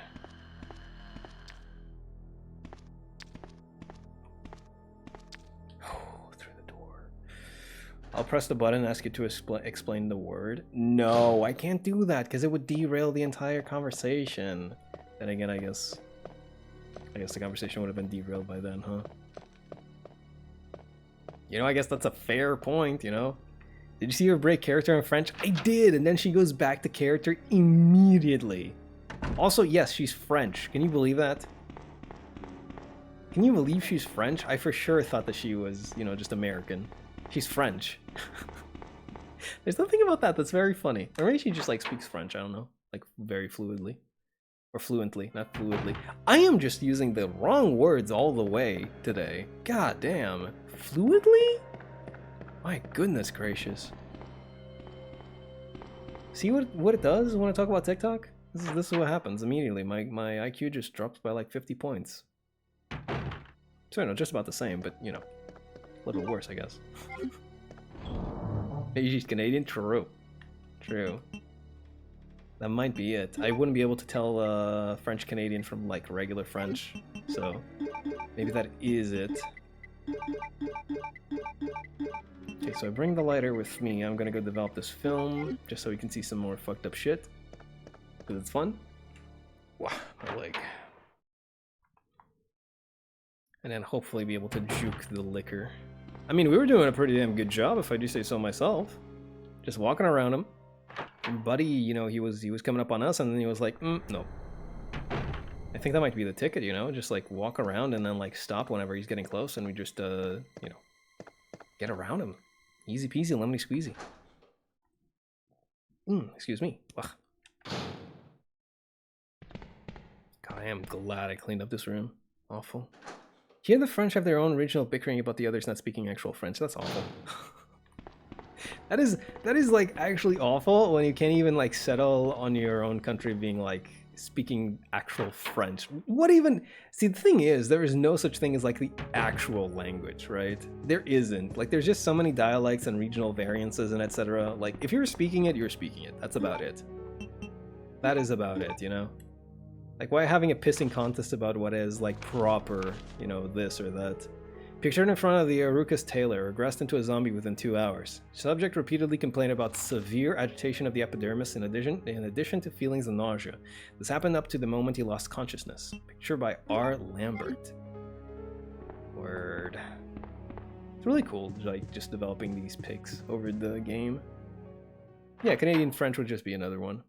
I'll press the button and ask you to explain the word. No, I can't do that because it would derail the entire conversation. Then again, I guess the conversation would have been derailed by then, huh? You know, I guess that's a fair point, you know? Did you see her break character in French? I did, and then she goes back to character immediately. Also, yes, she's French. Can you believe that? Can you believe she's French? I for sure thought that she was, you know, just American. She's French. There's something about that that's very funny. Or maybe she just like speaks French, I don't know. Like very fluidly. Or fluently, not fluidly. I am just using the wrong words all the way today. God damn. Fluidly? My goodness gracious. See what it does when I talk about TikTok? This is what happens immediately. My IQ just drops by like 50 points. So, you know, just about the same, but you know. A little worse, I guess. Maybe she's Canadian? True. That might be it. I wouldn't be able to tell French Canadian from like regular French, so maybe that is it. Okay, so I bring the lighter with me. I'm gonna go develop this film just so we can see some more fucked up shit. Because it's fun. Wow, my leg. And then hopefully be able to juke the liquor. I mean, we were doing a pretty damn good job, if I do say so myself. Just walking around him. And Buddy, you know, he was coming up on us, and then he was like, no. I think that might be the ticket, you know? Just, like, walk around and then, like, stop whenever he's getting close, and we just, you know, get around him. Easy peasy, lemony squeezy. Excuse me. Ugh. God, I am glad I cleaned up this room. Awful. Here the French have their own regional bickering about the others not speaking actual French. That's awful. that is like actually awful when you can't even like settle on your own country being like speaking actual French. What even? See, the thing is, there is no such thing as like the actual language, right? There isn't. Like there's just so many dialects and regional variances and etc. Like if you're speaking it, you're speaking it. That's about it. That is about it, you know? Like, why having a pissing contest about what is, like, proper, you know, this or that? Pictured in front of the Arukas tailor, regressed into a zombie within 2 hours. Subject repeatedly complained about severe agitation of the epidermis in addition to feelings of nausea. This happened up to the moment he lost consciousness. Picture by R. Lambert. Word. It's really cool, like, just developing these pics over the game. Yeah, Canadian French would just be another one.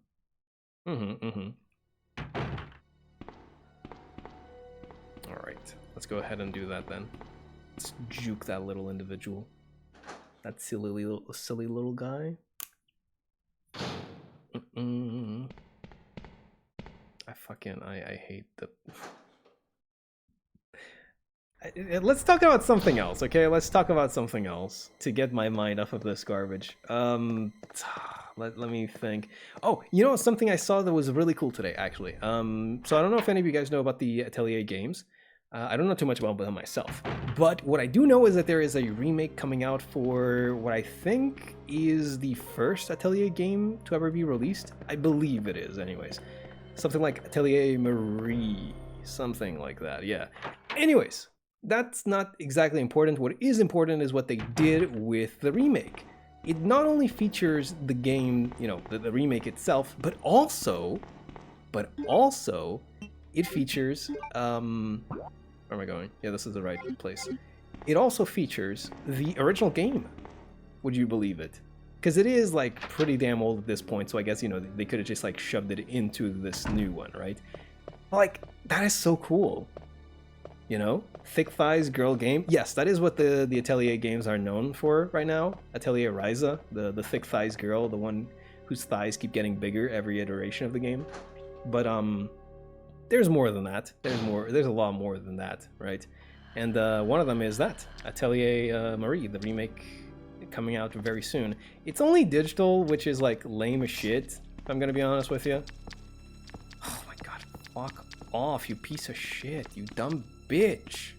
Alright, let's go ahead and do that then. Let's juke that little individual. That silly little guy. I hate the... Let's talk about something else, okay? Let's talk about something else to get my mind off of this garbage. Let me think. Oh, you know, something I saw that was really cool today, actually. So I don't know if any of you guys know about the Atelier games. I don't know too much about them myself. But what I do know is that there is a remake coming out for what I think is the first Atelier game to ever be released. I believe it is, anyways. Something like Atelier Marie. Something like that, yeah. Anyways, that's not exactly important. What is important is what they did with the remake. It not only features the game, you know, the remake itself, but also it features, where am I going? Yeah, this is the right place. It also features the original game. Would you believe it? Because it is, like, pretty damn old at this point, so I guess, you know, they could have just, like, shoved it into this new one, right? Like, that is so cool. You know? Thick thighs girl game. Yes, that is what the Atelier games are known for right now. Atelier Ryza, the thick thighs girl, the one whose thighs keep getting bigger every iteration of the game. But, there's more than that. There's a lot more than that, right? And one of them is that Atelier Marie, the remake coming out very soon. It's only digital, which is like lame as shit, if I'm gonna be honest with you. Oh my god, fuck off, you piece of shit, you dumb bitch.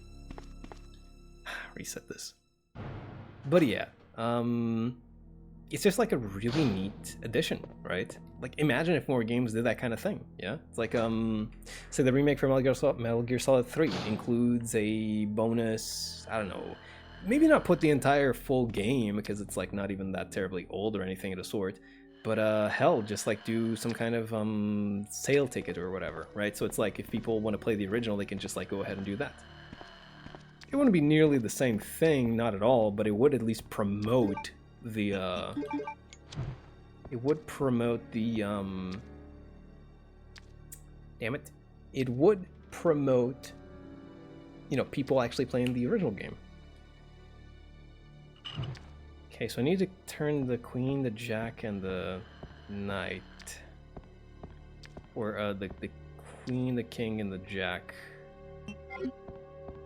Reset this. But yeah, it's just like a really neat addition, right? Like, imagine if more games did that kind of thing, yeah? It's like, say the remake for Metal Gear Solid 3 includes a bonus, I don't know, maybe not put the entire full game, because it's like not even that terribly old or anything of the sort, but hell, just like do some kind of sale ticket or whatever, right? So it's like, if people want to play the original, they can just like go ahead and do that. It wouldn't be nearly the same thing, not at all, but it would at least promote the, it would promote the, damn it. It would promote, you know, people actually playing the original game. Okay, so I need to turn the queen, the jack, and the knight. Or, the queen, the king, and the jack.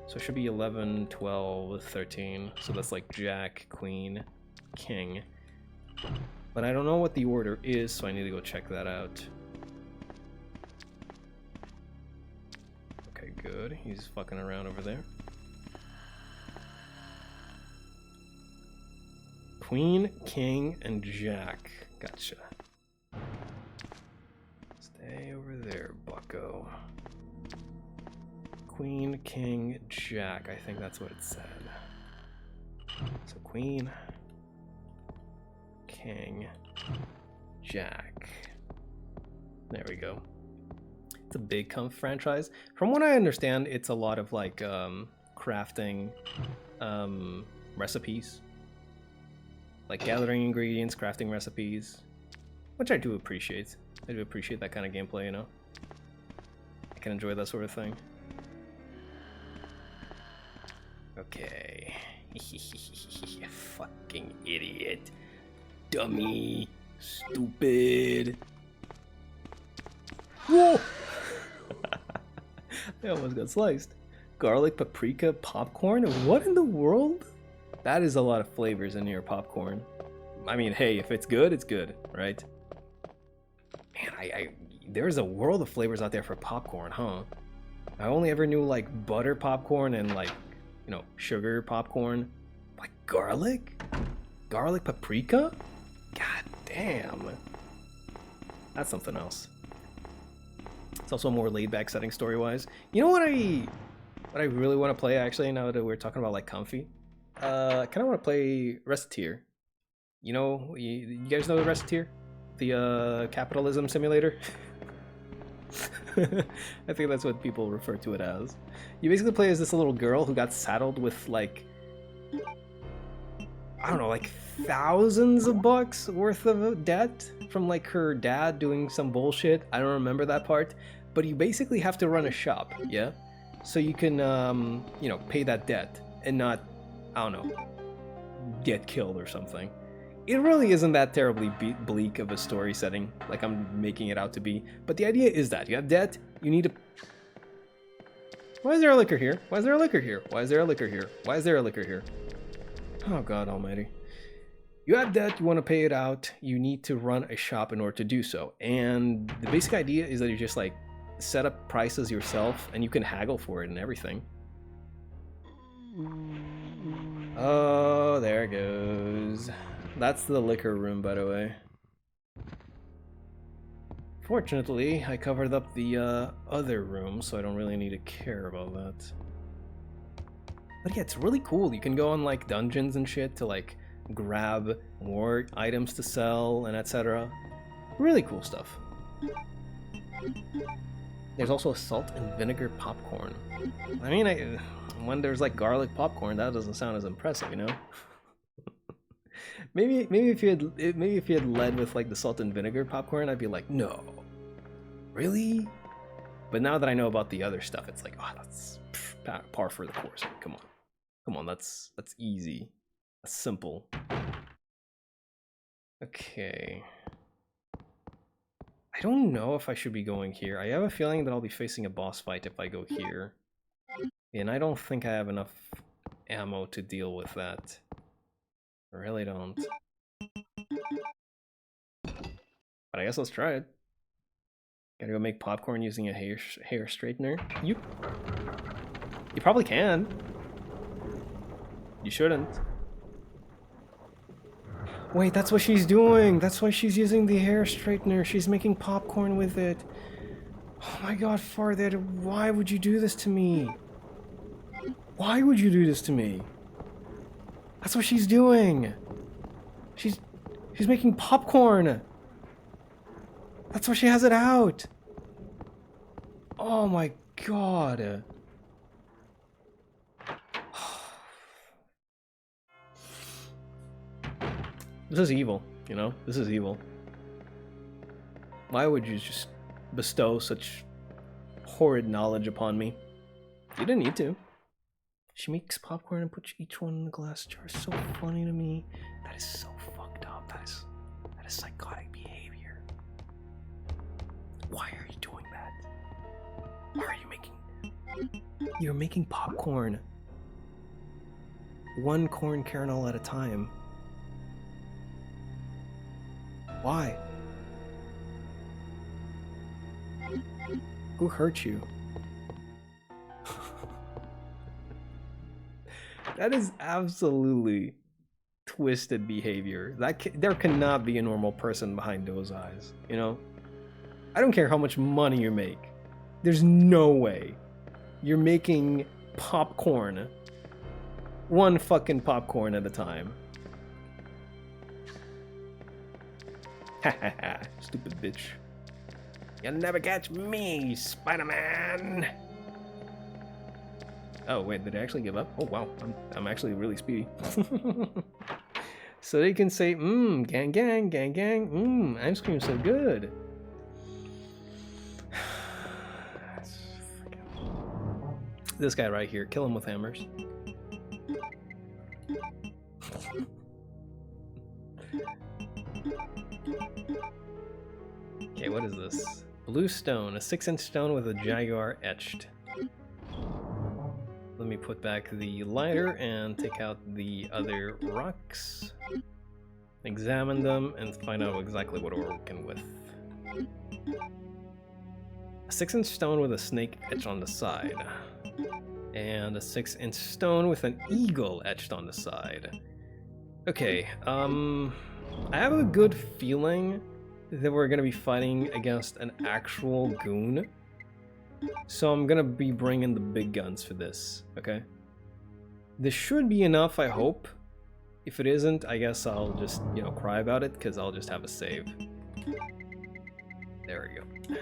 So it should be 11, 12, 13. So that's like jack, queen, king. But I don't know what the order is, so I need to go check that out. Okay, good. He's fucking around over there. Queen, king, and jack. Gotcha. Stay over there, bucko. Queen, king, jack. I think that's what it said. So queen, king, jack. There we go. It's a big franchise. From what I understand, it's a lot of like crafting recipes. Like gathering ingredients, crafting recipes. Which I do appreciate. I do appreciate that kind of gameplay, you know? I can enjoy that sort of thing. Okay. Fucking idiot. Dummy. Stupid. Whoa! I almost got sliced. Garlic, paprika, popcorn? What in the world? That is a lot of flavors in your popcorn. I mean, hey, if it's good, right? Man, there's a world of flavors out there for popcorn, huh? I only ever knew like butter popcorn and like, you know, sugar popcorn. Like garlic? Garlic paprika? God damn. That's something else. It's also a more laid-back setting story-wise. You know what I really want to play, actually, now that we're talking about, like, comfy? I kind of want to play Recettear. You know, you guys know the Recettear? The capitalism simulator? I think that's what people refer to it as. You basically play as this little girl who got saddled with, like, I don't know, like thousands of bucks worth of debt from like her dad doing some bullshit. I don't remember that part, but you basically have to run a shop, yeah? So you can, you know, pay that debt and not, I don't know, get killed or something. It really isn't that terribly bleak of a story setting, like I'm making it out to be. But the idea is that you have debt, you need to... Why is there a liquor here? Why is there a liquor here? Why is there a liquor here? Why is there a liquor here? Oh God almighty. You have debt, you want to pay it out, you need to run a shop in order to do so. And the basic idea is that you just like set up prices yourself and you can haggle for it and everything. Oh, there it goes. That's the liquor room, by the way. Fortunately, I covered up the other room, so I don't really need to care about that. But yeah, it's really cool. You can go on like dungeons and shit to like grab more items to sell and etc. Really cool stuff. There's also a salt and vinegar popcorn. I mean, when there's like garlic popcorn, that doesn't sound as impressive, you know? maybe if you had led with like the salt and vinegar popcorn, I'd be like, no, really? But now that I know about the other stuff, it's like, oh, that's par for the course. Come on, that's easy, that's simple. Okay. I don't know if I should be going here. I have a feeling that I'll be facing a boss fight if I go here. And I don't think I have enough ammo to deal with that. I really don't. But I guess let's try it. Gotta go make popcorn using a hair straightener. You probably can. You shouldn't. Wait, that's what she's doing! That's why she's using the hair straightener. She's making popcorn with it. Oh my god, Farther, why would you do this to me? Why would you do this to me? That's what she's doing! She's making popcorn! That's why she has it out! Oh my god. This is evil, you know? This is evil. Why would you just bestow such horrid knowledge upon me? You didn't need to. She makes popcorn and puts each one in the glass jar. So funny to me. That is so fucked up. That is psychotic behavior. Why are you doing that? Why are you making... You're making popcorn. One corn kernel at a time. Why? Who hurt you? That is absolutely twisted behavior. There cannot be a normal person behind those eyes, you know? I don't care how much money you make. There's no way you're making popcorn. One fucking popcorn at a time. Ha ha ha, stupid bitch. You'll never catch me, Spider-Man! Oh wait, did I actually give up? Oh wow, I'm actually really speedy. So they can say, gang gang, gang gang, ice cream's so good. This guy right here, kill him with hammers. Okay, what is this? Blue stone, a 6-inch stone with a jaguar etched. Let me put back the lighter and take out the other rocks. Examine them and find out exactly what we're working with. A 6-inch stone with a snake etched on the side. And a 6-inch stone with an eagle etched on the side. Okay, I have a good feeling that we're gonna be fighting against an actual goon. So I'm gonna be bringing the big guns for this, okay? This should be enough, I hope. If it isn't, I guess I'll just, you know, cry about it, because I'll just have a save. There we go.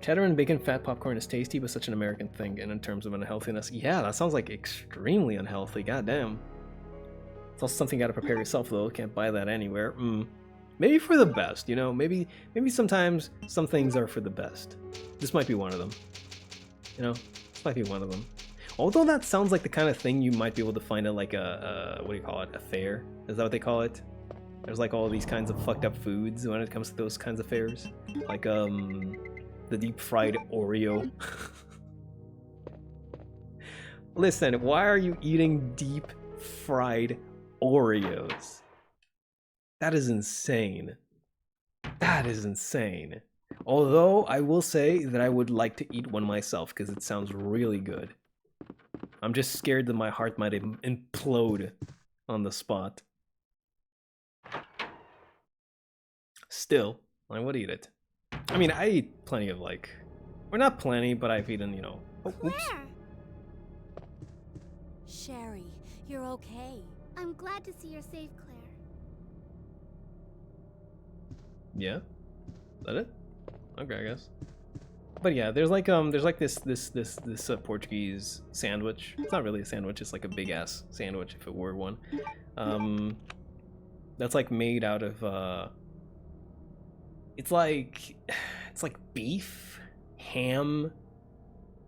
Cheddar and bacon fat popcorn is tasty, but such an American thing. And in terms of unhealthiness, yeah, that sounds like extremely unhealthy. Goddamn. It's also something you gotta prepare yourself, though. Can't buy that anywhere. Maybe for the best, you know? Maybe sometimes some things are for the best. This might be one of them. You know? This might be one of them. Although that sounds like the kind of thing you might be able to find at like a what do you call it? A fair? Is that what they call it? There's like all these kinds of fucked up foods when it comes to those kinds of fairs. Like, the deep fried Oreo. Listen, why are you eating deep fried Oreos? That is insane. That is insane. Although I will say that I would like to eat one myself because it sounds really good. I'm just scared that my heart might implode on the spot. Still, I would eat it. I mean, I eat plenty of like, or not plenty, but I've eaten, you know. Oh, oops. Claire! Sherry, you're okay. I'm glad to see you're safe, Claire. Yeah, is that it? Okay, I guess. But yeah, there's like this Portuguese sandwich. It's not really a sandwich. It's like a big ass sandwich if it were one. That's like made out of it's like beef, ham,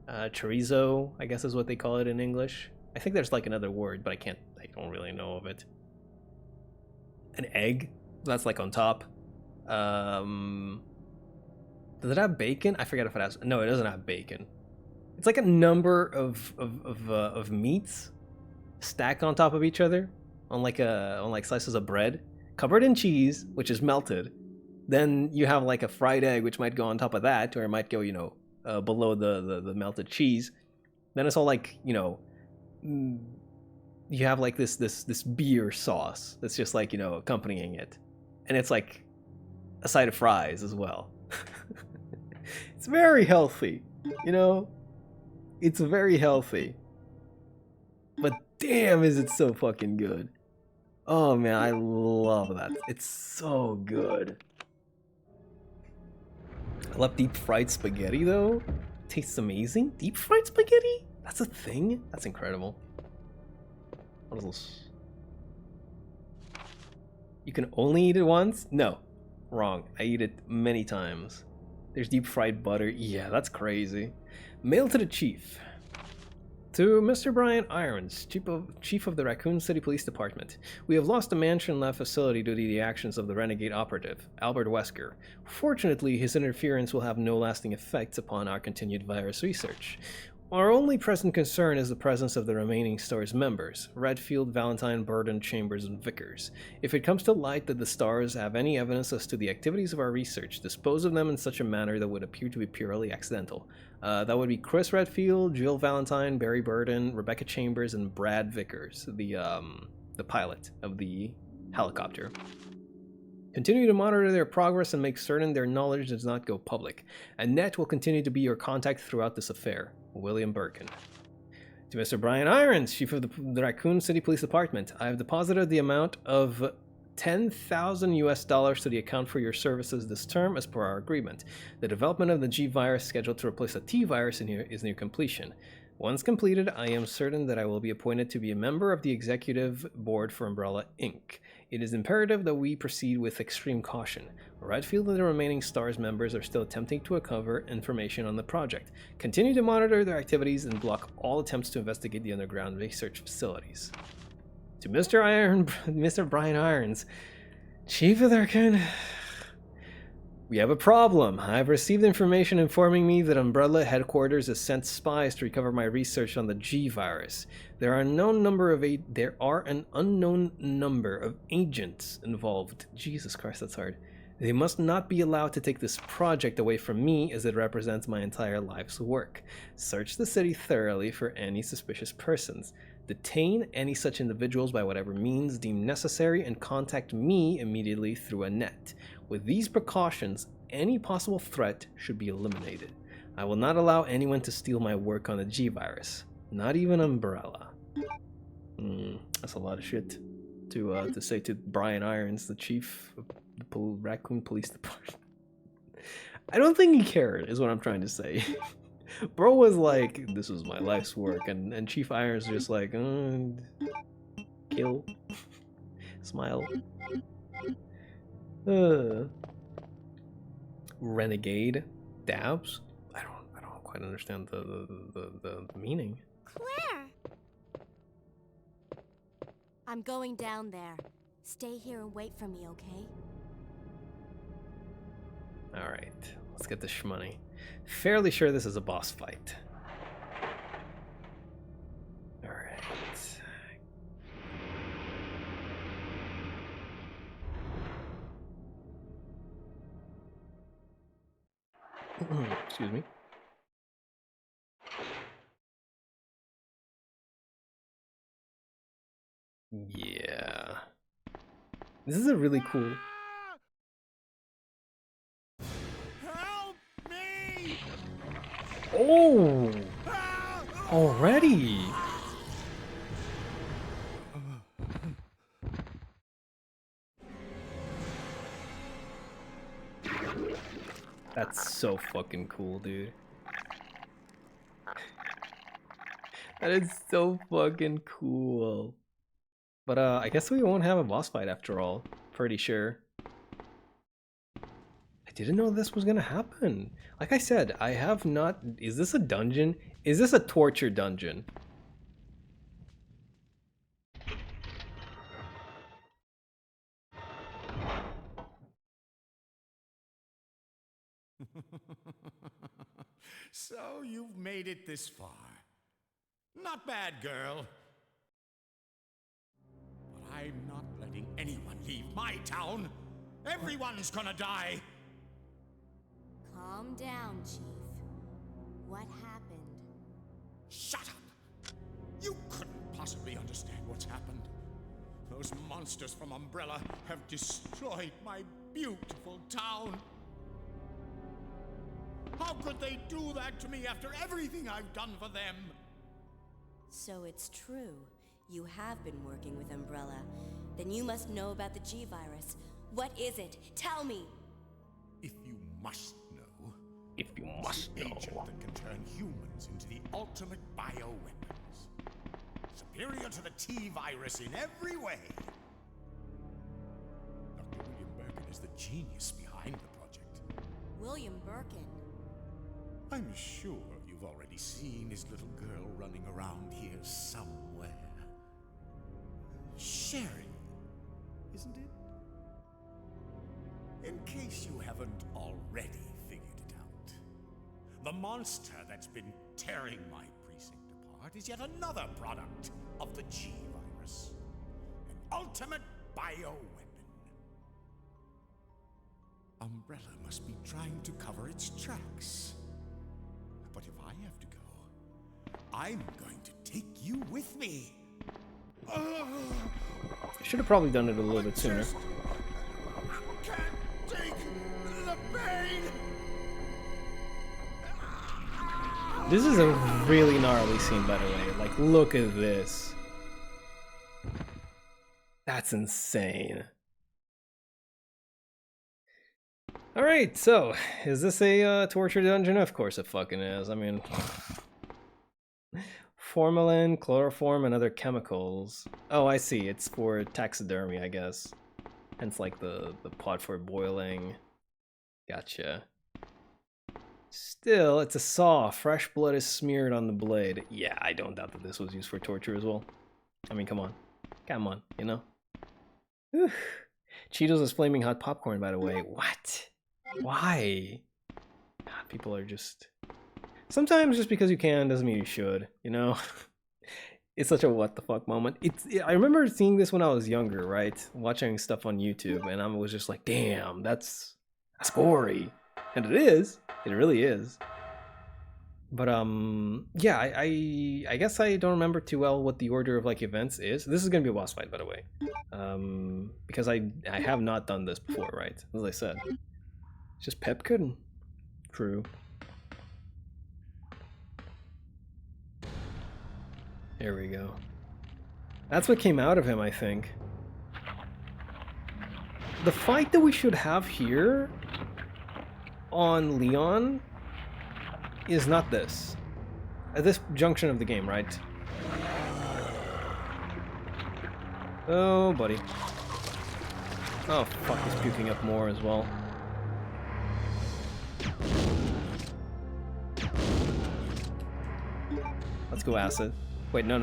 chorizo, I guess is what they call it in English. I think there's like another word, but I don't really know of it. An egg, that's like on top. Does it have bacon? I forget if it has. No, it doesn't have bacon. It's like a number of meats stacked on top of each other on like slices of bread, covered in cheese, which is melted. Then you have like a fried egg, which might go on top of that, or it might go, you know, below the melted cheese. Then it's all like, you know, you have like this beer sauce that's just like, you know, accompanying it, and it's like a side of fries as well. It's very healthy, you know? It's very healthy. But damn, is it so fucking good. Oh man, I love that. It's so good. I love deep fried spaghetti though. Tastes amazing. Deep fried spaghetti? That's a thing? That's incredible. What is this? You can only eat it once? No. Wrong. I eat it many times. There's deep fried butter. Yeah, that's crazy. Mail to the chief. To Mr. Brian Irons, Chief of the Raccoon City Police Department. We have lost a mansion-left facility due to the actions of the renegade operative, Albert Wesker. Fortunately, his interference will have no lasting effects upon our continued virus research. Our only present concern is the presence of the remaining STARS members, Redfield, Valentine, Burden, Chambers, and Vickers. If it comes to light that the STARS have any evidence as to the activities of our research, dispose of them in such a manner that would appear to be purely accidental. That would be Chris Redfield, Jill Valentine, Barry Burden, Rebecca Chambers, and Brad Vickers, the pilot of the helicopter. Continue to monitor their progress and make certain their knowledge does not go public. Annette will continue to be your contact throughout this affair. William Birkin. To Mr. Brian Irons, Chief of the Raccoon City Police Department, I have deposited the amount of $10,000 to the account for your services this term as per our agreement. The development of the G virus scheduled to replace the T virus is near completion. Once completed, I am certain that I will be appointed to be a member of the executive board for Umbrella Inc. It is imperative that we proceed with extreme caution. Redfield and the remaining STARS members are still attempting to uncover information on the project. Continue to monitor their activities and block all attempts to investigate the underground research facilities. To Mr. Brian Irons, Chief of the Raccoon... We have a problem. I've received information informing me that Umbrella headquarters has sent spies to recover my research on the G virus. There are an unknown number of agents involved. Jesus Christ, that's hard. They must not be allowed to take this project away from me as it represents my entire life's work. Search the city thoroughly for any suspicious persons. Detain any such individuals by whatever means deemed necessary and contact me immediately through Annette. With these precautions, any possible threat should be eliminated. I will not allow anyone to steal my work on the G-Virus. Not even Umbrella. That's a lot of shit to say to Brian Irons, the chief of the Raccoon Police Department. I don't think he cared, is what I'm trying to say. Bro was like, this is my life's work, and Chief Irons was just like, kill, smile. Renegade, dabs. I don't quite understand the meaning. Claire! I'm going down there. Stay here and wait for me, okay? Alright, let's get this shmoney. Fairly sure this is a boss fight. Alright. Excuse me. Yeah. This is a really cool... Help me! Oh! Already? That's so fucking cool, dude. That is so fucking cool. But I guess we won't have a boss fight after all. Pretty sure. I didn't know this was gonna happen. Like I said, I have not... Is this a dungeon? Is this a torture dungeon? So you've made it this far. Not bad, girl. But I'm not letting anyone leave my town. Everyone's gonna die. Calm down, Chief. What happened? Shut up! You couldn't possibly understand what's happened. Those monsters from Umbrella have destroyed my beautiful town. How could they do that to me after everything I've done for them? So it's true. You have been working with Umbrella. Then you must know about the G-Virus. What is it? Tell me! If you must know, If you it's must the know. agent that can turn humans into the ultimate bioweapons. Superior to the T-Virus in every way. Dr. William Birkin is the genius behind the project. William Birkin. I'm sure you've already seen his little girl running around here somewhere. Sherry, isn't it? In case you haven't already figured it out, the monster that's been tearing my precinct apart is yet another product of the G-Virus. An ultimate bioweapon. Umbrella must be trying to cover its tracks. But if I have to go, I'm going to take you with me. Should have probably done it a little bit sooner. Just can't take the pain. This is a really gnarly scene, by the way. Like, look at this. That's insane. Alright, so, is this a torture dungeon? Of course it fucking is. I mean... Formalin, chloroform, and other chemicals. Oh, I see. It's for taxidermy, I guess. Hence, like, the pot for boiling. Gotcha. Still, it's a saw. Fresh blood is smeared on the blade. Yeah, I don't doubt that this was used for torture as well. I mean, come on. Come on, you know? Whew. Cheetos is flaming hot popcorn, by the way. What? Why? God, people are just... Sometimes just because you can doesn't mean you should, you know? It's such a what the fuck moment. I remember seeing this when I was younger, right? Watching stuff on YouTube, and I was just like, damn, that's gory. And it is. It really is. But yeah, I guess I don't remember too well what the order of like events is. This is gonna be a boss fight, by the way. Because I have not done this before, right? As I said. It's just Pepkin. True. There we go. That's what came out of him, I think. The fight that we should have here on Leon is not this. At this junction of the game, right? Oh, buddy. Oh, fuck, he's puking up more as well. Let's go acid. Wait, no.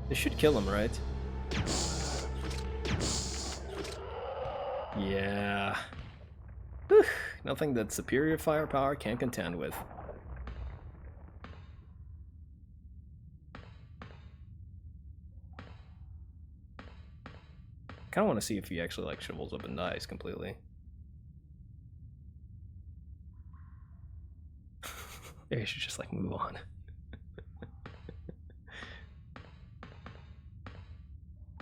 This should kill him, right? Yeah. Whew. Nothing that superior firepower can't contend with. Kind of want to see if he actually like shrivels up and dies completely. Maybe I should just like move on.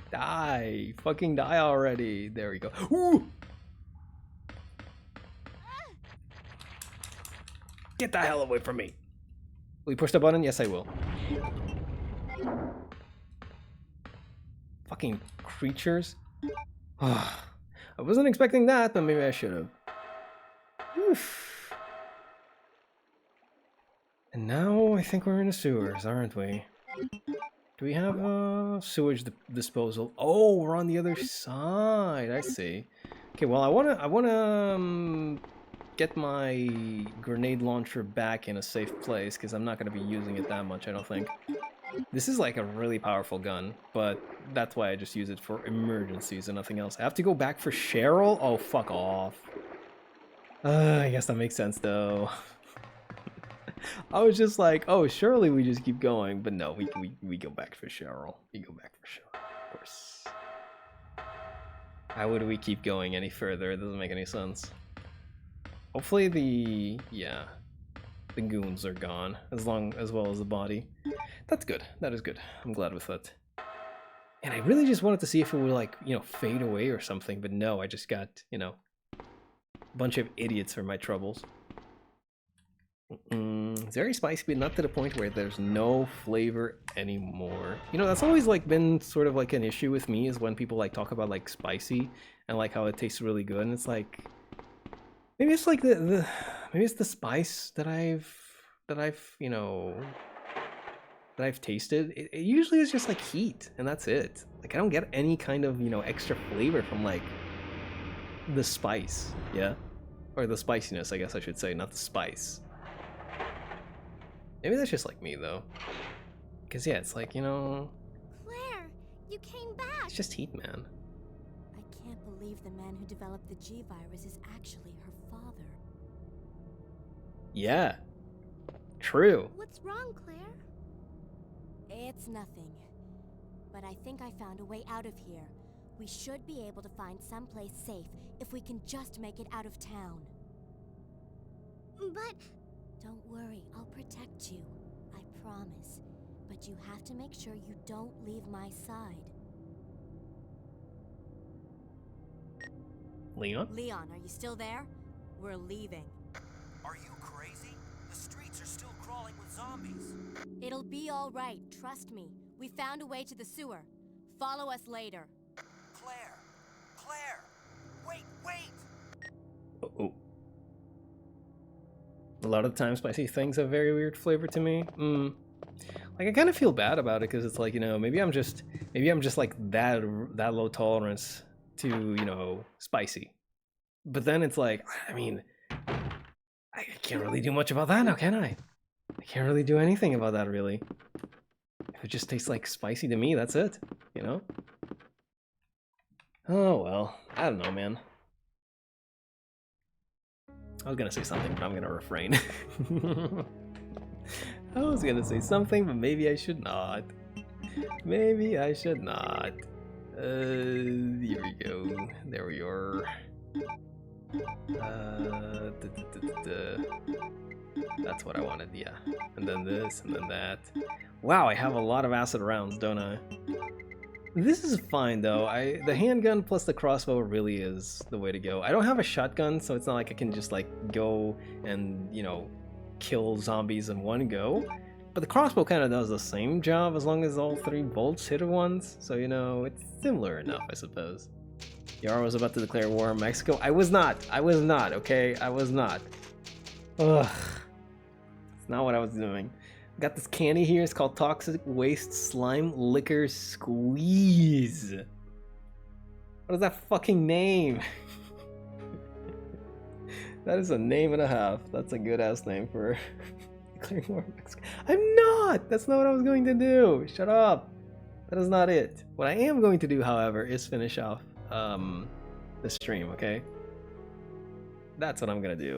Die! Fucking die already! There we go. Ooh! Get the hell away from me! Will you push the button? Yes, I will. Fucking creatures. I wasn't expecting that, but maybe I should have. Oof. And now I think we're in the sewers, aren't we? Do we have sewage disposal? Oh, we're on the other side. I see. Okay, well, I wanna get my grenade launcher back in a safe place because I'm not gonna be using it that much, I don't think. This is like a really powerful gun, but that's why I just use it for emergencies and nothing else. I have to go back for Cheryl? Oh, fuck off. I guess that makes sense though. I was just like, oh, surely we just keep going, but no, we go back for Cheryl. We go back for Cheryl, of course. How would we keep going any further? It doesn't make any sense. Hopefully the goons are gone, as well as the body. That's good. That is good. I'm glad with that. And I really just wanted to see if it would like, fade away or something, but no, I just got, a bunch of idiots for my troubles. It's very spicy, but not to the point where there's no flavor anymore. That's always like been sort of like an issue with me, is when people like talk about like spicy and like how it tastes really good, and it's like maybe it's like maybe it's the spice that I've tasted. It usually is just like heat, and that's it. Like I don't get any kind of extra flavor from like the spice, yeah, or the spiciness, I guess I should say, not the spice. Maybe that's just like me though, because yeah, it's like Claire, you came back. It's just heat, man. I can't believe the man who developed the G-Virus is actually her father. Yeah, true. What's wrong, Claire? It's nothing. But I think I found a way out of here. We should be able to find someplace safe if we can just make it out of town. But... Don't worry, I'll protect you. I promise. But you have to make sure you don't leave my side. Leon? Leon, are you still there? We're leaving. Are you crazy? The streets are still crawling with zombies. It'll be all right, trust me. We found a way to the sewer. Follow us later. Claire! Claire! Wait! Oh. A lot of the time spicy things have very weird flavor to me. Like I kind of feel bad about it because it's like, maybe I'm just like that low tolerance to, spicy. But then it's like, I mean, I can't really do much about that now, can I? I can't really do anything about that, really. If it just tastes like spicy to me, that's it, Oh well, I don't know, man. I was gonna say something, but I'm gonna refrain. I was gonna say something, but maybe I should not. Maybe I should not. Here we go. There we are. That's what I wanted, yeah. And then then this, and then that. Wow, I have a lot of acid rounds, don't I? This is fine though. The handgun plus the crossbow really is the way to go. I don't have a shotgun, so it's not like I can just like go and, you know, kill zombies in one go. But the crossbow kind of does the same job as long as all 3 bolts hit at once. So, you know, it's similar enough, I suppose. Yara was about to declare war on Mexico. I was not, okay? I was not. Ugh. It's not what I was doing. Got this candy here. It's called Toxic Waste Slime Liquor Squeeze. What is that fucking name? That is a name and a half. That's a good ass name for declaring war on Mexico. I'm not! That's not what I was going to do. Shut up. That is not it. What I am going to do, however, is finish off the stream, okay? That's what I'm gonna do.